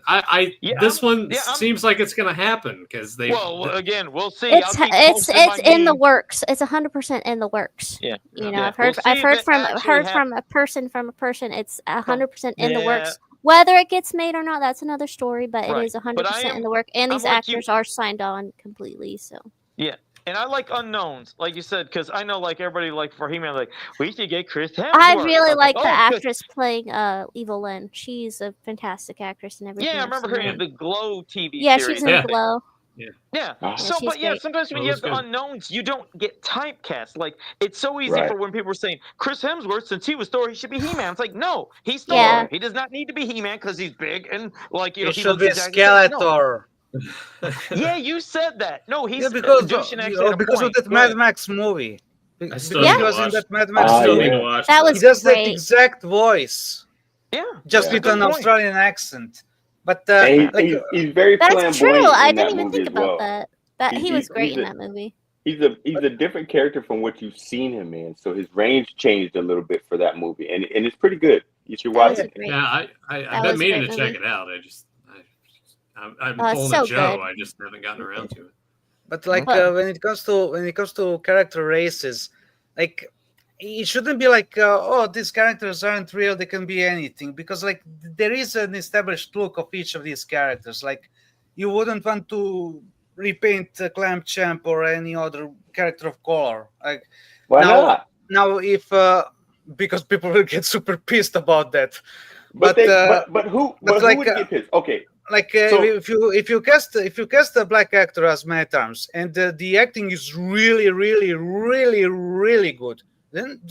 B: this one seems like it's going to happen because they.
C: Well, again, we'll see.
F: It's in the works. It's 100% in the works.
C: Yeah,
F: you know, I've heard from a person. It's 100% in the works. Whether it gets made or not, that's another story. But it is 100% in the work, and these actors are signed on completely. So
C: yeah, and I like unknowns, like you said, because I know like everybody like for He-Man, like we should get Chris Hemsworth.
F: I really like the actress playing Evil Lynn. She's a fantastic actress and everything.
C: Yeah, I remember her in the Glow TV series.
F: Yeah, she's in the Glow.
C: Yeah. Sometimes when you have the unknowns, you don't get typecast. Like it's so easy for when people are saying Chris Hemsworth, since he was Thor, he should be He-Man. It's like no, he's Thor. Yeah. He does not need to be He-Man because he's big and like
E: he should be Skeletor.
C: Yeah, you said that. No, he's
E: because of that Mad Max movie. Because he was in that Mad Max movie.
F: That was
E: he does that exact voice.
C: Yeah,
E: just with an Australian accent. But
D: he's very flamboyant.
F: That's true. I didn't even think about that. He was great in that movie.
D: He's a different character from what you've seen him in, so his range changed a little bit for that movie, and it's pretty good. You should watch it.
B: Yeah, I've been meaning to check it out. I'm pulling a Joe. Good. I just haven't gotten around to it.
E: But like when it comes to character races, like. It shouldn't be like, these characters aren't real. They can be anything because, like, there is an established look of each of these characters. Like, you wouldn't want to repaint Clamp Champ or any other character of color. Like,
D: why not?
E: Now, if because people will get super pissed about that.
D: But who would get pissed? Okay.
E: Like if you cast a black actor as Man at Arms and the acting is really, really, really, really good. Then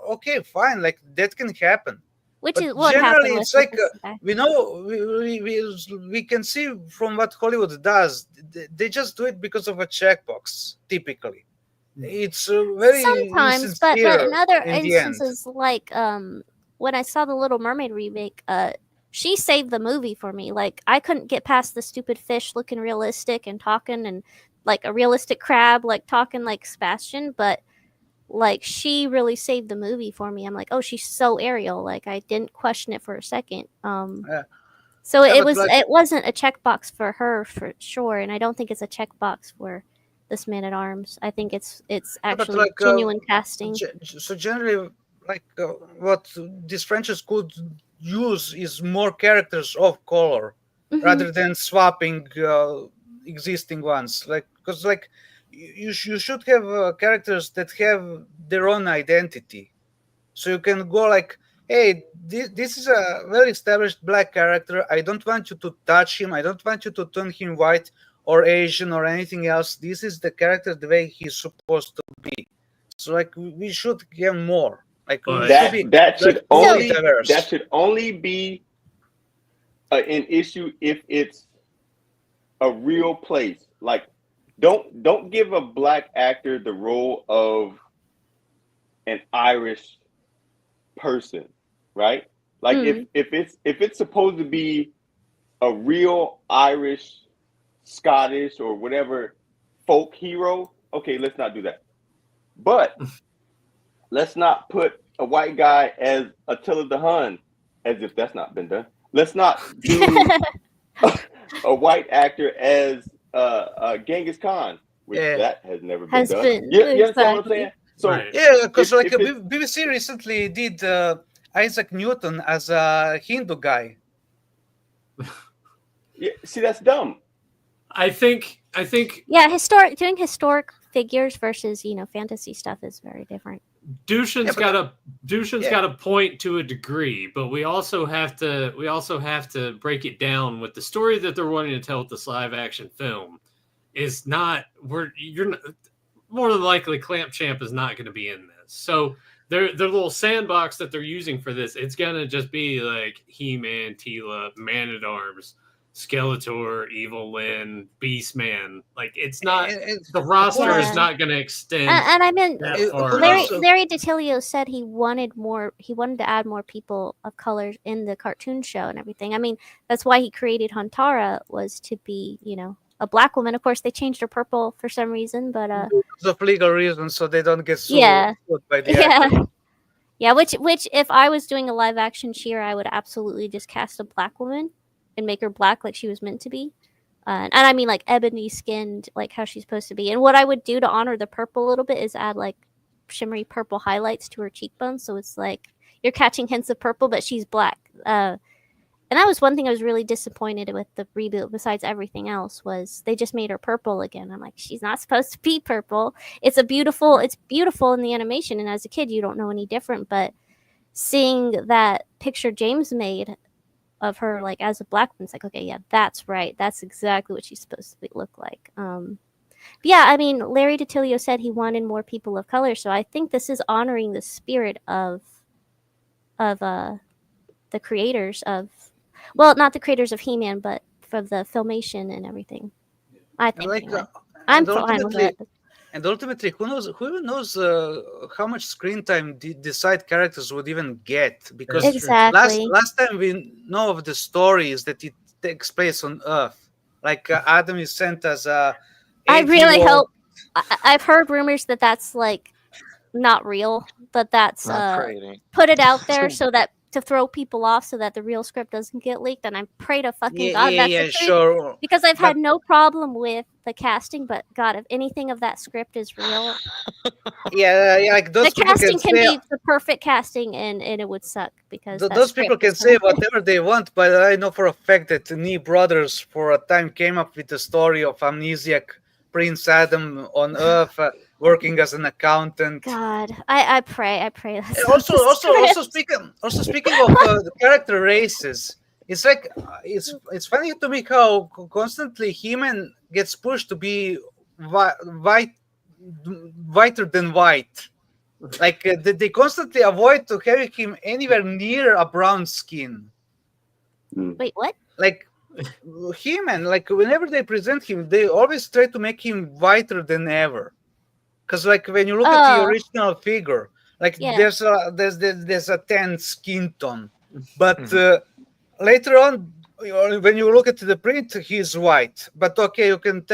E: okay, fine, like that can happen.
F: Which is what generally
E: it's like we know we can see from what Hollywood does. They just do it because of a checkbox. Typically, it's very
F: sometimes, but in other instances, like when I saw the Little Mermaid remake, she saved the movie for me. Like, I couldn't get past the stupid fish looking realistic and talking, and like a realistic crab like talking like Sebastian, but like she really saved the movie for me. I'm like, oh, she's so Ariel. Like, I didn't question it for a second. So
E: Yeah,
F: it
E: but
F: was
E: like,
F: it wasn't a checkbox for her for sure, and I don't think it's a checkbox for this Man at Arms. I think it's
E: yeah, but
F: actually
E: like
F: genuine casting.
E: so generally, like what this franchise could use is more characters of color
F: Mhm.
E: rather than swapping existing ones. Like, because like you should have characters that have their own identity, so you can go like, hey, this is a well established black character. I don't want you to touch him. I don't want you to turn him white or Asian or anything else. This is the character the way he's supposed to be. So like we should get more. Like we
B: But-
E: should be
D: That should
E: like,
D: only
E: fully diverse.
D: that should only be an issue if it's a real place. Like, don't give a black actor the role of an Irish person, right? Like if it's supposed to be a real Irish, Scottish, or whatever folk hero, okay, let's not do that. But let's not put a white guy as Attila the Hun, as if that's not been done. Let's not do a white actor as Genghis Khan, which that has never been done. You understand what I'm saying? So
B: Right.
E: Yeah, because like
D: if it-
E: BBC recently did Isaac Newton as a Hindu guy.
D: yeah, see, that's dumb.
B: I think
F: Yeah, doing historic figures versus fantasy stuff is very different.
B: Dushin's
E: Yeah,
B: got a point to a degree, but we also have to break it down with the story that they're wanting to tell with this live action film. Is not more than likely Clamp Champ is not going to be in this. So their little sandbox that they're using for this, it's gonna just be like He-Man, Tila, Man at Arms, Skeletor, Evil Lyn, Beastman. Like, it's not the roster
F: Yeah.
B: is not going to extend.
F: And I mean,
B: that
E: it-
B: far
F: Larry
B: out.
F: Larry DiTilio said he wanted to add more people of color in the cartoon show and everything. I mean, that's why he created Huntara, was to be, a black woman. Of course, they changed her purple for some reason, but
E: because of legal reasons, so they don't get sued
F: Yeah.
E: by the actor.
F: yeah. Yeah, which if I was doing a live action She-Ra, I would absolutely just cast a black woman and make her black like she was meant to be. And I mean, like, ebony skinned, like how she's supposed to be. And what I would do to honor the purple a little bit is add like shimmery purple highlights to her cheekbones, so it's like you're catching hints of purple, but she's black. And that was one thing I was really disappointed with the reboot, besides everything else, was they just made her purple again. I'm like, she's not supposed to be purple. It's beautiful in the animation, and as a kid you don't know any different, but seeing that picture James made of her like as a black woman, it's like, okay, yeah, that's right. That's exactly what she's supposed to look like. But yeah, I mean, Larry DiTilio said he wanted more people of color, so I think this is honoring the spirit of the creators of, well, not the creators of He-Man, but for the filmation and everything. I think.
E: Like,
F: anyway. I'm
E: and
F: fine with it.
E: And ultimately, who knows how much screen time the side characters would even get? Because
F: Exactly.
E: last time we know of the story is that it takes place on Earth. Like Adam is sent as a.
F: I really
E: 8-year-old
F: hope. I've heard rumors that that's like not real, but that's
C: Not crazy.
F: put it out there so that to throw people off, so that the real script doesn't get leaked. And I pray to fucking God that's the truth,
E: sure.
F: because I've
E: But-
F: had no problem with the casting. But God, if anything of that script is real,
E: Yeah, like
F: the
E: those people
F: casting
E: can
F: can
E: say.
F: be the perfect casting, and it would suck because that
E: Those people
F: script
E: can
F: is
E: say
F: not-
E: whatever they want, but I know for a fact that the Nee brothers for a time came up with the story of amnesiac Prince Adam on Earth, working as an accountant.
F: God, I pray that's
E: And
F: not
E: also,
F: the
E: also
F: script.
E: speaking of the character races, it's like it's funny to me how constantly He-Man gets pushed to be whiter than white. Like they constantly avoid to having him anywhere near a brown skin.
F: Wait, what?
E: Like He-Man, like whenever they present him, they always try to make him whiter than ever. Because like when you look at the
F: Oh.
E: original figure, like
F: Yeah.
E: there's a tan skin tone, but later on, when you look at the print, he's white. But okay, you can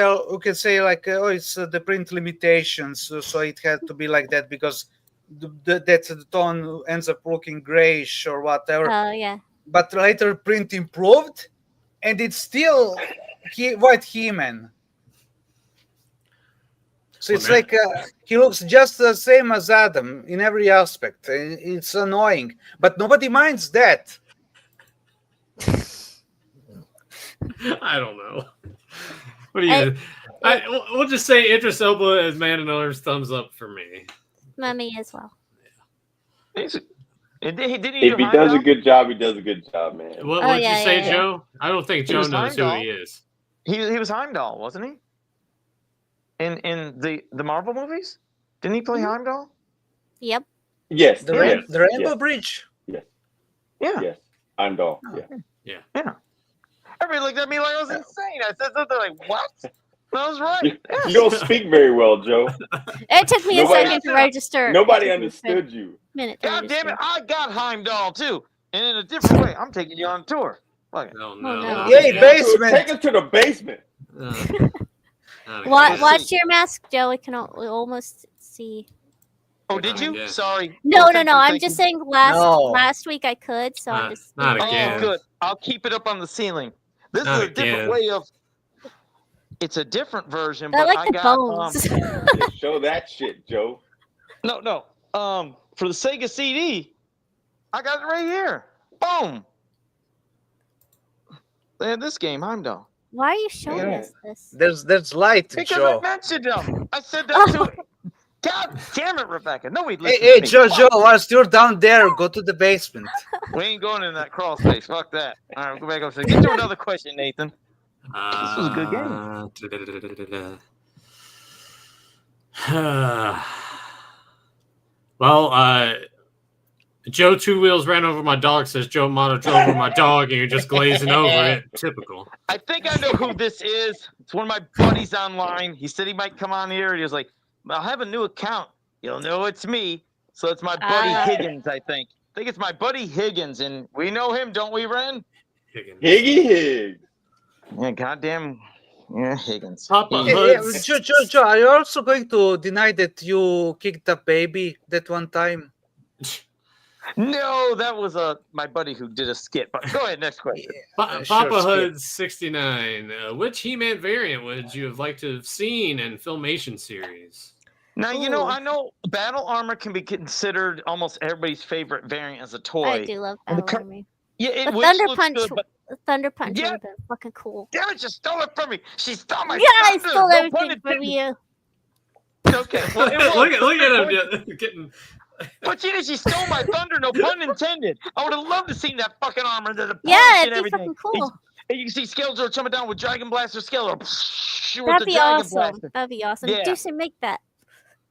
E: say like, oh, it's the print limitations, so it had to be like that because the tone ends up looking grayish or whatever.
F: Oh yeah.
E: But later print improved, and it's still white He-Man. So it's like he looks just the same as Adam in every aspect. It's annoying, but nobody minds that.
B: I don't know. What do you? We'll just say Idris Elba as Mandalorian's thumbs up for me.
F: Mummy as well.
D: If he does a good job, he does a good job, man.
B: What did you say, Joe? I don't think Joe knows who he is.
C: He was Heimdall, wasn't he? In the Marvel movies? Didn't he play Heimdall?
F: Yep.
D: Yes.
E: The Rainbow Bridge.
D: Yes.
C: Yeah.
D: Yes. Heimdall.
C: Yeah. Everybody looked at me like I was insane. I said something like, what? I was right.
D: You don't speak very well, Joe.
F: It took me a second to register.
D: Nobody understood you.
C: God damn it, I got Heimdall too. And in a different way. I'm taking you on tour. Fuck it.
B: Oh, no.
E: Yay, basement.
D: Take us to the basement.
F: Watch your mask, Joe. We can almost see.
C: Oh, did you? Sorry.
F: No. I'm just saying last week I could, so I'm just.
B: Not again.
C: Oh, good. I'll keep it up on the ceiling. This is a different way of. It's a different version, but
F: I got bones.
D: Show that shit, Joe.
C: No. For the Sega CD, I got it right here. Boom. They had this game, Heimdall.
F: Why are you showing us this?
E: There's light,
C: because
E: Joe.
C: I mentioned them. I said that too. God damn it, Rebecca. Nobody listens
E: Hey,
C: to me.
E: Joe, whilst you're down there, go to the basement.
C: We ain't going in that crawl space. Fuck that. All right, we'll go back upstairs. Get to another question, Nathan. This was a good game.
B: Well, Joe Two Wheels ran over my dog, says Joe Amato drove over my dog, and you're just glazing over it. Typical.
C: I think I know who this is. It's one of my buddies online. He said he might come on here. He was like, I'll have a new account. You'll know it's me. So it's my buddy Higgins, I think. I think it's my buddy Higgins, and we know him, don't we, Ren?
B: Higgins.
D: Higgy Higgs.
C: Yeah, goddamn. Yeah, Higgins.
B: Papa
E: Joe, are you also going to deny that you kicked a baby that one time?
C: No, that was my buddy who did a skit. But go ahead, next question.
B: Papa Hood 69. Which He-Man variant would you have liked to have seen in Filmation series?
C: Now, you know, I know Battle Armor can be considered almost everybody's favorite variant as a toy.
F: I do love Battle Armor.
C: Yeah,
F: Thunder Punch would have been fucking cool.
C: Damn it, she stole it from me. She stole my
F: I
C: thunder.
F: stole
C: No
F: everything
C: pun
F: from you.
C: Okay. Well,
B: look at him getting.
C: But she stole my thunder, no pun intended. I would have loved to see that fucking armor, the punch
F: it'd
C: and
F: be
C: everything.
F: fucking cool.
C: And you can see Skeletor jumping down with Dragon Blaster Skeletor.
F: That'd be awesome. That'd be awesome.
C: Yeah.
F: Do some make that.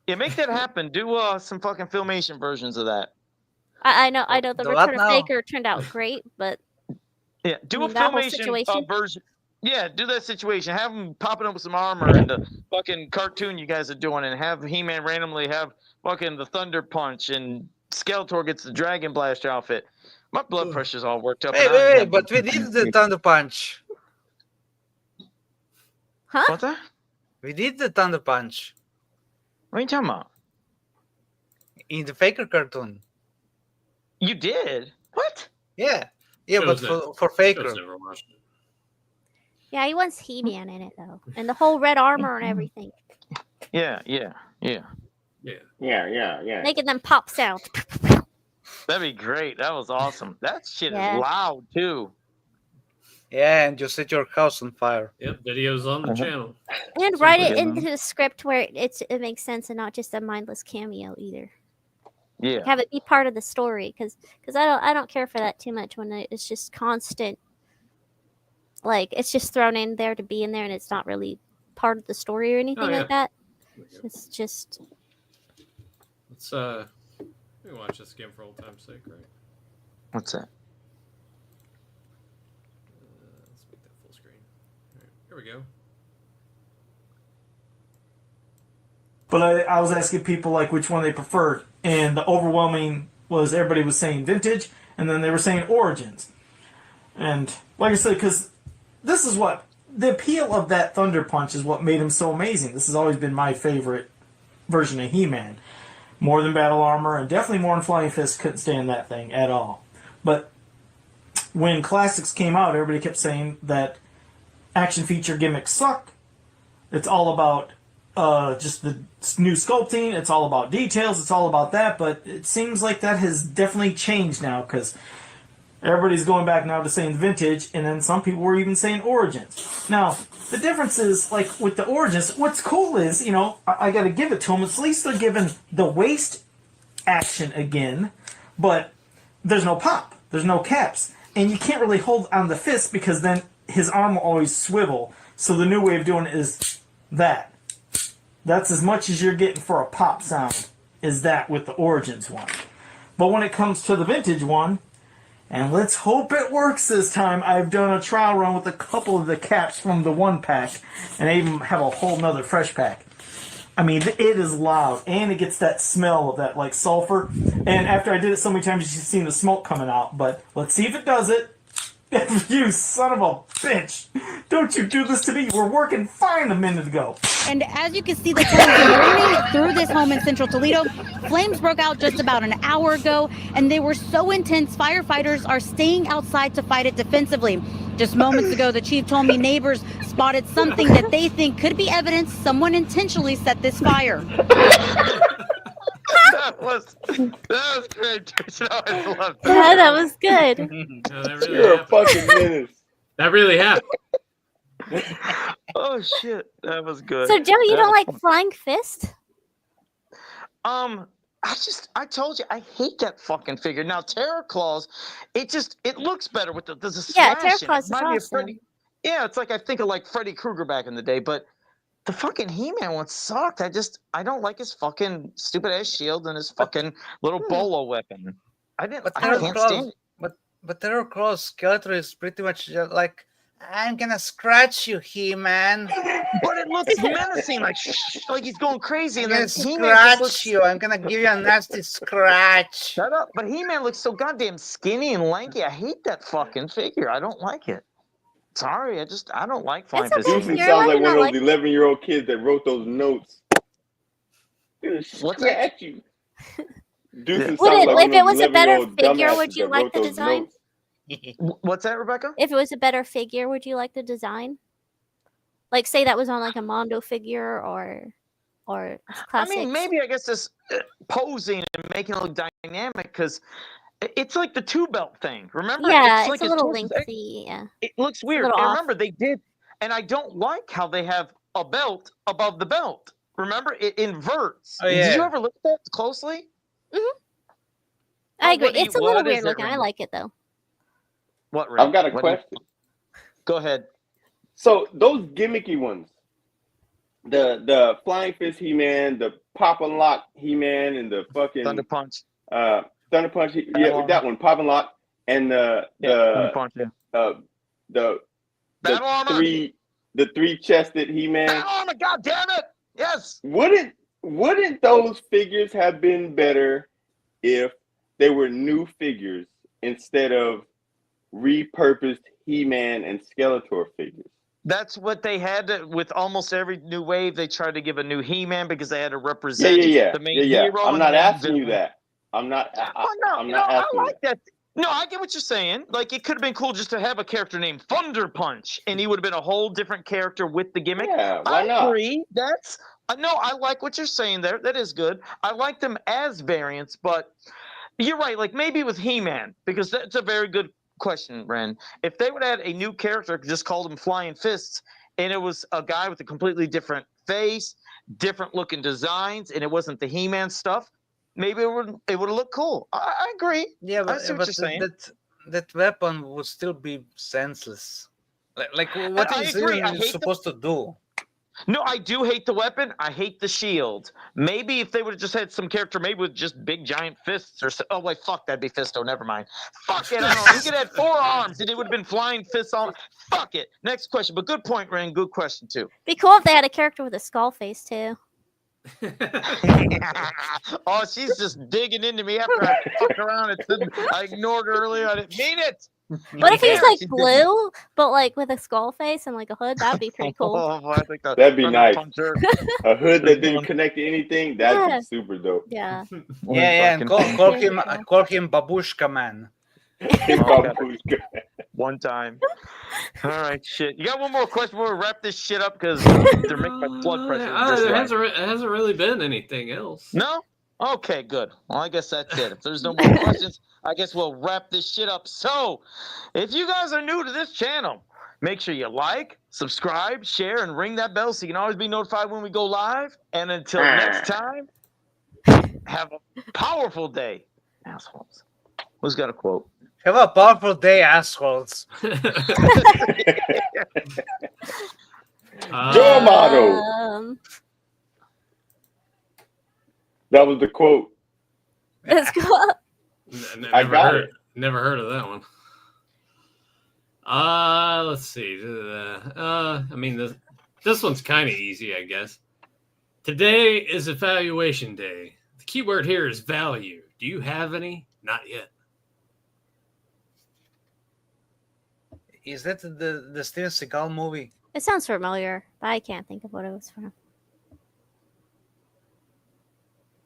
C: Yeah, make that happen. Do some fucking Filmation versions of that.
F: I know the Return of Faker turned out great, but
C: yeah, do a Filmation version. Yeah, do that situation. Have him popping up with some armor and the fucking cartoon you guys are doing, and have He-Man randomly have fucking the Thunder Punch, and Skeletor gets the Dragon Blaster outfit. My blood pressure's all worked up.
E: Wait, but we did the Thunder Punch.
F: Huh?
C: What's that?
E: We did the Thunder Punch.
C: What are you talking about?
E: In the Faker cartoon.
C: You did? What?
E: Yeah, but for Faker.
F: Yeah, he wants He-Man in it though, and the whole red armor and everything.
C: Yeah.
F: Making them pop sound.
C: That'd be great. That was awesome. That shit is loud too.
E: Yeah, and you set your house on fire.
B: Yep, videos on the channel.
F: And write it into the script where it makes sense and not just a mindless cameo either.
C: Yeah.
F: Have it be part of the story, because I don't care for that too much when it's just constant. Like it's just thrown in there to be in there, and it's not really part of the story or anything like that. It's just.
B: Let me watch this again for old time's sake, right?
C: What's that?
B: Let's make that full screen. All right, here we go.
I: But I was asking people like which one they preferred, and the overwhelming was everybody was saying Vintage, and then they were saying Origins. And like I said, because this is what the appeal of that Thunder Punch is what made him so amazing. This has always been my favorite version of He-Man. More than Battle Armor, and definitely more than Flying Fist. Couldn't stand that thing at all. But when Classics came out, everybody kept saying that action feature gimmicks suck. It's all about just the new sculpting. It's all about details. It's all about that. But it seems like that has definitely changed now, because everybody's going back now to saying vintage, and then some people were even saying Origins. Now, the difference is, like, with the Origins, what's cool is, you know, I got to give it to them. At least they're giving the waist action again, but there's no pop. There's no caps. And you can't really hold on the fist, because then his arm will always swivel. So the new way of doing it is that. That's as much as you're getting for a pop sound, is that with the Origins one. But when it comes to the vintage one, and let's hope it works this time, I've done a trial run with a couple of the caps from the one pack, and I even have a whole nother fresh pack. I mean, it is loud, and it gets that smell of that, like, sulfur. And after I did it so many times, you've seen the smoke coming out. But let's see if it does it. You son of a bitch. Don't you do this to me. You were working fine a minute ago.
J: And as you can see, the flames are burning through this home in Central Toledo. Flames broke out just about an hour ago, and they were so intense, firefighters are staying outside to fight it defensively. Just moments ago, the chief told me neighbors spotted something that they think could be evidence someone intentionally set this fire.
C: That was great. I loved it.
F: Yeah, that was good.
B: No, that really
D: You're a
B: happened.
D: fucking menace.
B: That really happened.
C: Oh shit, that was good.
F: So, Joe, you don't like Flying Fist?
C: I told you, I hate that fucking figure. Now, Terror Claws, it looks better with there's a
F: Yeah,
C: slash
F: Terror
C: in it.
F: Claws is
C: Remind me of
F: awesome.
C: Freddy. Yeah, it's like I think of like Freddy Krueger back in the day, but the fucking He-Man one sucked. I don't like his fucking stupid ass shield and his fucking little bolo weapon. I
E: But
C: can't stand it.
E: But Terror Claws Skeletor is pretty much just like, I'm gonna scratch you, He-Man.
C: But it looks menacing, like he's going crazy,
E: I'm
C: and
E: gonna
C: then He-Man just
E: scratch
C: looks.
E: you. I'm gonna give you a nasty scratch.
C: Shut up! But He-Man looks so goddamn skinny and lanky. I hate that fucking figure. I don't like it. Sorry, I don't like Flying
F: It's
C: Fist.
F: okay.
D: Deuces
F: You're
D: sounds
F: allowed
D: like
F: to
D: one of
F: not
D: those 11-year-old kids that wrote those notes.
C: What's
D: Scratch you. Deuces
F: Would
D: sounds
F: it,
D: like
F: if it was a better
D: 11-year-old
F: figure,
D: dumbasses
F: would you
D: that
F: like
D: wrote
F: the
D: those
F: design?
D: notes.
C: What's that, Rebecca?
F: If it was a better figure, would you like the design? Like, say that was on like a Mondo figure or classics.
C: I mean, maybe I guess this posing and making it look dynamic, because it's like the two belt thing. Remember?
F: Yeah, it's
C: like
F: a
C: his
F: little
C: torso-
F: lengthy. Yeah.
C: It looks weird.
F: little
C: And
F: off.
C: remember, they did, and I don't like how they have a belt above the belt. Remember, it inverts.
E: Oh,
C: Did you
E: yeah.
C: ever look at that closely?
F: I agree.
C: what do you-
F: It's a little
C: what is
F: weird
C: it,
F: looking. I
C: Randy?
F: like it though.
C: What? Rick?
D: I've got a
C: What do you-
D: question.
C: Go ahead.
D: So those gimmicky ones, the Flying Fist He-Man, the Pop and Lock He-Man, and the fucking
C: Thunder Punch.
D: Thunder Punch, yeah, that one, Pop and Lock, and
C: Thunder
D: the
C: Punch. Yeah.
D: the
C: Battle Armor.
D: the three-chested He-Man.
C: Battle Armor. God damn it! Yes.
D: Wouldn't those figures have been better if they were new figures instead of repurposed He-Man and Skeletor figures?
C: That's what they had with almost every new wave. They tried to give a new He-Man because they had to represent
D: Yeah.
C: the main hero.
D: I'm
C: and
D: not
C: the main
D: asking you
C: villain.
D: that. I'm not
C: I
D: asking
C: like that. No, I get what you're saying. Like, it could have been cool just to have a character named Thunder Punch, and he would have been a whole different character with the gimmick.
D: Yeah, why not?
C: I agree. That's no, I like what you're saying there. That is good. I like them as variants, but you're right. Like, maybe with He-Man, because that's a very good question, Ren. If they would add a new character, just called him Flying Fists, and it was a guy with a completely different face, different looking designs, and it wasn't the He-Man stuff, maybe it would have looked cool. I agree.
E: Yeah,
C: I see what you're saying.
E: that weapon would still be senseless. Like what
C: I
E: is
C: agree. I
E: it
C: hate the-
E: supposed to do?
C: No, I do hate the weapon. I hate the shield. Maybe if they would have just had some character, maybe with just big giant fists or so. Oh wait, fuck, that'd be Fisto. Never mind. Fuck it. I don't know. He could have had 4 arms and it would have been flying fists on. Fuck it. Next question. But good point, Ren. Good question too.
F: Be cool if they had a character with a skull face too.
C: Oh, she's just digging into me after I fucked around and said I ignored her earlier. I didn't mean it.
F: What if he's like blue, but like with a skull face and like a hood? That'd be pretty cool.
C: I think
D: That'd be nice.
C: Puncher.
D: A hood that didn't connect to anything, that'd be super dope.
F: Yeah.
E: Yeah, and call him Babushka Man.
C: One time. All right, shit. You got one more question before we wrap this shit up because they're making my blood pressure.
B: It hasn't really been anything else.
C: No? Okay, good. Well, I guess that's it. If there's no more questions, I guess we'll wrap this shit up. So, if you guys are new to this channel, make sure you like, subscribe, share, and ring that bell so you can always be notified when we go live. And until next time, have a powerful day, assholes. Who's got a quote?
E: Have a powerful day, assholes.
D: Joe Amato. That was the quote.
F: Let's go.
B: Never heard of that one. Let's see. I mean, this one's kind of easy, I guess. Today is evaluation day. The key word here is value. Do you have any? Not yet.
E: Is that the Steven Seagal movie?
F: It sounds familiar, but I can't think of what it was from.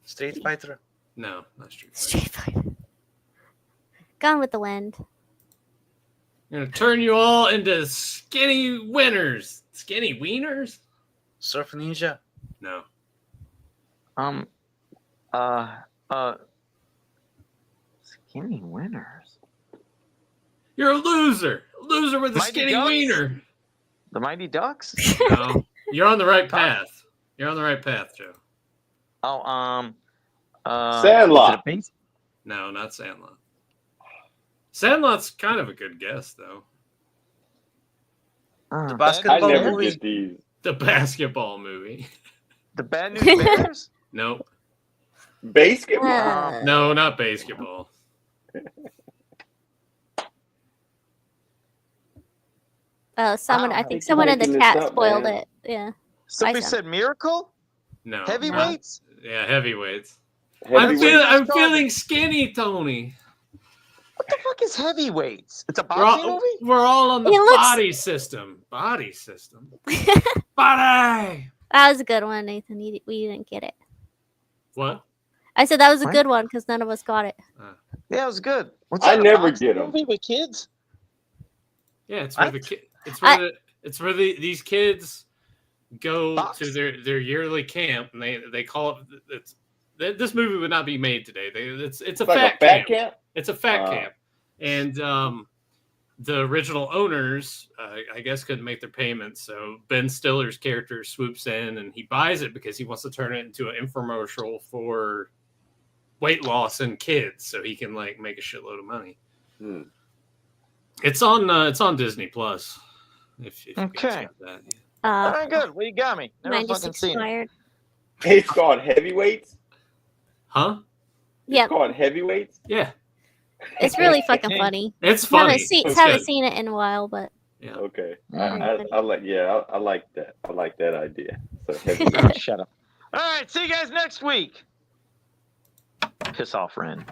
E: Street Fighter?
B: No, not Street Fighter.
F: Street Fighter. Gone with the Wind.
B: I'm gonna turn you all into skinny winners. Skinny wieners?
E: Surf Ninja?
B: No.
C: Skinny winners.
B: You're a loser. A loser with a
C: Mighty
B: skinny
C: Ducks?
B: wiener.
C: The Mighty Ducks?
B: No. You're on the right path. You're on the right path, Joe.
C: Oh,
D: Sandlot.
B: No, not Sandlot. Sandlot's kind of a good guess, though.
E: The
D: I
E: basketball
D: never
E: movie?
D: get these.
B: The basketball movie.
C: The Bad News Bears?
B: Nope.
D: Basketball?
B: No, not basketball.
F: Someone.
C: Wow.
F: I think someone in the
D: Making
F: chat
D: this up,
F: spoiled
D: man.
F: it. Yeah.
C: Somebody
F: said-
C: said Miracle?
B: No.
C: Heavyweights?
B: Yeah, heavyweights.
D: Heavyweight.
B: I'm feeling skinny, Tony.
C: What the fuck is Heavyweights? It's a boxing movie?
B: We're all on the
F: It looks-
B: body system. Body system. Body.
F: That was a good one, Nathan. We didn't get it.
B: What?
F: I said that was a
C: What?
F: good one because none of us got it.
C: Yeah, it was good. What's
D: I
C: that, a
D: never
C: boxing
D: get 'em.
C: movie with kids?
B: Yeah, it's where the
C: What?
B: kid. It's where these kids go
C: Box.
B: to their yearly camp, and they call it. This movie would not be made today. It's a
D: Like
B: fat
D: a fat
B: camp.
D: camp?
B: It's a fat camp, and the original owners, I guess, couldn't make their payments. So Ben Stiller's character swoops in and he buys it because he wants to turn it into an infomercial for weight loss in kids, so he can like make a shitload of money.
D: Hmm.
B: It's on Disney Plus. If you guys
C: Okay.
B: got that.
C: All right, good. Well, you got me. Never
F: Mine just
C: fucking seen it.
F: expired.
D: It's called Heavyweights?
B: Huh?
F: Yeah,
D: It's called Heavyweights?
B: Yeah.
F: It's really fucking funny.
B: It's funny.
F: Haven't
B: It's good.
F: seen it in a while, but
B: Yeah.
D: Okay.
C: Mm.
D: I like that. I like that idea. So Heavyweights.
C: Shut up. All right, see you guys next week. Piss off, Ren.